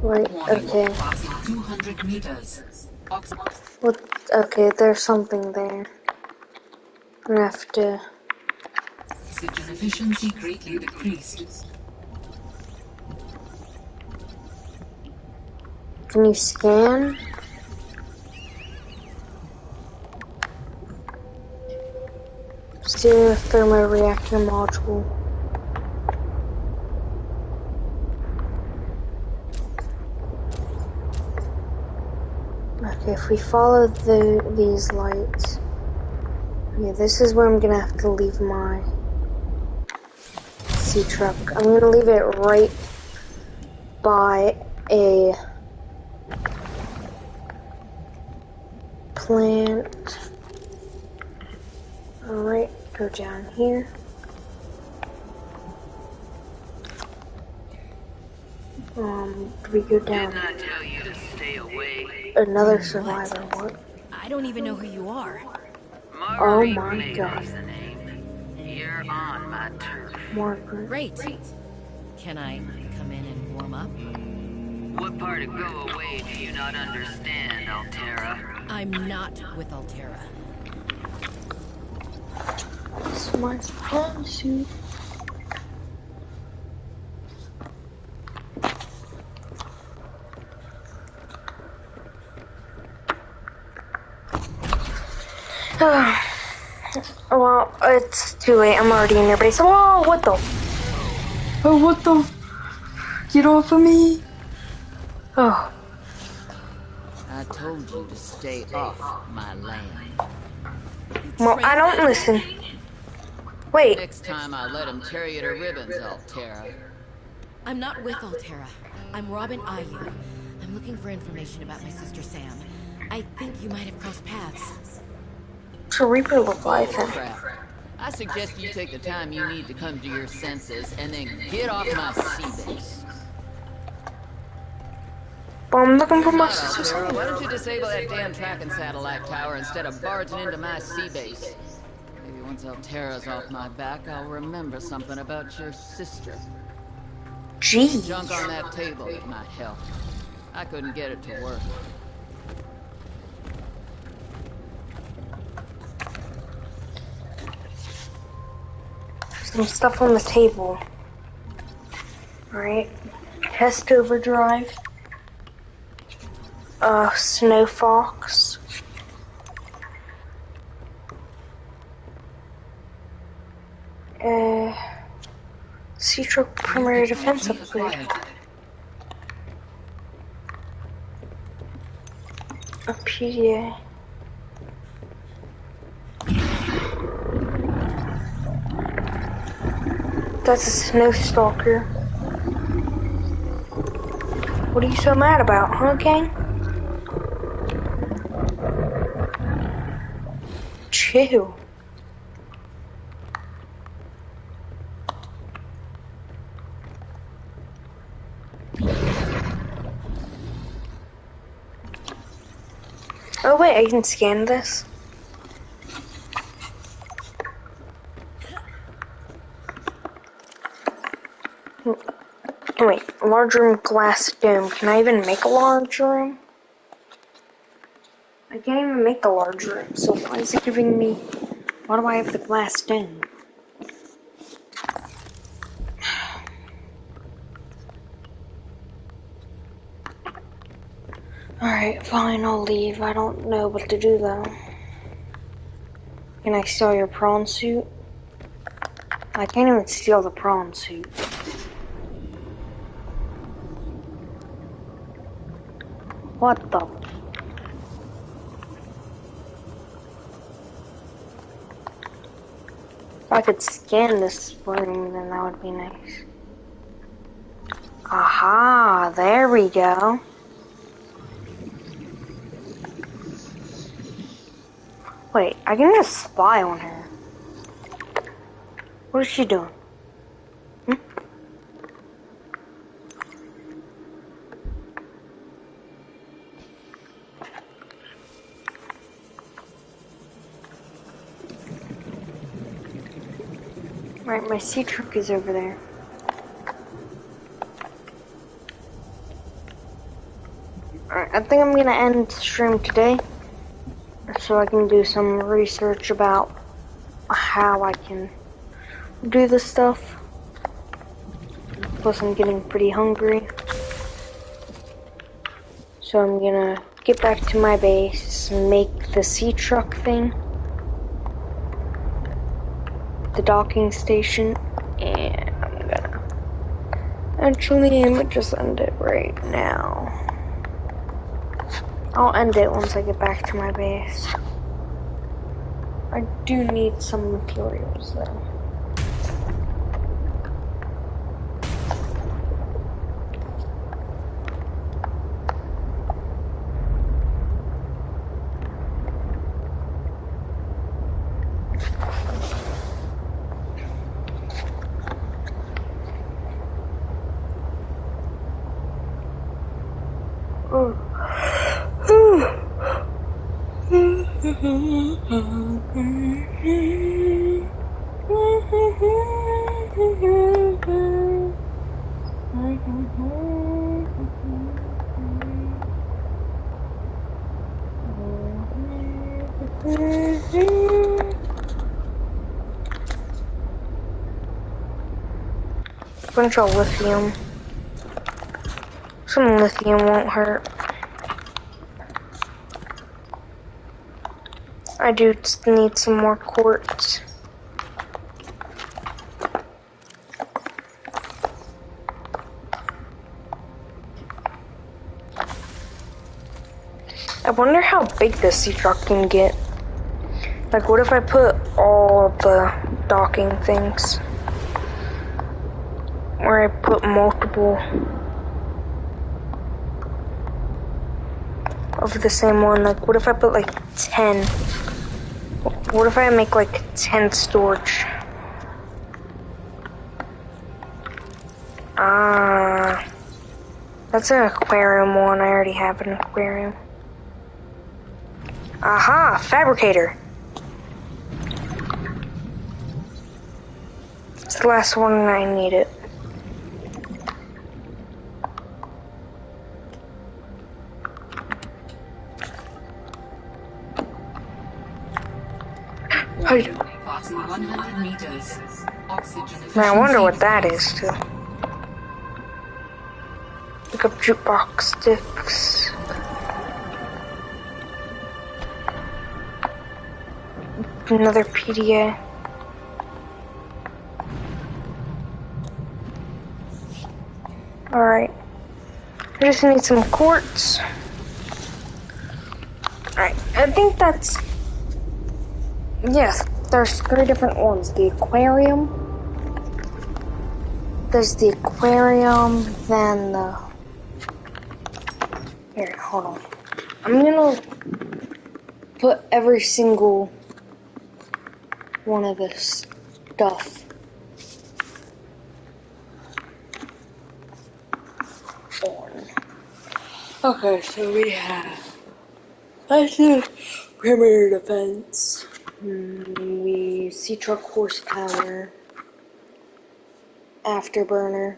Right, okay. 200 meters. What? Okay, there's something there. I'm gonna have to. Oxygen efficiency greatly decreased. Can you scan? Stereo thermoreactor module. Okay, if we follow these lights, yeah, this is where I'm gonna have to leave my sea truck. I'm gonna leave it right by a plant. Alright, go down here. Do we go down? Didn't I tell you to stay away? Another survivor, what? I don't even know who you are. Oh Marguerite my May god. is the name. You're on my turf. Margaret. Great. Can I come in and warm up? What part of go away do you not understand, Altera? I'm not with Altera. It's my pantsuit. Well, it's too late. I'm already in your base. Whoa, what the? Oh, what the? Get off of me. Oh. I told you to stay off my land. Well, I don't listen. Wait. Next time I let him tear you to ribbons, Altera. I'm not with Altera. I'm Robin Ayu. I'm looking for information about my sister Sam. I think you might have crossed paths. To Reaper Leviathan. Crap. I suggest you take the time you need to come to your senses and then get off my sea base. Well, I'm looking for my Not sister Altera. Sam. Why don't you disable that damn tracking satellite tower instead of barging into my sea base? Maybe once Altera's off my back, I'll remember something about your sister. Jeez. Junk on that table that might help. I couldn't get it to work. Some stuff on the table. Alright. Test overdrive. Snow Fox. Sea Truck Primary Defense Upgrade. A PDA. That's a Snow Stalker. What are you so mad about, huh, gang? Chill. Oh wait, I can scan this. Wait, large room glass dome. Can I even make a large room? I can't even make a large room, so why is it giving me... Why do I have the glass dome? Alright, fine, I'll leave. I don't know what to do though. Can I steal your prawn suit? I can't even steal the prawn suit. What the? If I could scan this room, then that would be nice. Aha, there we go. Wait, I can just spy on her. What is she doing? Right, my sea truck is over there. Alright, I think I'm gonna end the stream today, so I can do some research about how I can do this stuff. Plus I'm getting pretty hungry. So I'm gonna get back to my base, make the sea truck thing, the docking station, and I'm gonna actually just end it right now. I'll end it once I get back to my base. I do need some materials though. Bunch of lithium. Some lithium won't hurt. I do need some more quartz. I wonder how big this sea truck can get. Like, what if I put all of the docking things? Or I put multiple of the same one. Like, what if I put like 10? What if I make like 10 storage? Ah, that's an aquarium one. I already have an aquarium. Aha, fabricator. It's the last one and I need it. Passing 100 meters. Oxygen I wonder what that is too. Pick up jukebox sticks. Another PDA. Alright. I just need some quartz. Alright, I think that's... Yes, there's 3 different ones. The aquarium. There's the aquarium, then the... Here, hold on. I'm gonna put every single one of this stuff on. Okay, so we have perimeter defense. We sea truck horsepower, afterburner.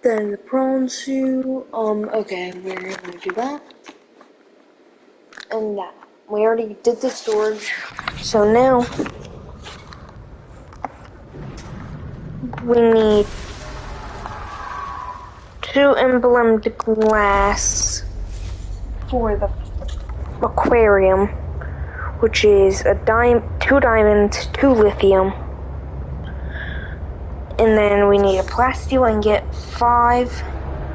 Then the prone suit. Okay, we're gonna do that. And that. We already did the storage. So now we need 2 emblemed glass for the aquarium, which is 2 diamonds, 2 lithium. And then we need a plasteel and get 5.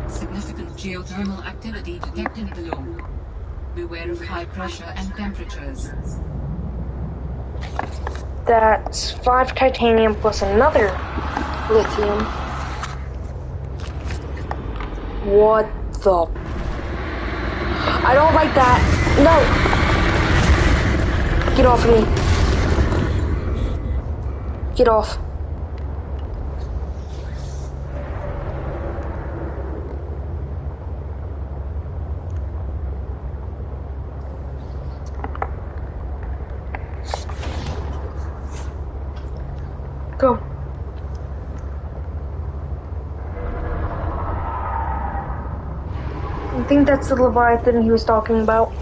Significant geothermal activity detected below. Beware of high pressure and temperatures. That's 5 titanium plus another lithium. What the? I don't like that. No! Get off of me. Get off. Go. I think that's the Leviathan he was talking about.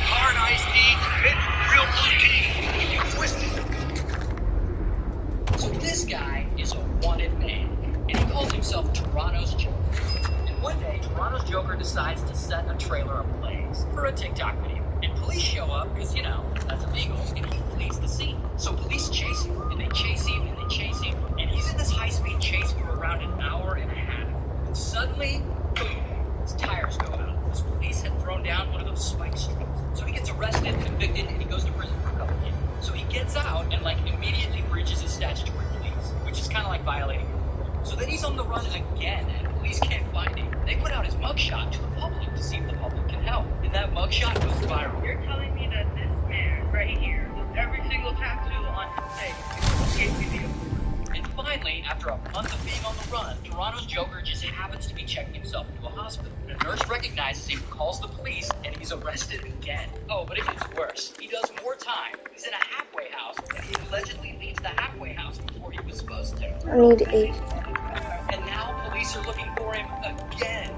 Hard iced tea, real blue tea. Twisted. So this guy is a wanted man, and he calls himself Toronto's Joker. And one day, Toronto's Joker decides to set a trailer ablaze for a TikTok video. And police show up because, you know, that's illegal, and he flees the scene. So police chase him, and they chase him, and they chase him, and he's in this high-speed chase for around an hour and a half. And suddenly, boom, his tires go out. Because police had thrown down one of those spike strips. So he gets arrested, convicted, and he goes to prison for a couple years. So he gets out and, like, immediately breaches his statutory release, which is kind of like violating your rule. So then he's on the run again, and police can't find him. They put out his mugshot to the public to see if the public can help. And that mugshot goes viral. You're telling me that this man right here, with every single tattoo on his face, after a month of being on the run, Toronto's Joker just happens to be checking himself into a hospital. A nurse recognizes him, calls the police, and he's arrested again. Oh, but it gets worse. He does more time. He's in a halfway house, and he allegedly leaves the halfway house before he was supposed to. I need 8. And now police are looking for him again.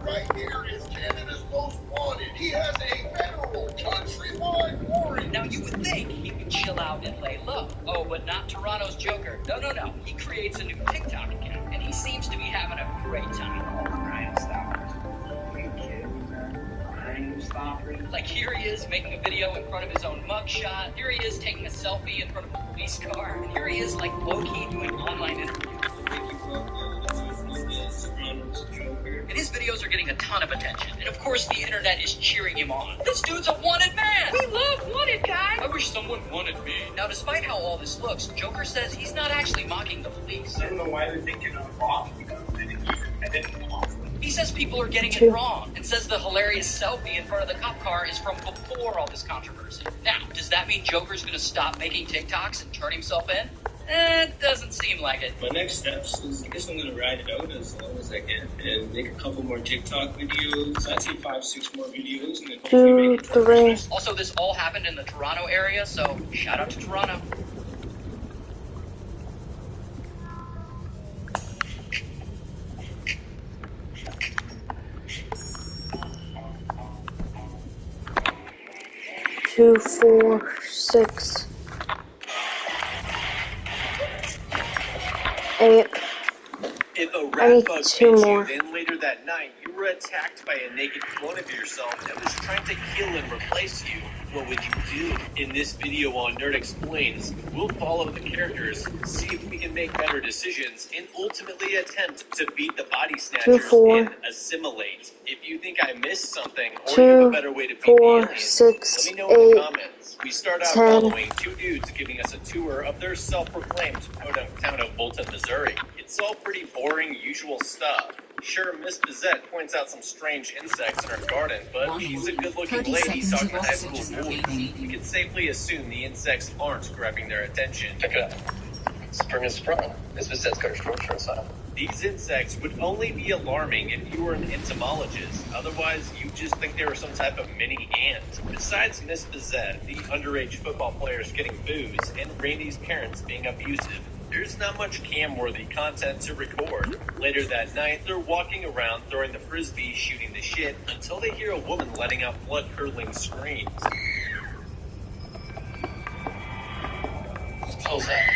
Right here is Canada's most wanted. He has a federal countrywide warrant. Now you would think he would chill out and lay low. Oh, but not Toronto's Joker. No. He creates a new TikTok account, and he seems to be having a great time. Crime Stoppers. Are you kidding, man? Crime Stoppers? Like here he is making a video in front of his own mugshot. Here he is taking a selfie in front of a police car. And here he is like low-key doing online interviews. And his videos are getting a ton of attention. And of course, the internet is cheering him on. This dude's a wanted man! We love wanted guys! I wish someone wanted me. Now, despite how all this looks, Joker says he's not actually mocking the police. I don't know why they're thinking I'm mocking them. I didn't mock them. He says people are getting it wrong, and says the hilarious selfie in front of the cop car is from before all this controversy. Now, does that mean Joker's gonna stop making TikToks and turn himself in? It doesn't seem like it. My next steps is I guess I'm gonna ride it out as long as I can and make a couple more TikTok videos. I'd say 5-6 more videos and then hopefully make it 3. Also, this all happened in the Toronto area, so shout out to Toronto. Two, 4, 6, 8. If a I rat need bug 2 bit more. you, then later that night you were attacked by a naked clone of yourself that was trying to kill and replace you, what would you do? In this video on Nerd Explains, we'll follow the characters, see if we can make better decisions, and ultimately attempt to beat the body snatchers 2, 4. and assimilate. If you think I missed something, or 2, you have a better way to beat 4, the aliens, 6, let me know in the 8, comments. We start out 10. following 2 dudes giving us a tour of their self-proclaimed town of Bolton, Missouri. It's all pretty boring, usual stuff. Sure, Miss BZ points out some strange insects in her garden, but she's a good-looking lady talking to high school boys. We can safely assume the insects aren't grabbing their attention. Check it out. Spring is sprung. Miss BZ's got her structure inside. These insects would only be alarming if you were an entomologist. Otherwise, you just think they were some type of mini ant. Besides Miss BZ, the underage football players getting booze, and Randy's parents being abusive, there's not much cam-worthy content to record. Later that night, they're walking around throwing the frisbee, shooting the shit, until they hear a woman letting out blood-curdling screams. Close that.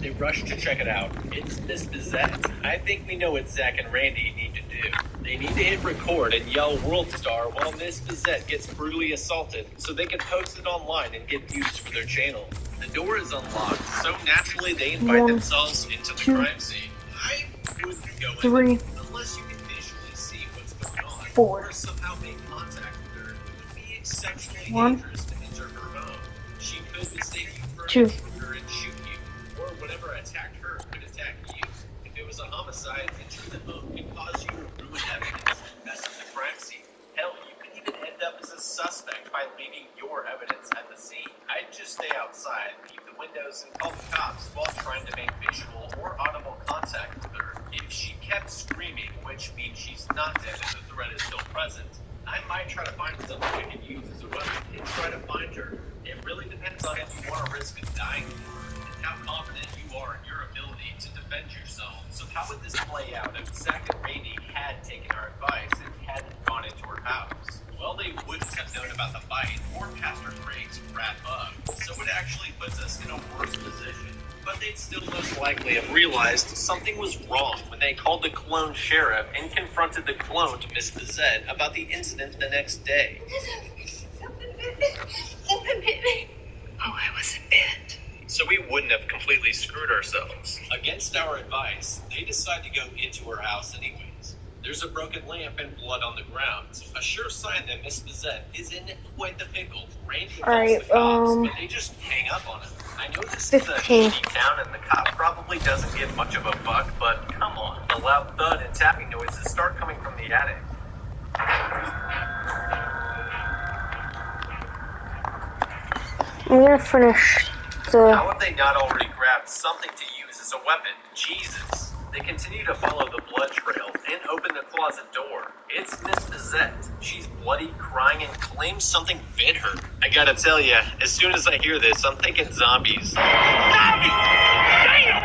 They rush to check it out. It's Miss BZ. I think we know what Zach and Randy need to do. They need to hit record and yell World Star while Miss BZ gets brutally assaulted so they can post it online and get views for their channel. The door is unlocked, so naturally they invite 1, themselves into the 2, crime scene. I wouldn't go 3, in unless you can visually see what's going on 4. or somehow make contact with her. It would be exceptionally 1, dangerous to enter her home. She could mistake you for an 2. intruder and shoot you, or whatever attacked her could attack you. If it was a homicide, entering the home could cause you to ruin evidence and mess up the crime scene. Hell, you could even end up as a suspect by leaving your evidence at the scene. I'd just stay outside, keep the windows, and call the cops while trying to make visual or audible contact with her. If she kept screaming, which means she's not dead and the threat is still present, I might try to find something I can use as a weapon and try to find her. It really depends on if you want to risk dying for her and how confident you are in your ability to defend yourself. So how would this play out if Zach and Randy had taken our advice and hadn't gone into her house? Well, they wouldn't have known about the bite or Pastor Craig's rat bug, so it actually puts us in a worse position. But they'd still most likely have realized something was wrong when they called the clone sheriff and confronted the clone to Miss BZ about the incident the next day. Oh, I wasn't bit. So we wouldn't have completely screwed ourselves. Against our advice, they decide to go into her house anyways. There's a broken lamp and blood on the ground. A sure sign that Miss BZ is in quite the pickle. Randy calls the cops, but they just hang up on him. I know this is a shitty town and the cop probably doesn't give much of a fuck, but come on. The loud thud and tapping noises start coming from the attic. I'm gonna finish How have they not already grabbed something to use as a weapon? Jesus. They continue to follow the blood trail and open the closet door. It's Miss Bizette. She's bloody, crying, and claims something bit her. I gotta tell ya, as soon as I hear this, I'm thinking zombies. Zombies! Damn!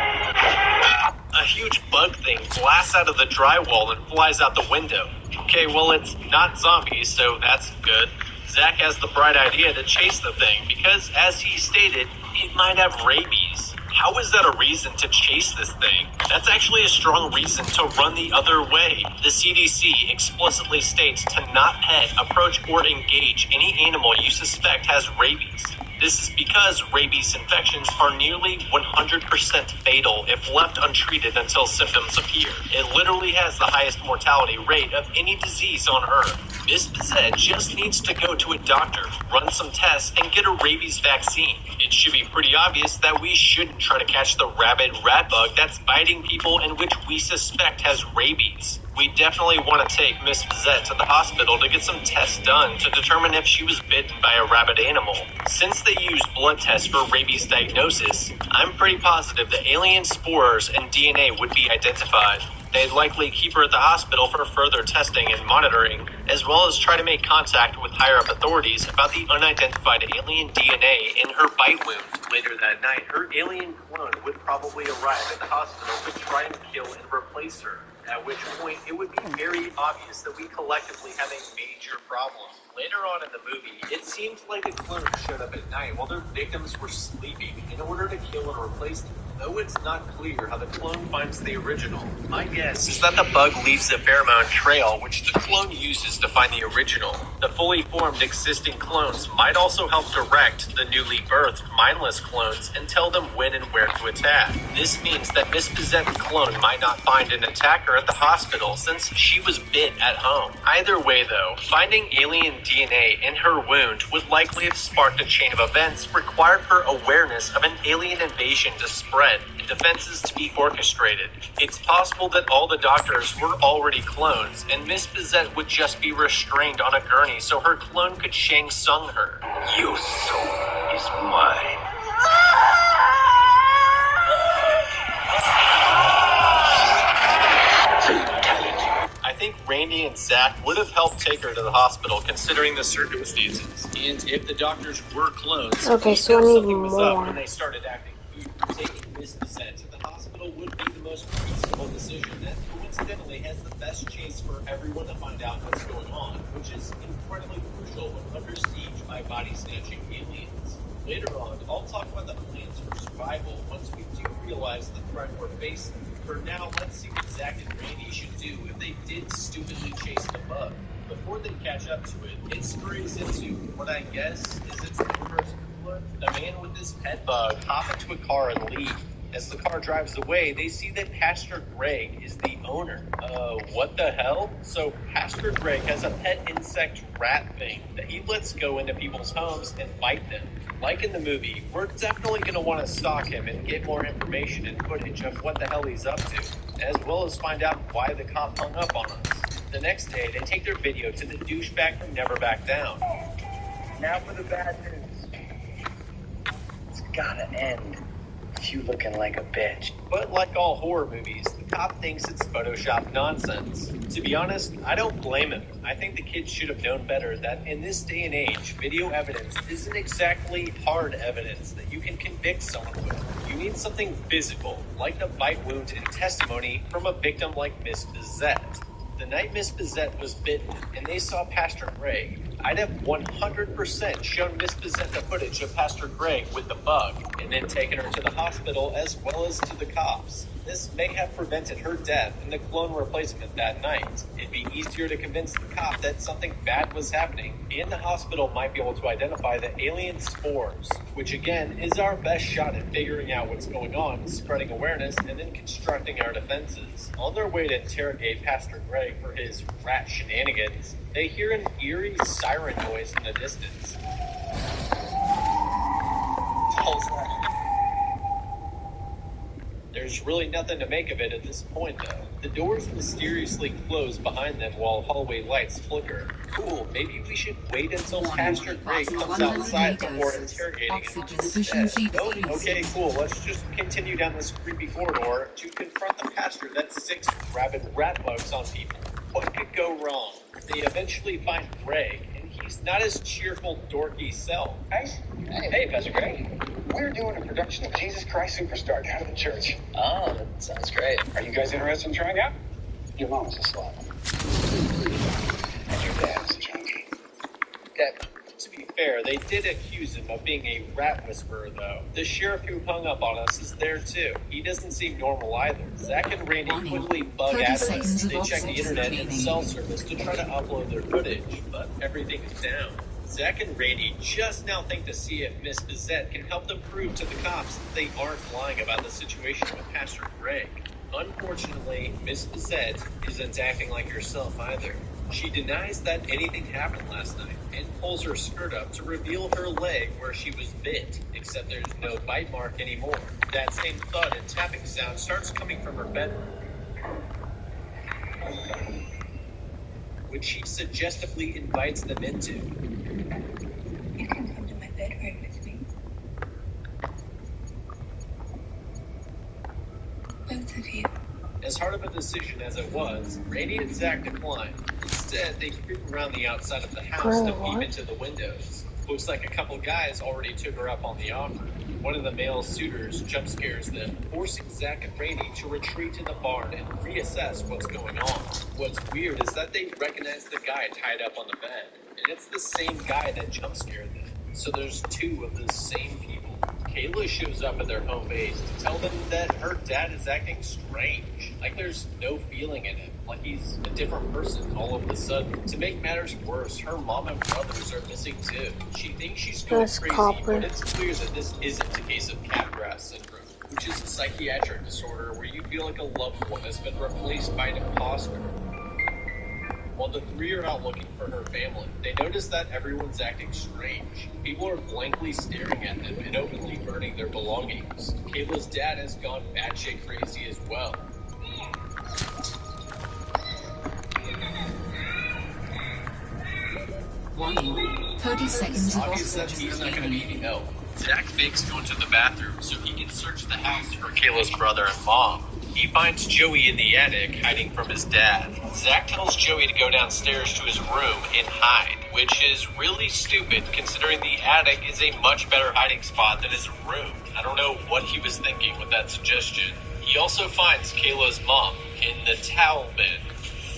A huge bug thing blasts out of the drywall and flies out the window. Okay, well, it's not zombies, so that's good. Zach has the bright idea to chase the thing because, as he stated, it might have rabies. How is that a reason to chase this thing? That's actually a strong reason to run the other way. The CDC explicitly states to not pet, approach, or engage any animal you suspect has rabies. This is because rabies infections are nearly 100% fatal if left untreated until symptoms appear. It literally has the highest mortality rate of any disease on Earth. Miss Bizette just needs to go to a doctor, run some tests, and get a rabies vaccine. It should be pretty obvious that we shouldn't try to catch the rabid rat bug that's biting people and which we suspect has rabies. We definitely want to take Miss Bizette to the hospital to get some tests done to determine if she was bitten by a rabid animal. Since they use blood tests for rabies diagnosis, I'm pretty positive the alien spores and DNA would be identified. They'd likely keep her at the hospital for further testing and monitoring, as well as try to make contact with higher-up authorities about the unidentified alien DNA in her bite wound. Later that night, her alien clone would probably arrive at the hospital to try and kill and replace her, at which point it would be very obvious that we collectively have a major problem. Later on in the movie, it seemed like the clones showed up at night while their victims were sleeping in order to kill and replace them. Though it's not clear how the clone finds the original, my guess is that the bug leaves a pheromone trail which the clone uses to find the original. The fully formed existing clones might also help direct the newly birthed mindless clones and tell them when and where to attack. This means that Miss Bizette's clone might not find an attacker at the hospital since she was bit at home. Either way though, finding alien DNA in her wound would likely have sparked a chain of events required for awareness of an alien invasion to spread and defenses to be orchestrated. It's possible that all the doctors were already clones, and Miss Bizette would just be restrained on a gurney so her clone could Shang Tsung her. Your soul is mine. I think Randy and Zach would have helped take her to the hospital considering the circumstances. And if the doctors were clones, okay, so I need something was up more. when they started acting weird. Taking Miss Bizette to the hospital would be the most reasonable decision that coincidentally has the best chance for everyone to find out what's going on, which is incredibly crucial when under siege by body-snatching aliens. Later on, I'll talk about the plans for survival once we do realize the threat we're facing. For now, let's see what Zach and Randy should do if they did stupidly chase the bug. Before they catch up to it, it scurries into what I guess is its owner's cooler. The man with this pet bug hop into a car and leave. As the car drives away, they see that Pastor Greg is the owner. What the hell? So Pastor Greg has a pet insect rat thing that he lets go into people's homes and bite them. Like in the movie, we're definitely going to want to stalk him and get more information and footage of what the hell he's up to, as well as find out why the cop hung up on us. The next day, they take their video to the douchebag from Never Back Down. Now for the bad news. It's gotta end. You looking like a bitch. But like all horror movies, the cop thinks it's Photoshop nonsense. To be honest, I don't blame him. I think the kid should have known better that in this day and age, video evidence isn't exactly hard evidence that you can convict someone with. You need something physical, like the bite wound and testimony from a victim like Miss Bizette. The night Miss Bizette was bitten and they saw Pastor Greg, I'd have 100% shown Miss Bizette the footage of Pastor Greg with the bug and then taken her to the hospital as well as to the cops. This may have prevented her death and the clone replacement that night. It'd be easier to convince the cop that something bad was happening, and the hospital might be able to identify the alien spores, which again is our best shot at figuring out what's going on, spreading awareness, and then constructing our defenses. On their way to interrogate Pastor Greg for his rat shenanigans, they hear an eerie siren noise in the distance. There's really nothing to make of it at this point, though. The doors mysteriously close behind them while hallway lights flicker. Cool, maybe we should wait until Pastor Gray comes outside before interrogating him instead. Oh, okay, cool. Let's just continue down this creepy corridor to confront the pastor that's 6 rabid rat bugs on people. What could go wrong? They eventually find Greg, and he's not his cheerful, dorky self. Hey, Pastor Greg. We're doing a production of Jesus Christ Superstar down at the church. Oh, that sounds great. Are you guys interested in trying out? Your mom is a slut. And your dad is a junkie. To be fair, they did accuse him of being a rat whisperer, though. The sheriff who hung up on us is there, too. He doesn't seem normal either. Zach and Randy quickly bug admins. They check the internet and cell service to try to upload their footage, but everything is down. Zach and Randy just now think to see if Miss BZ can help them prove to the cops that they aren't lying about the situation with Pastor Greg. Unfortunately, Miss BZ isn't acting like herself either. She denies that anything happened last night and pulls her skirt up to reveal her leg where she was bit, except there's no bite mark anymore. That same thud and tapping sound starts coming from her bedroom, which she suggestively invites them into. You can come to my bedroom with me. Both of you. As hard of a decision as it was, Randy and Zach declined. Instead, they creep around the outside of the house to peep into the windows. Looks like a couple guys already took her up on the offer. One of the male suitors jump scares them, forcing Zach and Randy to retreat to the barn and reassess what's going on. What's weird is that they recognize the guy tied up on the bed, and it's the same guy that jump scared them. So there's 2 of the same people. Kayla shows up at their home base to tell them that her dad is acting strange. Like there's no feeling in him. Like he's a different person all of a sudden. To make matters worse, her mom and brothers are missing too. She thinks she's going crazy, but it's clear that this isn't a case of Capgras syndrome, which is a psychiatric disorder where you feel like a loved one has been replaced by an imposter. While the 3 are out looking for her family, they notice that everyone's acting strange. People are blankly staring at them and openly burning their belongings. Kayla's dad has gone batshit crazy as well. Warning, 30 seconds of Obvious that he's not going to be any help. Zach fakes going to the bathroom so he can search the house for Kayla's brother and mom. He finds Joey in the attic, hiding from his dad. Zach tells Joey to go downstairs to his room and hide, which is really stupid considering the attic is a much better hiding spot than his room. I don't know what he was thinking with that suggestion. He also finds Kayla's mom in the towel bin.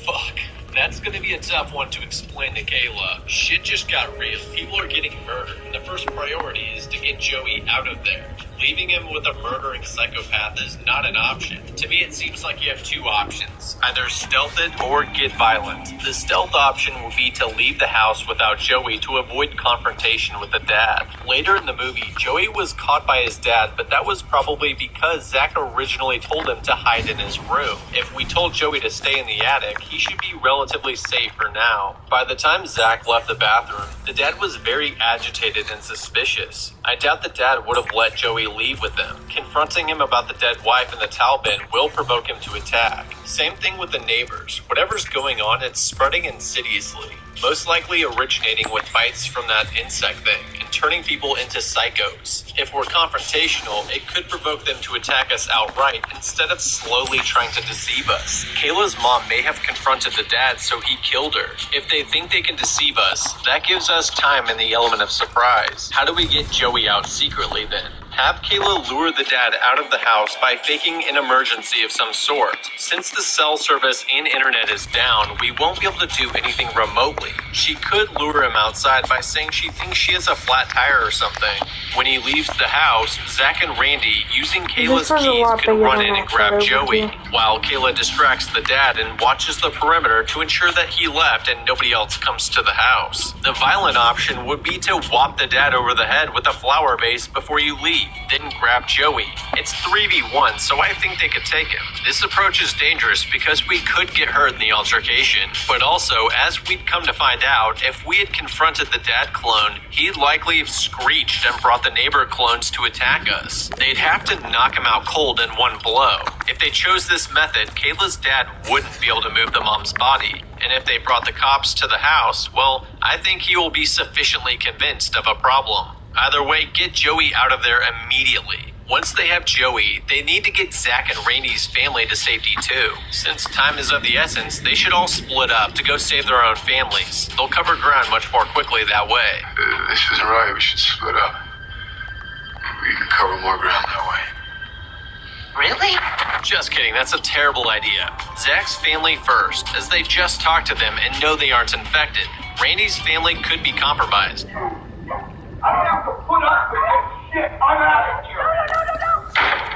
Fuck. That's gonna be a tough one to explain to Kayla. Shit just got real. People are getting murdered, and the first priority is to get Joey out of there. Leaving him with a murdering psychopath is not an option. To me, it seems like you have 2 options. Either stealth it or get violent. The stealth option will be to leave the house without Joey to avoid confrontation with the dad. Later in the movie, Joey was caught by his dad, but that was probably because Zach originally told him to hide in his room. If we told Joey to stay in the attic, he should be relatively safe for now. By the time Zach left the bathroom, the dad was very agitated and suspicious. I doubt the dad would have let Joey leave with them. Confronting him about the dead wife in the towel bin will provoke him to attack. Same thing with the neighbors. Whatever's going on, it's spreading insidiously. Most likely originating with bites from that insect thing and turning people into psychos. If we're confrontational, it could provoke them to attack us outright instead of slowly trying to deceive us. Kayla's mom may have confronted the dad, so he killed her. If they think they can deceive us, that gives us time and the element of surprise. How do we get Joey out secretly then? Have Kayla lure the dad out of the house by faking an emergency of some sort. Since the cell service and internet is down, we won't be able to do anything remotely. She could lure him outside by saying she thinks she has a flat tire or something. When he leaves the house, Zach and Randy, using Kayla's keys, could run in and grab Joey, while Kayla distracts the dad and watches the perimeter to ensure that he left and nobody else comes to the house. The violent option would be to whop the dad over the head with a flower vase before you leave. then grab Joey. It's 3v1, so I think they could take him. This approach is dangerous because we could get hurt in the altercation, but also, as we'd come to find out, if we had confronted the dad clone, he'd likely have screeched and brought the neighbor clones to attack us. They'd have to knock him out cold in one blow. If they chose this method, Kayla's dad wouldn't be able to move the mom's body. And if they brought the cops to the house, well, I think he will be sufficiently convinced of a problem. Either way, get Joey out of there immediately. Once they have Joey, they need to get Zach and Randy's family to safety too. Since time is of the essence, they should all split up to go save their own families. They'll cover ground much more quickly that way. This isn't right. We should split up. We can cover more ground that way. Really? Just kidding, that's a terrible idea. Zach's family first, as they just talked to them and know they aren't infected. Randy's family could be compromised. I don't have to put up with this shit. I'm out of here.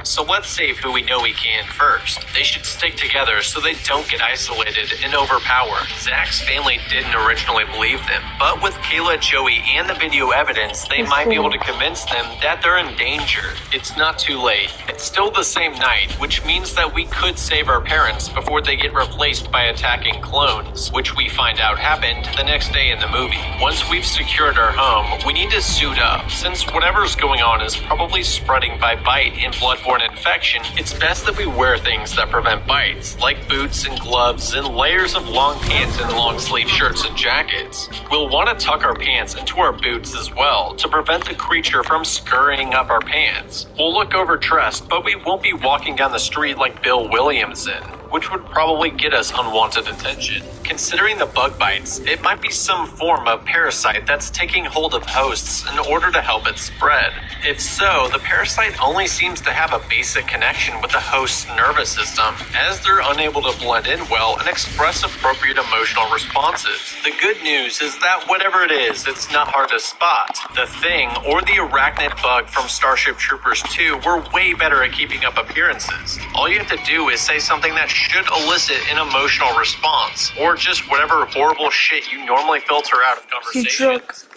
So let's save who we know we can first. They should stick together so they don't get isolated and overpowered. Zach's family didn't originally believe them, but with Kayla, Joey, and the video evidence, they might be able to convince them that they're in danger. It's not too late. It's still the same night, which means that we could save our parents before they get replaced by attacking clones, which we find out happened the next day in the movie. Once we've secured our home, we need to suit up. Since whatever's going on is probably spreading by bite and bloodborne infection, it's best that we wear things that prevent bites, like boots and gloves and layers of long pants and long sleeve shirts and jackets. We'll want to tuck our pants into our boots as well to prevent the creature from scurrying up our pants. We'll look overdressed, but we won't be walking down the street like Bill Williamson, which would probably get us unwanted attention. Considering the bug bites, it might be some form of parasite that's taking hold of hosts in order to help it spread. If so, the parasite only seems to have a basic connection with the host's nervous system, as they're unable to blend in well and express appropriate emotional responses. The good news is that whatever it is, it's not hard to spot. The Thing, or the arachnid bug from Starship Troopers 2, were way better at keeping up appearances. All you have to do is say something that should elicit an emotional response, or just whatever horrible shit you normally filter out of conversations.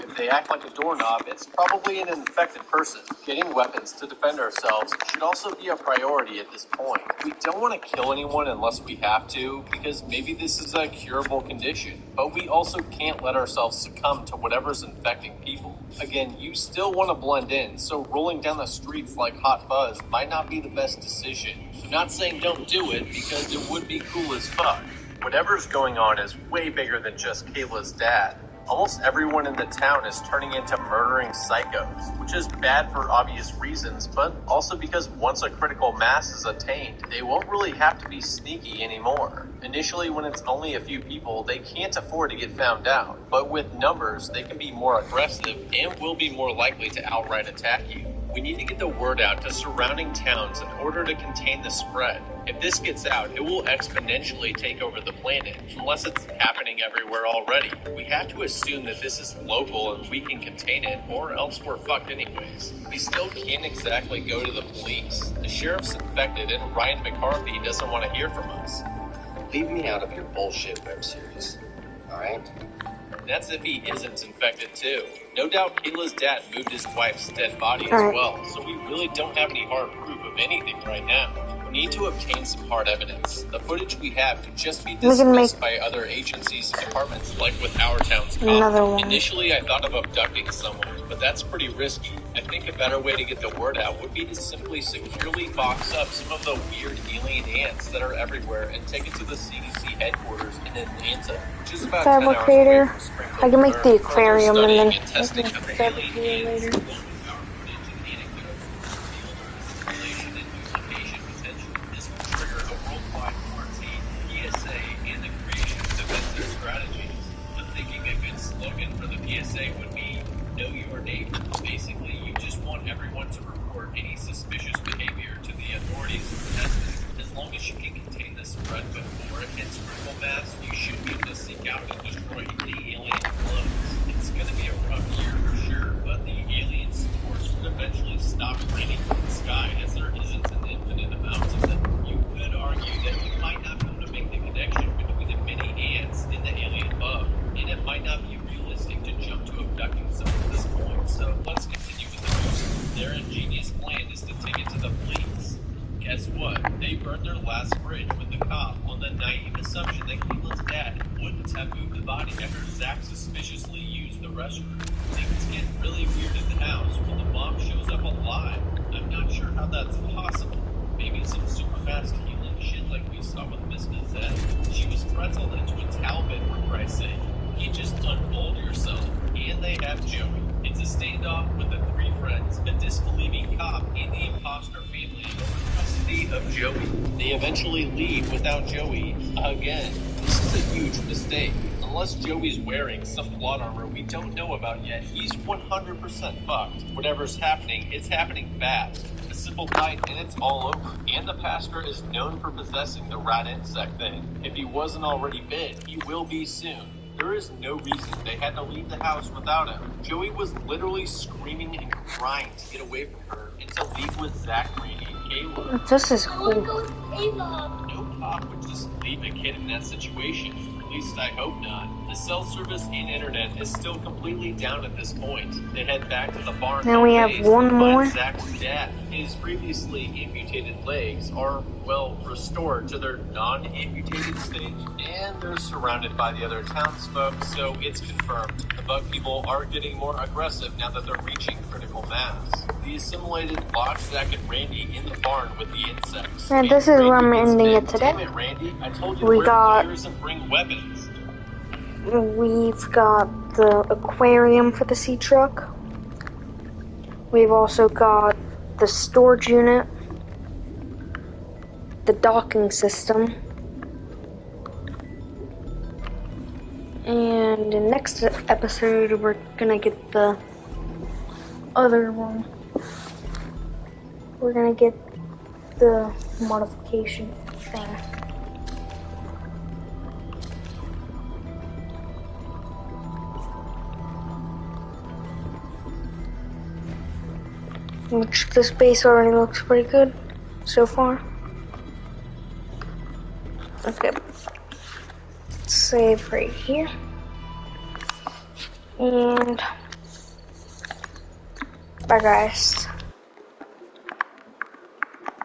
If they act like a doorknob, it's probably an infected person. Getting weapons to defend ourselves should also be a priority at this point. We don't want to kill anyone unless we have to, because maybe this is a curable condition, but we also can't let ourselves succumb to whatever's infecting people. Again, you still want to blend in, so rolling down the streets like hot fuzz might not be the best decision. I'm not saying don't do it, because it would be cool as fuck. Whatever's going on is way bigger than just Kayla's dad. Almost everyone in the town is turning into murdering psychos, which is bad for obvious reasons, but also because once a critical mass is attained, they won't really have to be sneaky anymore. Initially, when it's only a few people, they can't afford to get found out, but with numbers, they can be more aggressive and will be more likely to outright attack you. We need to get the word out to surrounding towns in order to contain the spread. If this gets out, it will exponentially take over the planet, unless it's happening everywhere already. We have to assume that this is local and we can contain it, or else we're fucked anyways. We still can't exactly go to the police. The sheriff's infected and Ryan McCarthy doesn't want to hear from us. Leave me out of your bullshit web series, alright? That's if he isn't infected too. No doubt Kayla's dad moved his wife's dead body as well, so we really don't have any hard proof of anything right now. We need to obtain some hard evidence. The footage we have could just be dismissed by other agencies and departments, like with our town's cop. Initially, I thought of abducting someone, but that's pretty risky. I think a better way to get the word out would be to simply securely box up some of the weird alien ants that are everywhere and take it to the CDC headquarters in Atlanta, which is about 10 hours away from Springfield. I can make the aquarium and then testing of the alien ants. PSA would be know your neighbor. Basically, you just want everyone to report any suspicious behavior to the authorities and testers. As long as you can contain the spread before it hits critical mass, you should be able to seek out and destroy any alien clones. It's going to be a rough year for sure, but the alien force would eventually stop raining from the sky, as there isn't an infinite amount of them. You could argue that you might not be able to make the connection between the many ants and the alien bug, and it might not be realistic to jump to abducting someone at this point, so let's continue with the news Guess what? They burned their last bridge with the cop on the naive assumption that Cleveland's dad wouldn't have moved the body after Zach suspiciously used the restroom. Things get really weird at the house when the mom shows up alive. I'm not sure how that's possible. Maybe some super fast healing shit like we saw with Miss BZ. She was pretzeled into a towel bed, for Christ's sake. You just unfold yourself. And they have Joey. It's a standoff with the three friends, a disbelieving cop, and the imposter family over custody of Joey. They eventually leave without Joey again. This is a huge mistake. Unless Joey's wearing some plot armor we don't know about yet, he's 100% fucked. Whatever's happening, it's happening fast. A simple bite and it's all over. And the pastor is known for possessing the rat insect thing. If he wasn't already bit, he will be soon. There is no reason they had to leave the house without him. Joey was literally screaming and crying to get away from her and to leave with Zach, Randy, and Kayla. This is cool. No cop would just leave a kid in that situation. At least I hope not. The cell service and internet is still completely down at this point. They head back to the barn. Now we have one more. Zach's dad. His previously amputated legs are, well, restored to their non-amputated state, and they're surrounded by the other townsfolk, so it's confirmed. The bug people are getting more aggressive now that they're reaching critical mass. The assimilated locked Zach and Randy in the barn with the insects. And this is where I'm ending it today. Damn it, Randy. I told you We to wear got- layers and bring weapons. We've got the aquarium for the sea truck. We've also got the storage unit, the docking system, and in next episode we're gonna get the other one. We're gonna get the modification thing. Which this base already looks pretty good so far. Okay. Save right here. And bye guys.